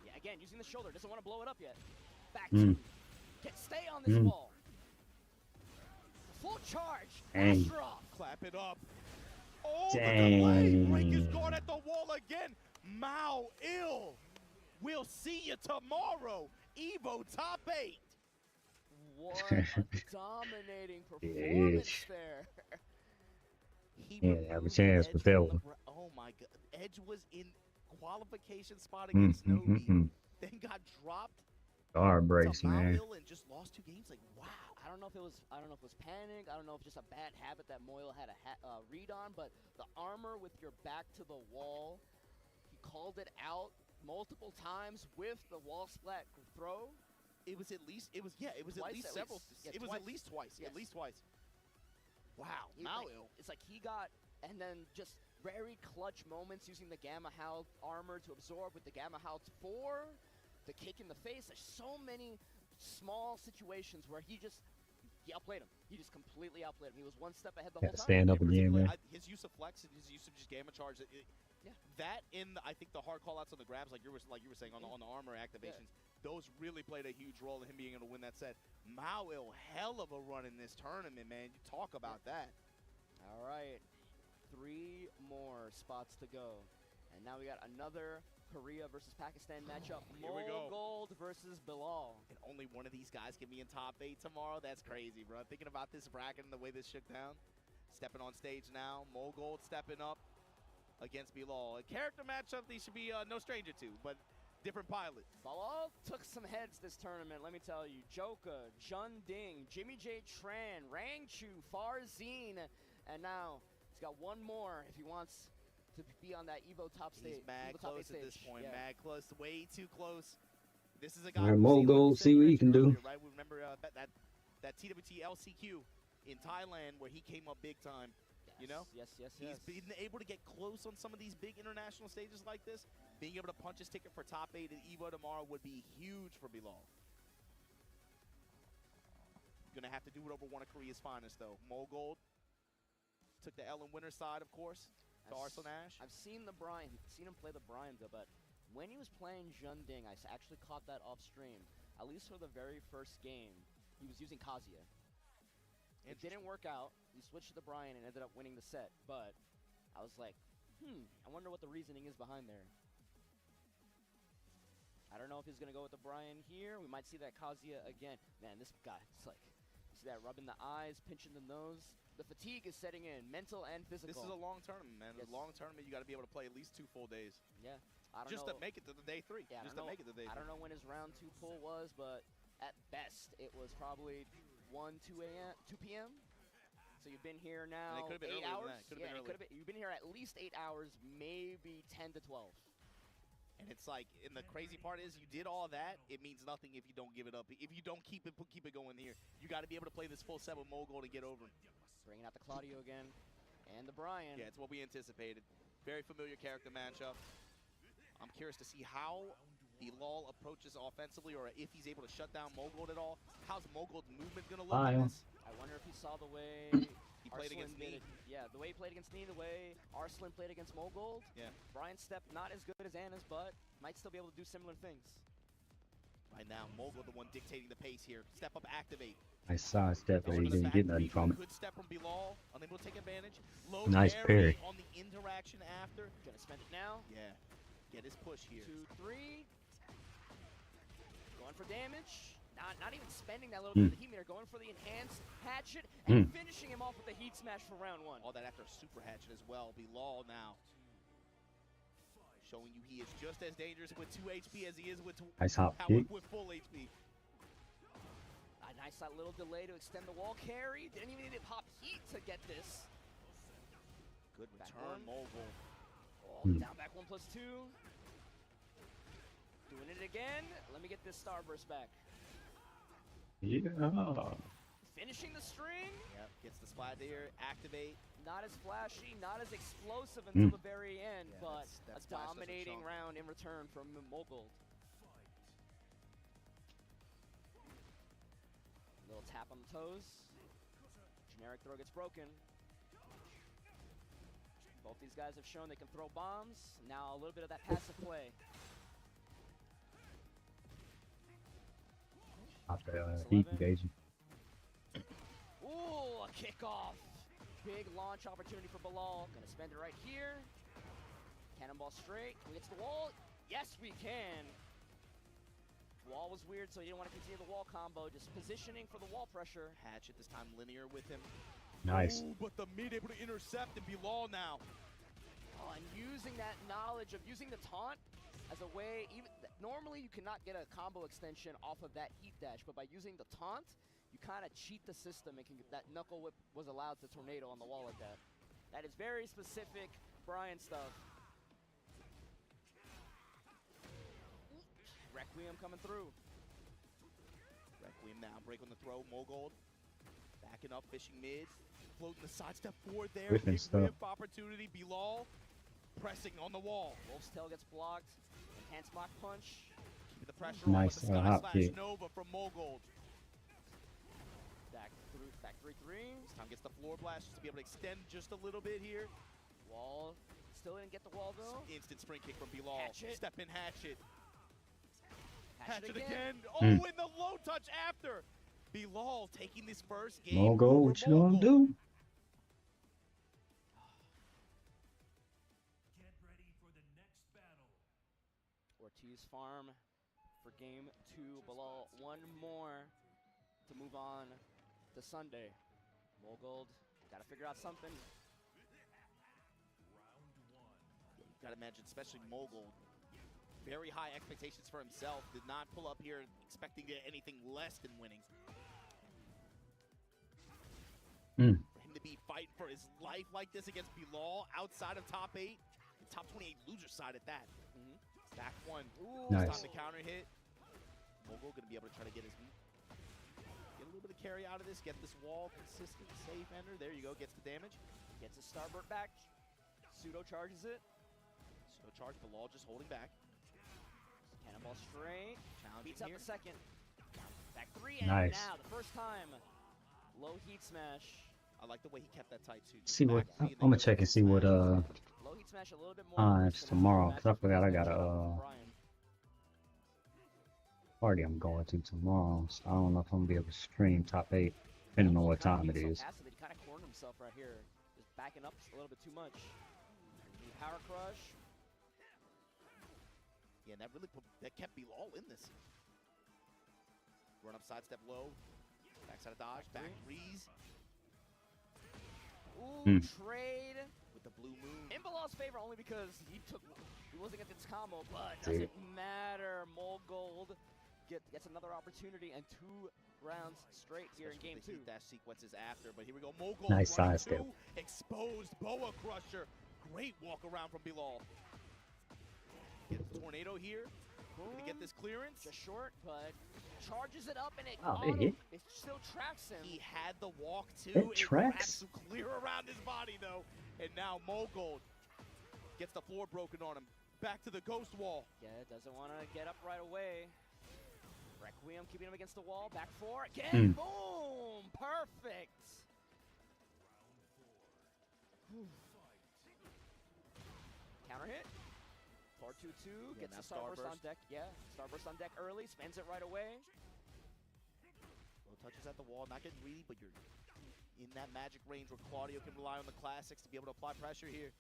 Yeah, again, using the shoulder. Doesn't want to blow it up yet. Back to stay on this wall. Full charge.
Dang.
Master off.
Clap it up. Oh,
Dang.
the delay. Break is gone at the wall again. Mal-Il. We'll see you tomorrow. Evo top 8.
What a dominating performance there.
Yeah, have a chance with that one.
Oh my God. Edge was in qualification spot against Nobi. Then got dropped.
Guard breaks, man.
And just lost 2 games. Like, wow.
I don't know if it was panic. I don't know if it's just a bad habit that Moyle had a read on, but the armor with your back to the wall, he called it out multiple times with the wall splat throw.
It was at least several.
Yeah,
it was at least twice.
Yes.
At least twice. Wow, Mal-Il.
It's like he got, and then just very clutch moments using the Gamma Howl armor to absorb with the Gamma Howl 4, the kick in the face. There's so many small situations where he outplayed him. He just completely outplayed him. He was 1 step ahead the whole time.
Stand up again, man.
His use of flex and his use of just gamma charge.
Yeah.
That in I think the hard callouts on the grabs, like you were saying on the armor activations, those really played a huge role in him being able to win that set. Mal-Il, hell of a run in this tournament, man. You talk about that.
All right, 3 more spots to go, and now we got another Korea versus Pakistan matchup.
Here we go.
Gold versus Bilal.
And only one of these guys can be in top 8 tomorrow. That's crazy, bro. Thinking about this bracket and the way this shook down. Stepping on stage now. Mogold stepping up against Bilal. A character matchup they should be no stranger to, but different pilot.
Bilal took some heads this tournament, let me tell you. Joka, Jun Ding, Jimmy J. Tran, Rangchu, Farzine, and now he's got one more if he wants to be on that Evo top stage.
He's mad
Evo top
close at this point.
Yeah.
Mad close, way too close. This is a guy.
All right, Mogul, see what he can do.
Right, we remember that TWT LCQ in Thailand where he came up big time.
Yes,
you know,
he's
been able to get close on some of these big international stages like this. Being able to punch his ticket for top 8 at Evo tomorrow would be huge for Bilal. Gonna have to do it over one of Korea's finest though. Mogold took the L in winner's side, of course. To Arslan Ash.
I've seen him play the Brianda, but when he was playing Jun Ding, I actually caught that off stream. At least for the very first game, he was using Kazuya. It didn't work out. He switched to the Brian and ended up winning the set, but I was like, I wonder what the reasoning is behind there. I don't know if he's going to go with the Brian here. We might see that Kazuya again. Man, this guy, it's like See that rubbing the eyes, pinching the nose. The fatigue is setting in, mental and physical.
This is a long tournament, man.
Yes.
A long tournament, you got to be able to play at least 2 full days.
Yeah. I don't
Just
know.
to make it to the day 3.
Yeah,
Just to make it to the day 3.
I don't know when his round 2 pull was, but at best, it was probably 2 p.m. So you've been here now 8 hours. You've been here at least 8 hours, maybe 10 to 12.
And it's like, and the crazy part is, you did all that. It means nothing if you don't give it up. If you don't keep it going here, you got to be able to play this full set with Mogul to get over.
Bringing out the Claudio again, and the Brian.
Yeah, it's what we anticipated. Very familiar character matchup. I'm curious to see how Bilal approaches offensively, or if he's able to shut down Mogul at all. How's Mogul's movement gonna look in this?
I wonder if he saw the way
he played against me.
Yeah, the way he played against me, the way Arslan played against Mogul.
Yeah.
Brian's step not as good as Anna's, but might still be able to do similar things.
Right now, Mogul the one dictating the pace here. Step up, activate.
I sidestepped, but he didn't get nothing from it.
Good step from Bilal, unable to take advantage. Low
Nice parry.
on the interaction after.
Gonna spend it now.
Yeah. Get his push here.
2, 3. Going for damage. Not even spending that little bit of the heat meter. Going for the enhanced hatchet and finishing him off with the heat smash for round 1.
All that after super hatchet as well. Bilal now showing you he is just as dangerous with 2 HP as he is with
nice hop
with full HP.
A nice little delay to extend the wall carry. Didn't even need to pop heat to get this.
Good return, Mogul.
Down back 1+2. Doing it again. Let me get this Starburst back.
Yeah.
Finishing the string.
Yep, gets the splat there. Activate.
Not as flashy, not as explosive until the very end,
Yeah,
but
that
a
splash doesn't
dominating
chunk.
round in return from Mogul. Little tap on the toes. Generic throw gets broken. Both these guys have shown they can throw bombs. Now a little bit of that passive play.
After heat engaging.
Ooh, a kickoff. Big launch opportunity for Bilal. Gonna spend it right here. Cannonball straight. Can we get to the wall? Yes, we can. Wall was weird, so you didn't want to continue the wall combo. Just positioning for the wall pressure.
Hatchet this time linear with him.
Nice.
Ooh, but the mid able to intercept and Bilal now.
Oh, and using that knowledge of using the taunt as a way, even normally you cannot get a combo extension off of that heat dash, but by using the taunt, you kind of cheat the system and can get that knuckle whip was allowed to tornado on the wall like that. That is very specific Brian stuff. Requiem coming through.
Requiem now, break on the throw, Mogul. Backing up, fishing mid. Floating the sidestep forward there.
Whipping
Big
stuff.
whip opportunity, Bilal pressing on the wall.
Wolf's tail gets blocked. Enhanced mock punch.
Keeping the pressure
Nice,
on with the
hop
Sky
kick.
Slash Nova from Mogul.
Back 3-3.
This time gets the floor blast just to be able to extend just a little bit here.
Wall. Still didn't get the wall though.
Instant spring kick from Bilal.
Hatchet.
Step in hatchet.
Hatchet
again. Oh,
Mm.
and the low touch after. Bilal taking this first game.
Mogul,
over
what you gonna
Mogul.
do?
Ortiz farm for game 2. Bilal, one more to move on to Sunday. Mogul, gotta figure out something.
You gotta imagine, especially Mogul, very high expectations for himself. Did not pull up here expecting to get anything less than winning. For him to be fighting for his life like this against Bilal outside of top 8, and top 28 loser side at that. Back one. Ooh,
Nice.
Time to counter hit. Mogul gonna be able to try to get his get a little bit of carry out of this. Get this wall consistent, safe ender. There you go. Gets the damage.
Gets his Starbird back. Pseudo charges it.
Pseudo charge. Bilal just holding back.
Cannonball straight.
Challenging
Beats up
here.
the second. Back 3 and
Nice.
now the first time. Low heat smash.
I like the way he kept that tight too.
See what
Back three,
I'm
then
gonna
goes
check
to
and see
the
what
smash.
Low heat smash a little bit more.
times tomorrow, cause I forgot I got a
Brian.
party I'm going to tomorrow, so I don't know if I'm gonna be able to stream top 8, depending on what time it is.
Passive, he kind of cornered himself right here. Just backing up a little bit too much. Power crush.
Yeah, and that really that kept Bilal in this. Run up, sidestep low. Backside of dodge, back Reese.
Ooh, trade with the blue moon. In Bilal's favor only because he wasn't getting this combo, but doesn't matter. Mole Gold gets another opportunity and 2 rounds straight here in game 2.
Dash sequences after, but here we go. Mole Gold
Nice
running
side step.
Exposed Boa Crusher. Great walk around from Bilal. Gets the tornado here. Gonna get this clearance.
Just short, but charges it up and it it still tracks him.
He had the walk too.
It tracks.
Clear around his body though. And now Mogold gets the floor broken on him. Back to the ghost wall.
Yeah, doesn't want to get up right away. Requiem keeping him against the wall. Back 4 again. Boom! Perfect. Counter hit. 4-2-2. Gets the Starburst on deck. Yeah, Starburst on deck early. Spends it right away.
Low touches at the wall. Not getting greedy, but you're in that magic range where Claudio can rely on the classics to be able to apply pressure here.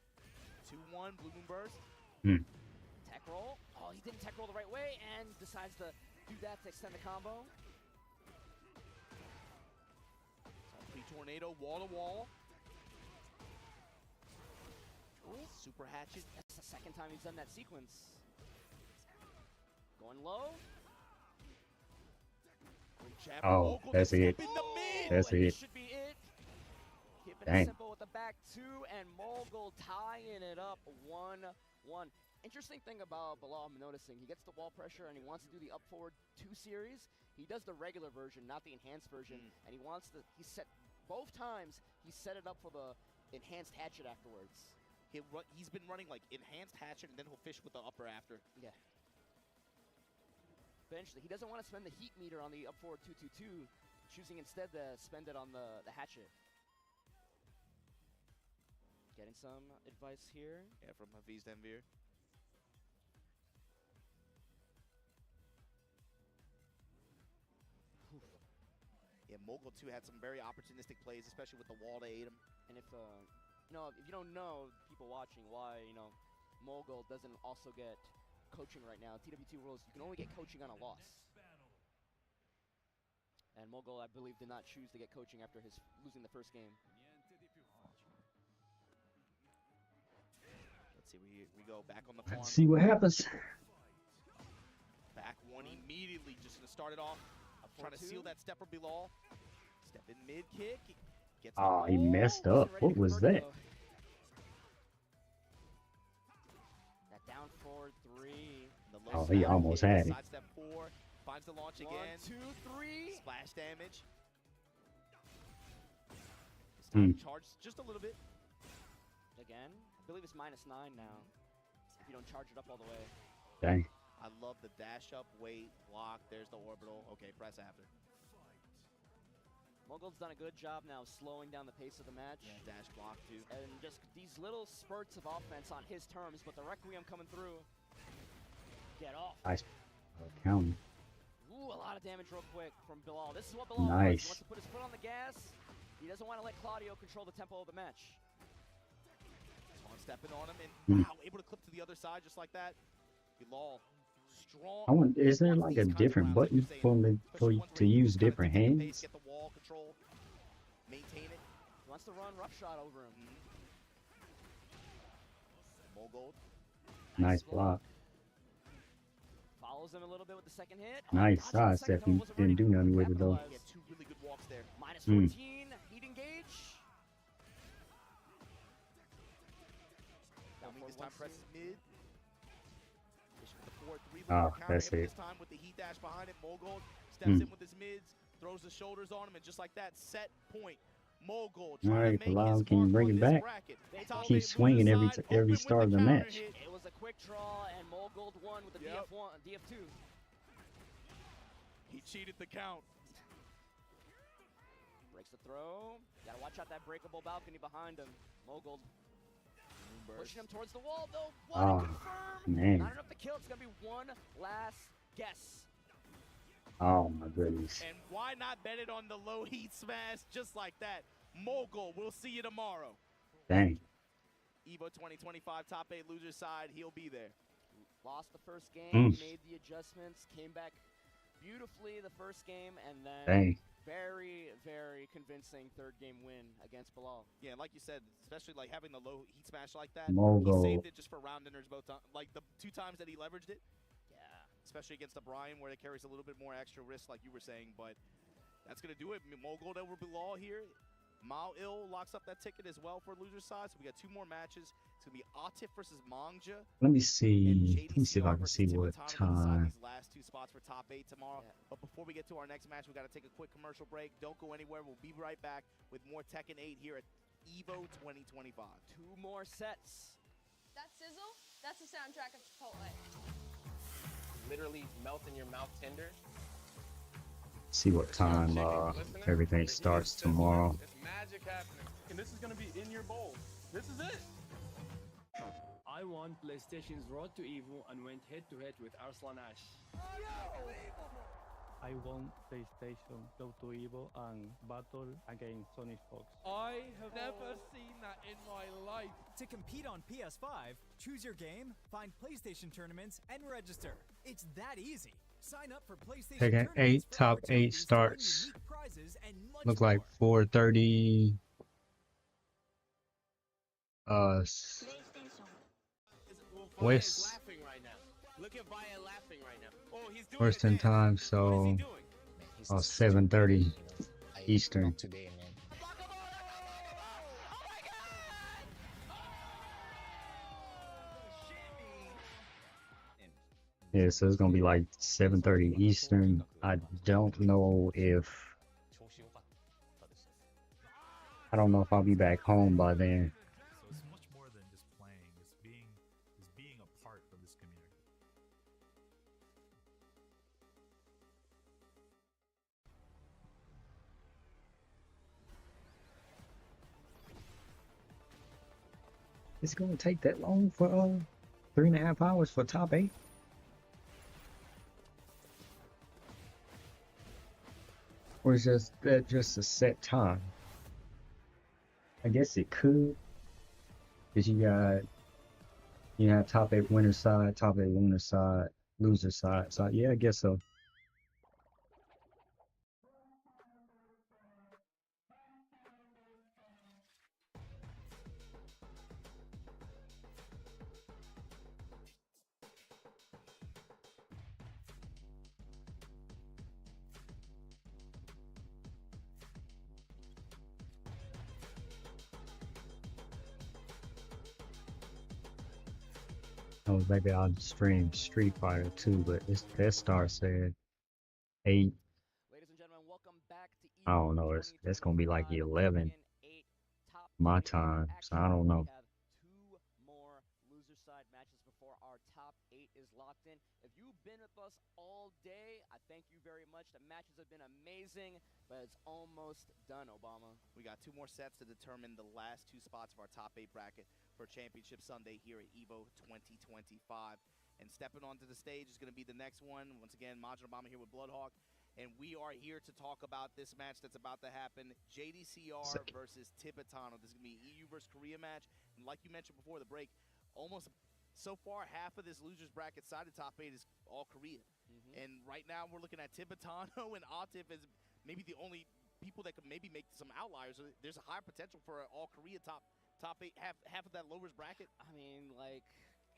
2-1. Blue Moon Burst.
Tech roll. Oh, he didn't tech roll the right way and decides to do that to extend the combo.
Tornado, wall to wall. Super hatchet.
That's the second time he's done that sequence. Going low.
Oh, that's it. That's it.
Should be it. Keeping
Dang.
it simple with the back 2 and Mogul tying it up 1-1. Interesting thing about Bilal, I'm noticing, he gets the wall pressure and he wants to do the up forward 2 series. He does the regular version, not the enhanced version, and he set both times he set it up for the enhanced hatchet afterwards.
He's been running like enhanced hatchet and then he'll fish with the upper after.
Yeah. Eventually, he doesn't want to spend the heat meter on the up forward 2-2-2, choosing instead to spend it on the hatchet. Getting some advice here.
Yeah, from Hafiz Denvir. Yeah, Mogul 2 had some very opportunistic plays, especially with the wall to aid him.
And if if you don't know, people watching, why Mogul doesn't also get coaching right now. TWT rules, you can only get coaching on a loss. And Mogul, I believe, did not choose to get coaching after his losing the first game.
Let's see, we go back on the farm.
Let's see what happens.
Back 1 immediately, just gonna start it off. Trying to seal that stepper Bilal. Step in mid kick. Gets
Oh, he messed up. What was that?
That down forward 3.
Oh, he almost had it.
Side step 4. Finds the launch again.
1, 2, 3.
Splash damage. This time charge just a little bit.
Again, I believe it's -9 now. If you don't charge it up all the way.
Dang.
I love the dash up, wait, block. There's the orbital. Okay, press after.
Mogul's done a good job now slowing down the pace of the match.
Yeah, dash block too.
And just these little spurts of offense on his terms, but the Requiem coming through. Get off.
Nice counter.
Ooh, a lot of damage real quick from Bilal. This is what Bilal
Nice.
wants. He wants to put his foot on the gas. He doesn't want to let Claudio control the tempo of the match.
Stepping on him and wow, able to clip to the other side just like that. Bilal, strong.
I want. Is there like a different button to use different hands?
Get the wall control, maintain it.
He wants to run roughshod over him.
Mogold.
Nice block.
Follows him a little bit with the second hit.
Nice side step. He didn't do nothing with it though.
He had 2 really good walks there.
-14, heat engage.
This time presses mid.
Oh, that's it.
This time with the heat dash behind him, Mogold steps in with his mids, throws the shoulders on him, and just like that, set point. Mogold trying to make
Bilal,
his
can you
mark
bring
on
it
this
back?
bracket.
Keep swinging every start of the match.
It was a quick draw, and Mogold won with the DF2.
He cheated the count.
Breaks the throw. Gotta watch out that breakable balcony behind him. Mogold pushing him towards the wall, though.
Oh, man.
Not enough to kill. It's going to be one last guess.
Oh, my goodness.
And why not bet it on the low heat smash just like that? Mogul, we'll see you tomorrow.
Dang.
EVO 2025 top 8 loser side, he'll be there.
Lost the first game, made the adjustments, came back beautifully the first game, and then very, very convincing third game win against Bilal.
Yeah, like you said, especially like having the low heat smash like that.
Mogul.
He saved it just for round enders both times. Like the 2 times that he leveraged it.
Yeah.
Especially against the Brian where it carries a little bit more extra risk like you were saying, but that's going to do it. Mogul over Bilal here. Mao-Il locks up that ticket as well for loser side. So we got 2 more matches. It's going to be Atif versus Mangja.
Let me see. Let me see if I can see what time.
These last 2 spots for top 8 tomorrow. Yeah. But before we get to our next match, we got to take a quick commercial break. Don't go anywhere. We'll be right back with more Tekken 8 here at EVO 2025.
2 more sets.
That sizzle, that's the soundtrack of Chipotle.
Literally melt in your mouth tender.
See what time everything starts tomorrow.
It's magic happening. And this is going to be in your bowl. This is it.
I won PlayStation's Road to Evo and went head-to-head with Arslan Ash.
I won PlayStation Go to Evo and battle against Sonic Fox.
I have never seen that in my life.
To compete on PS5, choose your game, find PlayStation tournaments, and register. It's that easy. Sign up for PlayStation
Tekken 8 top 8 starts. Look like 4:30. West.
Laughing right now. Look at Vaya laughing right now. Oh, he's doing
First in time, so 7:30 Eastern.
Today, man.
Yeah, so it's gonna be like 7:30 Eastern. I don't know if I'll be back home by then.
So it's much more than just playing. It's being a part of this community.
It's gonna take that long for 3.5 hours for top 8. Or is that just a set time? I guess it could, because you have top 8 winner side, top 8 winner side, loser side. So yeah, I guess so. Oh, maybe I'll stream Street Fighter 2, but that star said 8.
Ladies and gentlemen, welcome back to
I don't know. That's gonna be like 11 my time, so I don't know.
We have 2 more loser side matches before our top 8 is locked in. If you've been with us all day, I thank you very much. The matches have been amazing, but it's almost done, Obama.
We got 2 more sets to determine the last 2 spots of our top 8 bracket for Championship Sunday here at EVO 2025. And stepping onto the stage is going to be the next one. Once again, Majin Obama here with Bloodhawk. And we are here to talk about this match that's about to happen. JDCR versus Tibetano. This is going to be an EU versus Korea match. And like you mentioned before the break, almost so far half of this loser's bracket side of top 8 is all Korea. And right now we're looking at Tibetano and Atif as maybe the only people that could maybe make some outliers. There's a high potential for an all Korea top 8, half of that lowers bracket.
I mean, like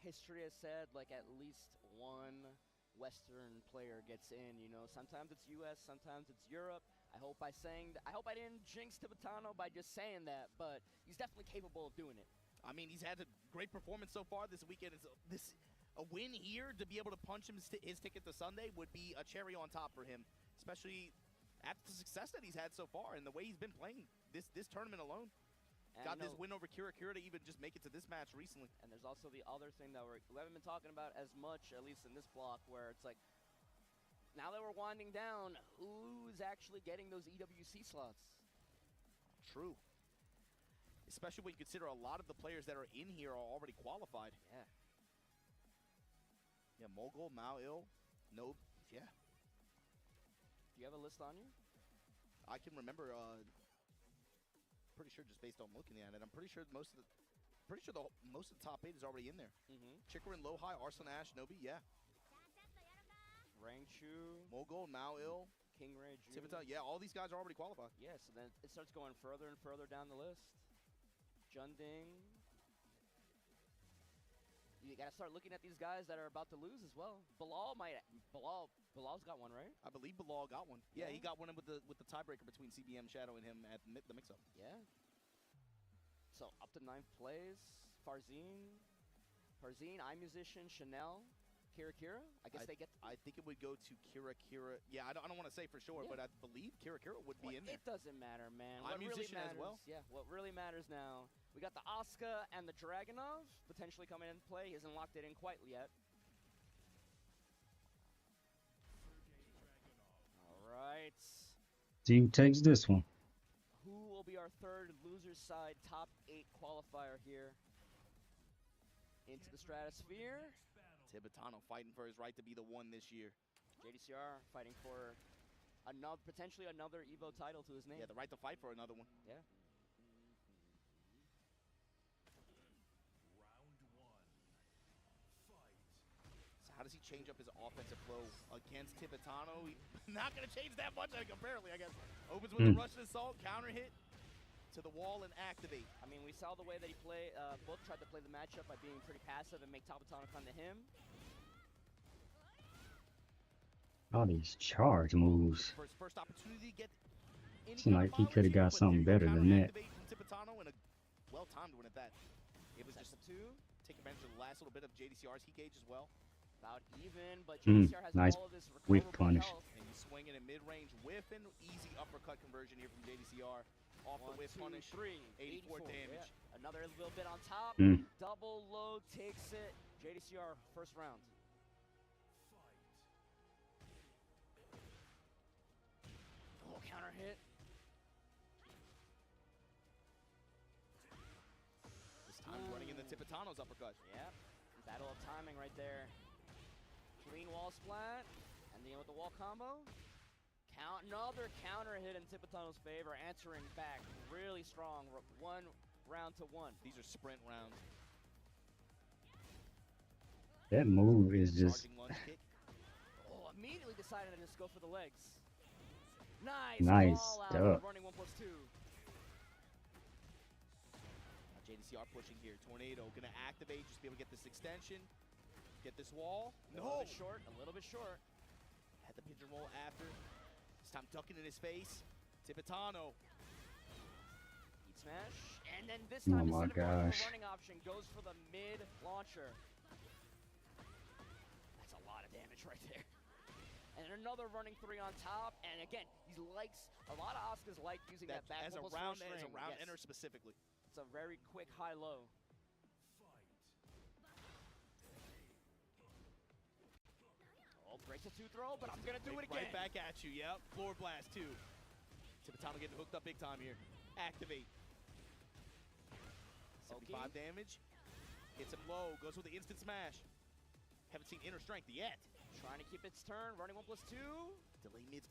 history has said, like at least one Western player gets in, you know. Sometimes it's US, sometimes it's Europe. I hope I didn't jinx Tibetano by just saying that, but he's definitely capable of doing it.
I mean, he's had a great performance so far this weekend. A win here to be able to punch his ticket to Sunday would be a cherry on top for him, especially after the success that he's had so far and the way he's been playing this tournament alone.
And
got this win over Kira to even just make it to this match recently.
And there's also the other thing that we haven't been talking about as much, at least in this block, where it's like, now that we're winding down, who's actually getting those EWC slots?
True. Especially when you consider a lot of the players that are in here are already qualified.
Yeah.
Yeah, Mogul, Mao-Il, no, yeah.
Do you have a list on you?
I can remember, pretty sure just based on looking at it, I'm pretty sure most of the top 8 is already in there. Chikarin, Lohai, Arslan Ash, Nobi, yeah.
Rangchu,
Mogul, Mao-Il,
Kingray, June.
Tibetano, yeah, all these guys are already qualified.
Yeah, so then it starts going further and further down the list. Junding. You gotta start looking at these guys that are about to lose as well. Bilal's got one, right?
I believe Bilal got one. Yeah,
Yeah.
he got one with the tiebreaker between CBM, Shadow, and him at the mix-up.
Yeah. So up to 9th place. Farzine, iMusician, Chanel, Kira. I guess they get.
I think it would go to Kira. Yeah, I don't want to say for sure, but I believe Kira would be in there.
It doesn't matter, man.
I'm
What really
musician as
matters,
well.
Yeah, what really matters now, we got the Asuka and the Dragunov potentially coming into play. He hasn't locked it in quite yet. All right.
Team takes this one.
Who will be our third loser side top 8 qualifier here into the stratosphere?
Tibetano fighting for his right to be the one this year.
JDCR fighting for potentially another Evo title to his name.
Yeah, the right to fight for another one.
Yeah.
So how does he change up his offensive flow against Tibetano? Not going to change that much, apparently, I guess. Opens with the Russian assault, counter hit to the wall and activate.
I mean, we saw the way that he both tried to play the matchup by being pretty passive and make Tibetano come to him.
All these charge moves.
First opportunity to get
Seemed like he could have got something better than that.
Tibetano and a well-timed one at that. It was just take advantage of the last little bit of JDCR's heat gauge as well.
About even, but JDCR has
nice
all of this
whip
recoverable
punish.
health.
And he's swinging in mid-range, whiffing, easy uppercut conversion here from JDCR. Off the
1,
whip
2,
punish,
3,
84 damage.
Yeah. Another little bit on top. Double load takes it. JDCR first round. Oh, counter hit.
This time running in the Tibetano's uppercut.
Yep. Battle of timing right there. Clean wall splat. And then with the wall combo. Another counter hit in Tibetano's favor, answering back really strong. 1 round to 1.
These are sprint rounds.
That move is just
Oh, immediately decided to just go for the legs.
Nice
Ball out,
stuff.
running 1+2.
JDCR pushing here. Tornado gonna activate, just be able to get this extension. Get this wall.
A little bit short.
Had the pigeon roll after. This time ducking in his face. Tibetano.
Heat smash. And then this time,
Oh my
instead of going for
gosh.
the running option, goes for the mid launcher. That's a lot of damage right there. And another running 3 on top. And again, he likes, a lot of Asukas like using that back
as a
1+4
round
string. Yes.
enter specifically.
It's a very quick high-low. Oh, breaks a 2 throw, but I'm going to do it again.
Right back at you, yep. Floor blast, too. Tibetano getting hooked up big time here. Activate. 75 damage. Hits him low, goes with the instant smash. Haven't seen inner strength yet.
Trying to keep its turn, running 1+2.
Delay mids.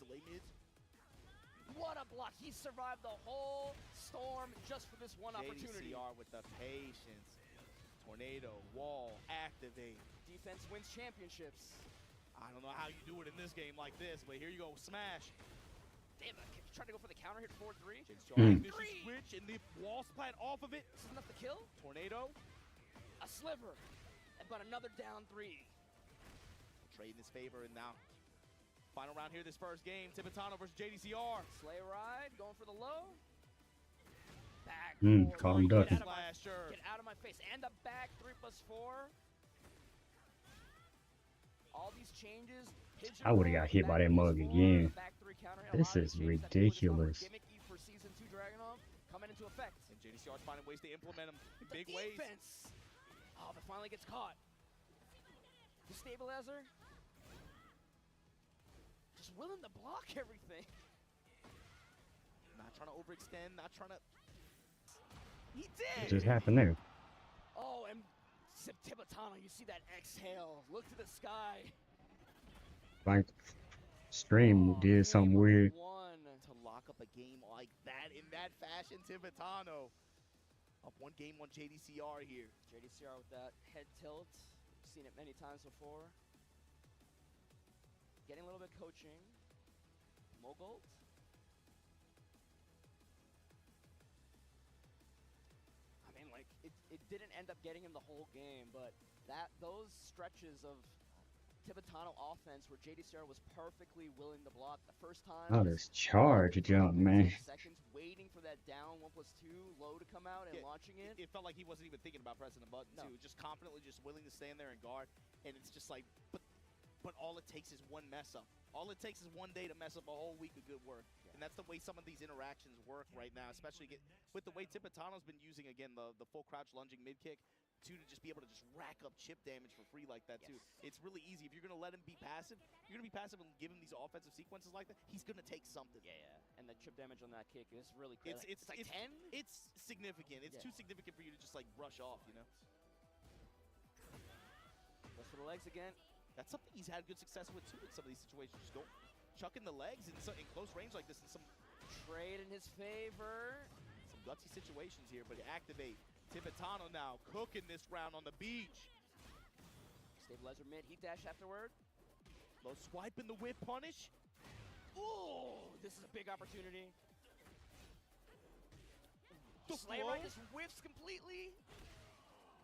What a block. He survived the whole storm just for this one opportunity.
JDCR with the patience. Tornado, wall, activate.
Defense wins championships.
I don't know how you do it in this game like this, but here you go, smash.
Damn it, trying to go for the counter hit 4-3.
Switch and the wall splat off of it.
This is enough to kill.
Tornado.
A sliver, but another down 3.
Trade in his favor, and now final round here this first game. Tibetano versus JDCR.
Sleigh ride, going for the low. Back.
Caught him ducking.
Get out of my face. And the back 3+4. All these changes.
I would have got hit by that mug again. This is ridiculous.
Gimmicky for season 2 Dragunov coming into effect.
And JDCR's finding ways to implement them in big ways.
Oh, but finally gets caught. The stabilizer. Just willing to block everything.
Not trying to overextend, not trying to... He did!
What just happened there?
Oh, and Tibetano, you see that exhale. Look to the sky.
Like, stream did something weird.
To lock up a game like that in that fashion, Tibetano. Up 1 game on JDCR here.
JDCR with that head tilt. We've seen it many times before. Getting a little bit coaching. Mogold. I mean, like, it didn't end up getting him the whole game, but those stretches of Tibetano offense where JDCR was perfectly willing to block the first time.
Oh, this charge jump, man.
Seconds waiting for that down 1+2 low to come out and launching it.
It felt like he wasn't even thinking about pressing the button too. Just confidently, just willing to stand there and guard. And it's just like, but all it takes is one mess up. All it takes is one day to mess up a whole week of good work. And that's the way some of these interactions work right now, especially with the way Tibetano's been using, again, the full crouch lunging mid kick. To just be able to just rack up chip damage for free like that too. It's really easy. If you're gonna let him be passive, you're gonna be passive and give him these offensive sequences like that, he's gonna take something.
Yeah. And the chip damage on that kick is really crazy. It's like 10?
It's significant. It's too significant for you to just like brush off, you know?
Goes for the legs again.
That's something he's had good success with too in some of these situations. Just go chucking the legs in close range like this in some
trade in his favor.
Some gutsy situations here, but activate. Tibetano now cooking this round on the beach.
Stabilizer mid, heat dash afterward.
Low swipe in the whip punish.
Ooh, this is a big opportunity.
The
Slam right just whiffs completely.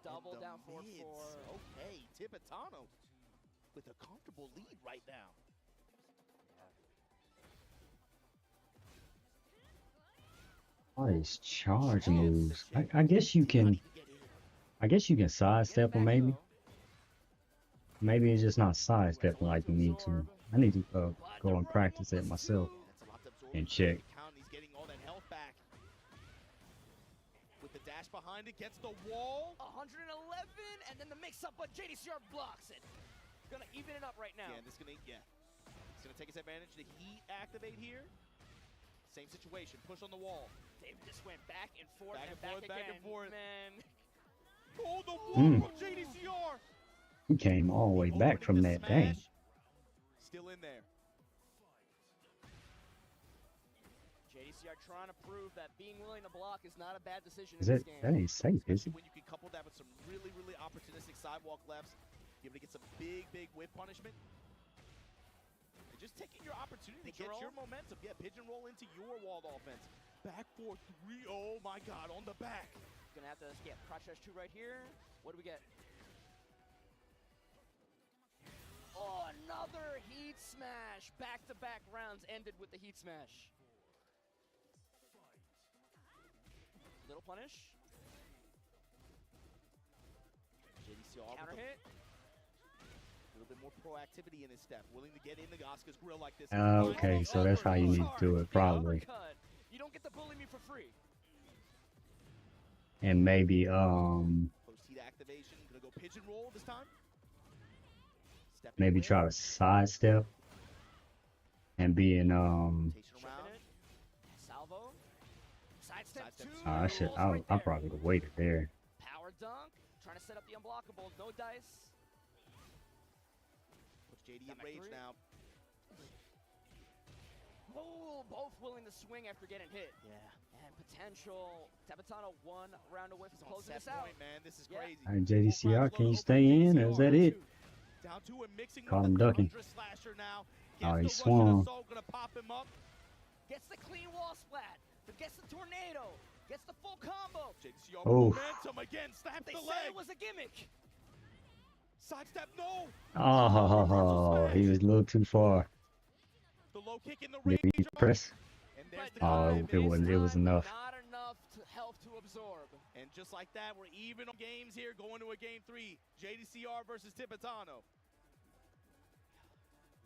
Double down forward 4.
Okay, Tibetano with a comfortable lead right now.
All these charge moves. I guess you can sidestep them maybe. Maybe it's just not sidestepping like you need to. I need to go and practice it myself and check.
He's getting all that health back. With the dash behind it, gets the wall.
111, and then the mix-up, but JDCR blocks it. Gonna even it up right now.
Yeah, It's gonna take his advantage. The heat activate here. Same situation, push on the wall.
David just went back and forth
back and forth.
Man.
Oh, the wall from JDCR.
He came all the way back from that dang.
Still in there.
JDCR trying to prove that being willing to block is not a bad decision
Is
in
it?
this game.
That ain't safe, is it?
When you can couple that with some really, really opportunistic sidewalk lefts, you're able to get some big whip punishment. And just taking your opportunity to get your momentum. Yeah, pigeon roll into your walled offense. Back 4-3. Oh my God, on the back.
Gonna have to get crouch dash 2 right here. What do we get? Oh, another heat smash. Back-to-back rounds ended with the heat smash. Little punish.
JDCR
counter hit.
A little bit more proactivity in his step. Willing to get into Asuka's grill like this.
Okay, so that's how you need to do it, probably.
You don't get to bully me for free.
And maybe
Post-heat activation. Gonna go pigeon roll this time.
maybe try to sidestep and be in
Salvo. Sidestep 2.
I probably would have waited there.
Power dunk. Trying to set up the unblockable. No dice.
Puts JD in rage now.
Oh, both willing to swing after getting hit. Yeah. And potential. Tibetano 1 round away from closing this out.
Man, this is crazy.
JDCR, can you stay in, or is that it?
Down to him, mixing
Caught
with
him
the
ducking.
slasher now.
Oh, he
Gets the
swung.
Russian assault, gonna pop him up.
Gets the clean wall splat. But gets the tornado. Gets the full combo.
JDCR
Oh.
momentum again. Slap
They
the
said
leg.
it was a gimmick.
Sidestep, no.
Oh, he was a little too far.
The low kick in the range.
Maybe press.
And there's the
Oh, it was enough.
Not enough health to absorb.
And just like that, we're even on games here, going to a game 3. JDCR versus Tibetano.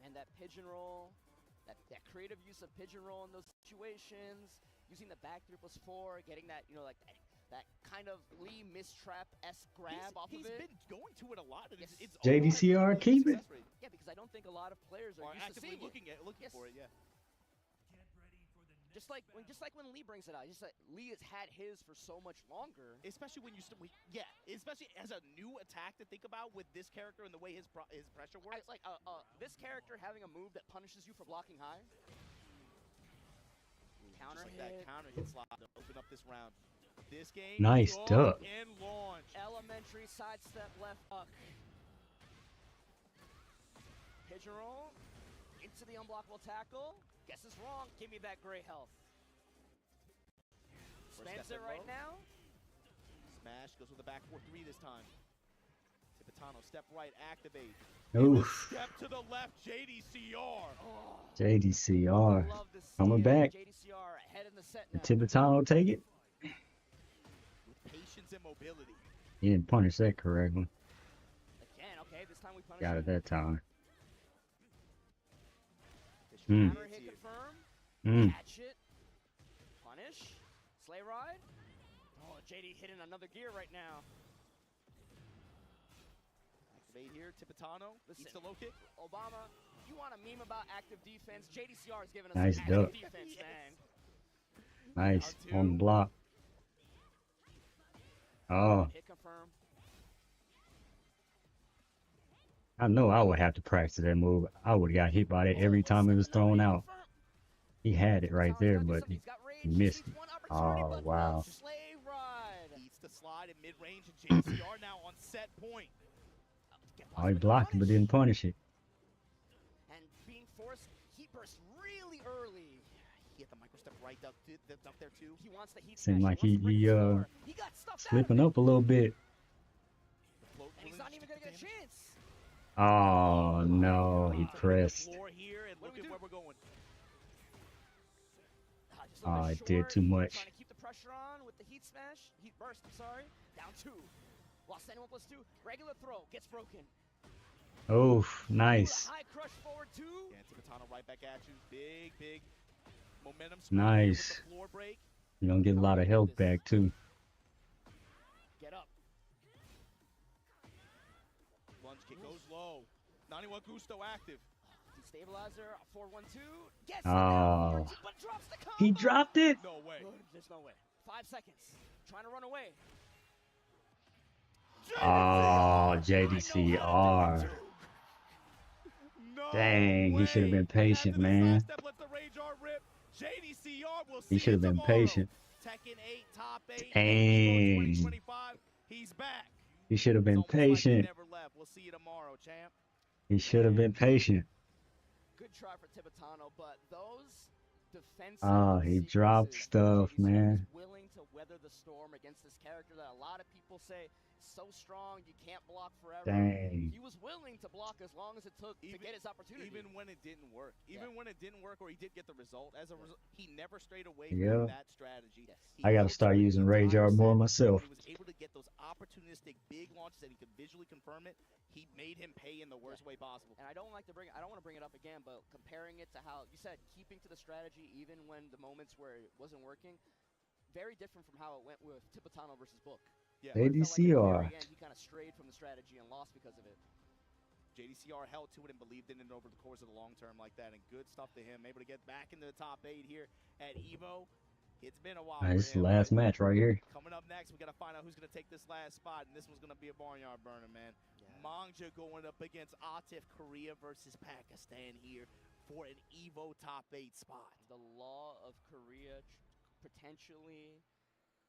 Man, that pigeon roll, that creative use of pigeon roll in those situations, using the back 3+4, getting that, like that kind of Lee mistrap-esque grab off of it.
He's been going to it a lot. And it's
JDCR, keep it.
Yeah, because I don't think a lot of players are used to
actively
seeing
looking for it. Yeah.
Just like when Lee brings it out, just like Lee has had his for so much longer.
Especially when especially as a new attack to think about with this character and the way his pressure works.
This character having a move that punishes you for blocking high. Counter
just like
hit.
that counter hit slot to open up this round. This game.
Nice duck.
And launch.
Elementary sidestep left up. Pigeon roll into the unblockable tackle. Guess it's wrong. Give me that gray health.
Spans it right now. Smash goes with the back 4-3 this time. Tipitano, step right, activate.
Oof.
Step to the left, JDCR.
JDCR coming back.
JDCR ahead in the set now.
Tipitano take it.
With patience and mobility.
He didn't punish that correctly.
Again, okay, this time we punish
Got it
him.
that time.
Counter hit confirm. Catch it. Punish. Sleigh ride. Oh, JD hitting another gear right now.
Activate here, Tipitano.
Listen,
Eats the low kick.
Obama, you want a meme about active defense? JDCR is giving us
Nice
active
duck.
defense, man.
Nice on the block. Oh,
Hit confirm.
I know I would have to practice that move. I would have got hit by that every time it was thrown out. He had it right there, but he missed it. Oh, wow.
Sleigh ride. Eats the slide in mid-range, and JDCR now on set point.
Oh, he blocked it, but didn't punish it.
And being forced, heat burst really early.
He hit the micro step right duck there too.
He wants the heat
Seemed
smash.
like he
got stuffed
slipping up a little bit.
and he's not even gonna get a chance.
Oh no, he pressed.
Here and look at where we're going.
Oh, it did too much.
Trying to keep the pressure on with the heat smash. Heat burst, I'm sorry. Down 2. Lost anyone +2. Regular throw gets broken.
Oh, nice.
High crush forward 2.
Yeah, Tipitano right back at you. Big momentum.
Nice.
With the floor break.
You're gonna get a lot of health back too.
Get up.
Lunge kick goes low. 91 Gusto active.
Stabilizer, 4-1-2. Gets
Oh,
but drops the combo.
he dropped it.
No way.
There's no way. 5 seconds. Trying to run away.
Oh, JDCR. Dang, he should have been patient, man. He should have been patient.
Tekken 8, top 8.
Dang.
2025. He's back.
He should have been patient.
Never left. We'll see you tomorrow, champ.
He should have been patient.
Good try for Tipitano, but those defensive
Oh, he dropped stuff, man.
willing to weather the storm against this character that a lot of people say so strong you can't block forever.
Dang.
He was willing to block as long as it took to get his opportunity.
Even when it didn't work. Even when it didn't work or he did get the result. As a result, he never strayed away from that strategy.
I gotta start using Rage Art more myself.
He was able to get those opportunistic big launches that he could visually confirm it. He made him pay in the worst way possible.
And I don't want to bring it up again, but comparing it to how you said keeping to the strategy even when the moments where it wasn't working, very different from how it went with Tipitano versus Book.
Yeah,
JDCR.
He kind of strayed from the strategy and lost because of it.
JDCR held to it and believed in it over the course of the long term like that, and good stuff to him. Able to get back into the top 8 here at EVO. It's been a while.
This is the last match right here.
Coming up next, we got to find out who's going to take this last spot, and this one's going to be a barnyard burner, man. Mangja going up against Atif, Korea versus Pakistan here for an EVO top 8 spot.
The law of Korea potentially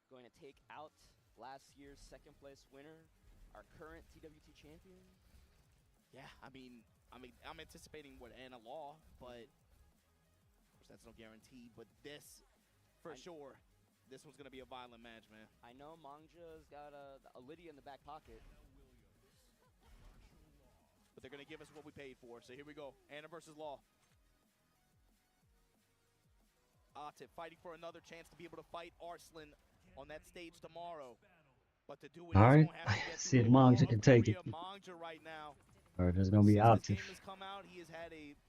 going to take out last year's second place winner, our current TWT champion.
Yeah, I mean, I'm anticipating what Anna Law, but of course that's no guarantee. But this, for sure, this one's gonna be a violent match, man.
I know Mangja's got a Lydia in the back pocket,
but they're gonna give us what we paid for. So here we go, Anna versus Law. Atif fighting for another chance to be able to fight Arslan on that stage tomorrow. But to do it,
All right, see if Mangja can take it.
Mangja right now.
Or there's gonna be Atif.
Has come out. He has had it's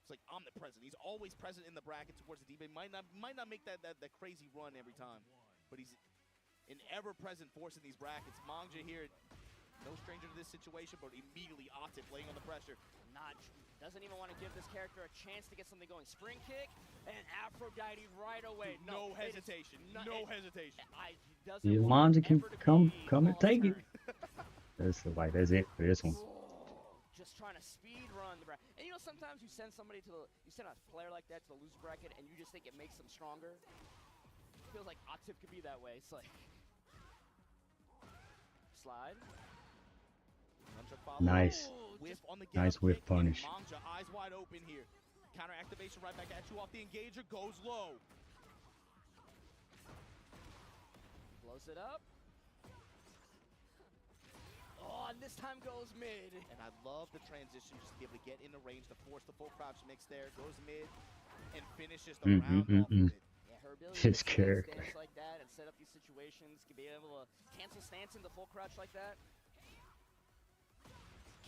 like omnipresent. He's always present in the bracket towards the deep. He might not make that crazy run every time, but he's an ever-present force in these brackets. Mangja here, no stranger to this situation, but immediately Atif laying on the pressure.
Doesn't even want to give this character a chance to get something going. Spring kick and Aphrodite right away.
No hesitation. No hesitation.
Mangja can come and take it. That's it for this one.
Just trying to speed run the bracket. And you know, sometimes you send somebody you send a player like that to the loser bracket, and you just think it makes them stronger. It feels like Atif could be that way. It's like slide.
Nice.
Whiff on the
nice whiff punish.
Mangja eyes wide open here. Counter activation right back at you off the engager, goes low.
Blows it up. Oh, and this time goes mid.
And I love the transition, just to be able to get in the range to force the full crouch mix there. Goes mid and finishes the round off of it.
Yeah, her ability
His
to
character.
stance like that and set up these situations, can be able to cancel stance into full crouch like that.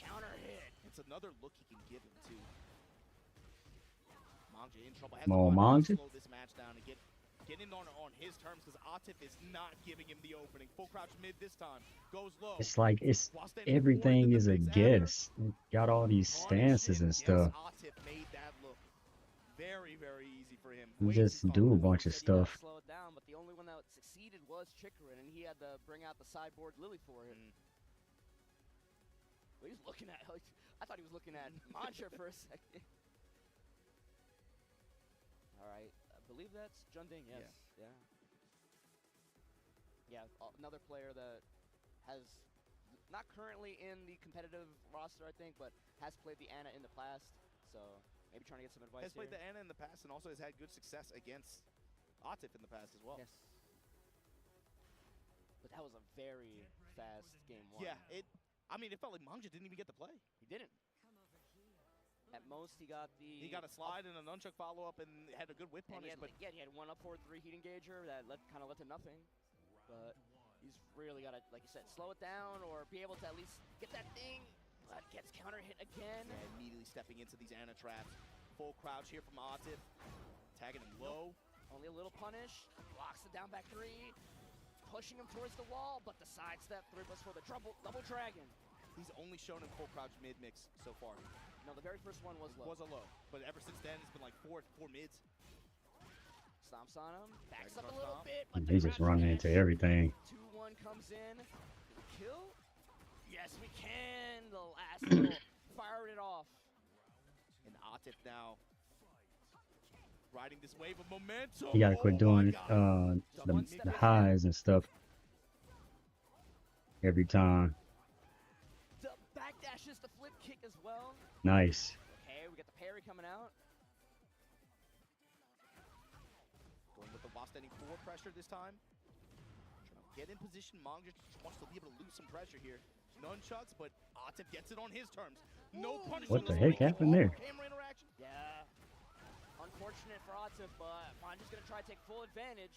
Counter hit.
It's another look he can give him too. Mangja in trouble. Has
More
to find a way to
Mangja?
slow this match down and get in on his terms, because Atif is not giving him the opening. Full crouch mid this time. Goes low.
It's like it's
While standing
everything
forward,
is a
the mix after.
guess. It got all these stances and
Yes,
stuff.
Atif made that look very, very easy for him.
You
Way
just
too
do a
comfortable.
bunch of
Said he had to
stuff.
slow it down, but the only one that succeeded was Chikrin, and he had to bring out the sideboard Lily for it. But he's looking at, like, I thought he was looking at Mangja for a second. All right, I believe that's Junding. Yes, yeah. Yeah, another player that has not currently in the competitive roster, I think, but has played the Ana in the past. So maybe trying to get some advice.
Has played the Ana in the past and also has had good success against Atif in the past as well.
Yes. But that was a very fast game one.
Yeah, I mean, it felt like Mangja didn't even get to play.
He didn't. At most, he got the...
He got a slide and a nunchuck follow-up and had a good whip punish, but...
Yeah, he had one up forward 3 heat engager that kind of led to nothing. But he's really got to, like you said, slow it down or be able to at least get that thing. But gets counter hit again.
Yeah, immediately stepping into these Ana traps. Full crouch here from Atif. Tagging him low.
Only a little punish. Blocks the down back 3. Pushing him towards the wall, but the sidestep 3+ for the double dragon.
He's only shown him full crouch mid mix so far.
No, the very first one was low.
Was a low. But ever since then, it's been like four mids.
Stomps on him. Backs up a little bit. But
He's just running into everything.
2-1 comes in. Kill? Yes, we can. The last little fired it off.
And Atif now riding this wave of momentum.
You gotta quit doing the highs and stuff every time.
The backdash is the flip kick as well.
Nice.
Okay, we got the parry coming out.
Going with the while standing 4 pressure this time. Trying to get in position. Mangja just wants to be able to lose some pressure here. Nunchucks, but Atif gets it on his terms. No punishment.
What the heck happened there?
Camera interaction.
Yeah. Unfortunate for Atif, but Mangja's going to try to take full advantage.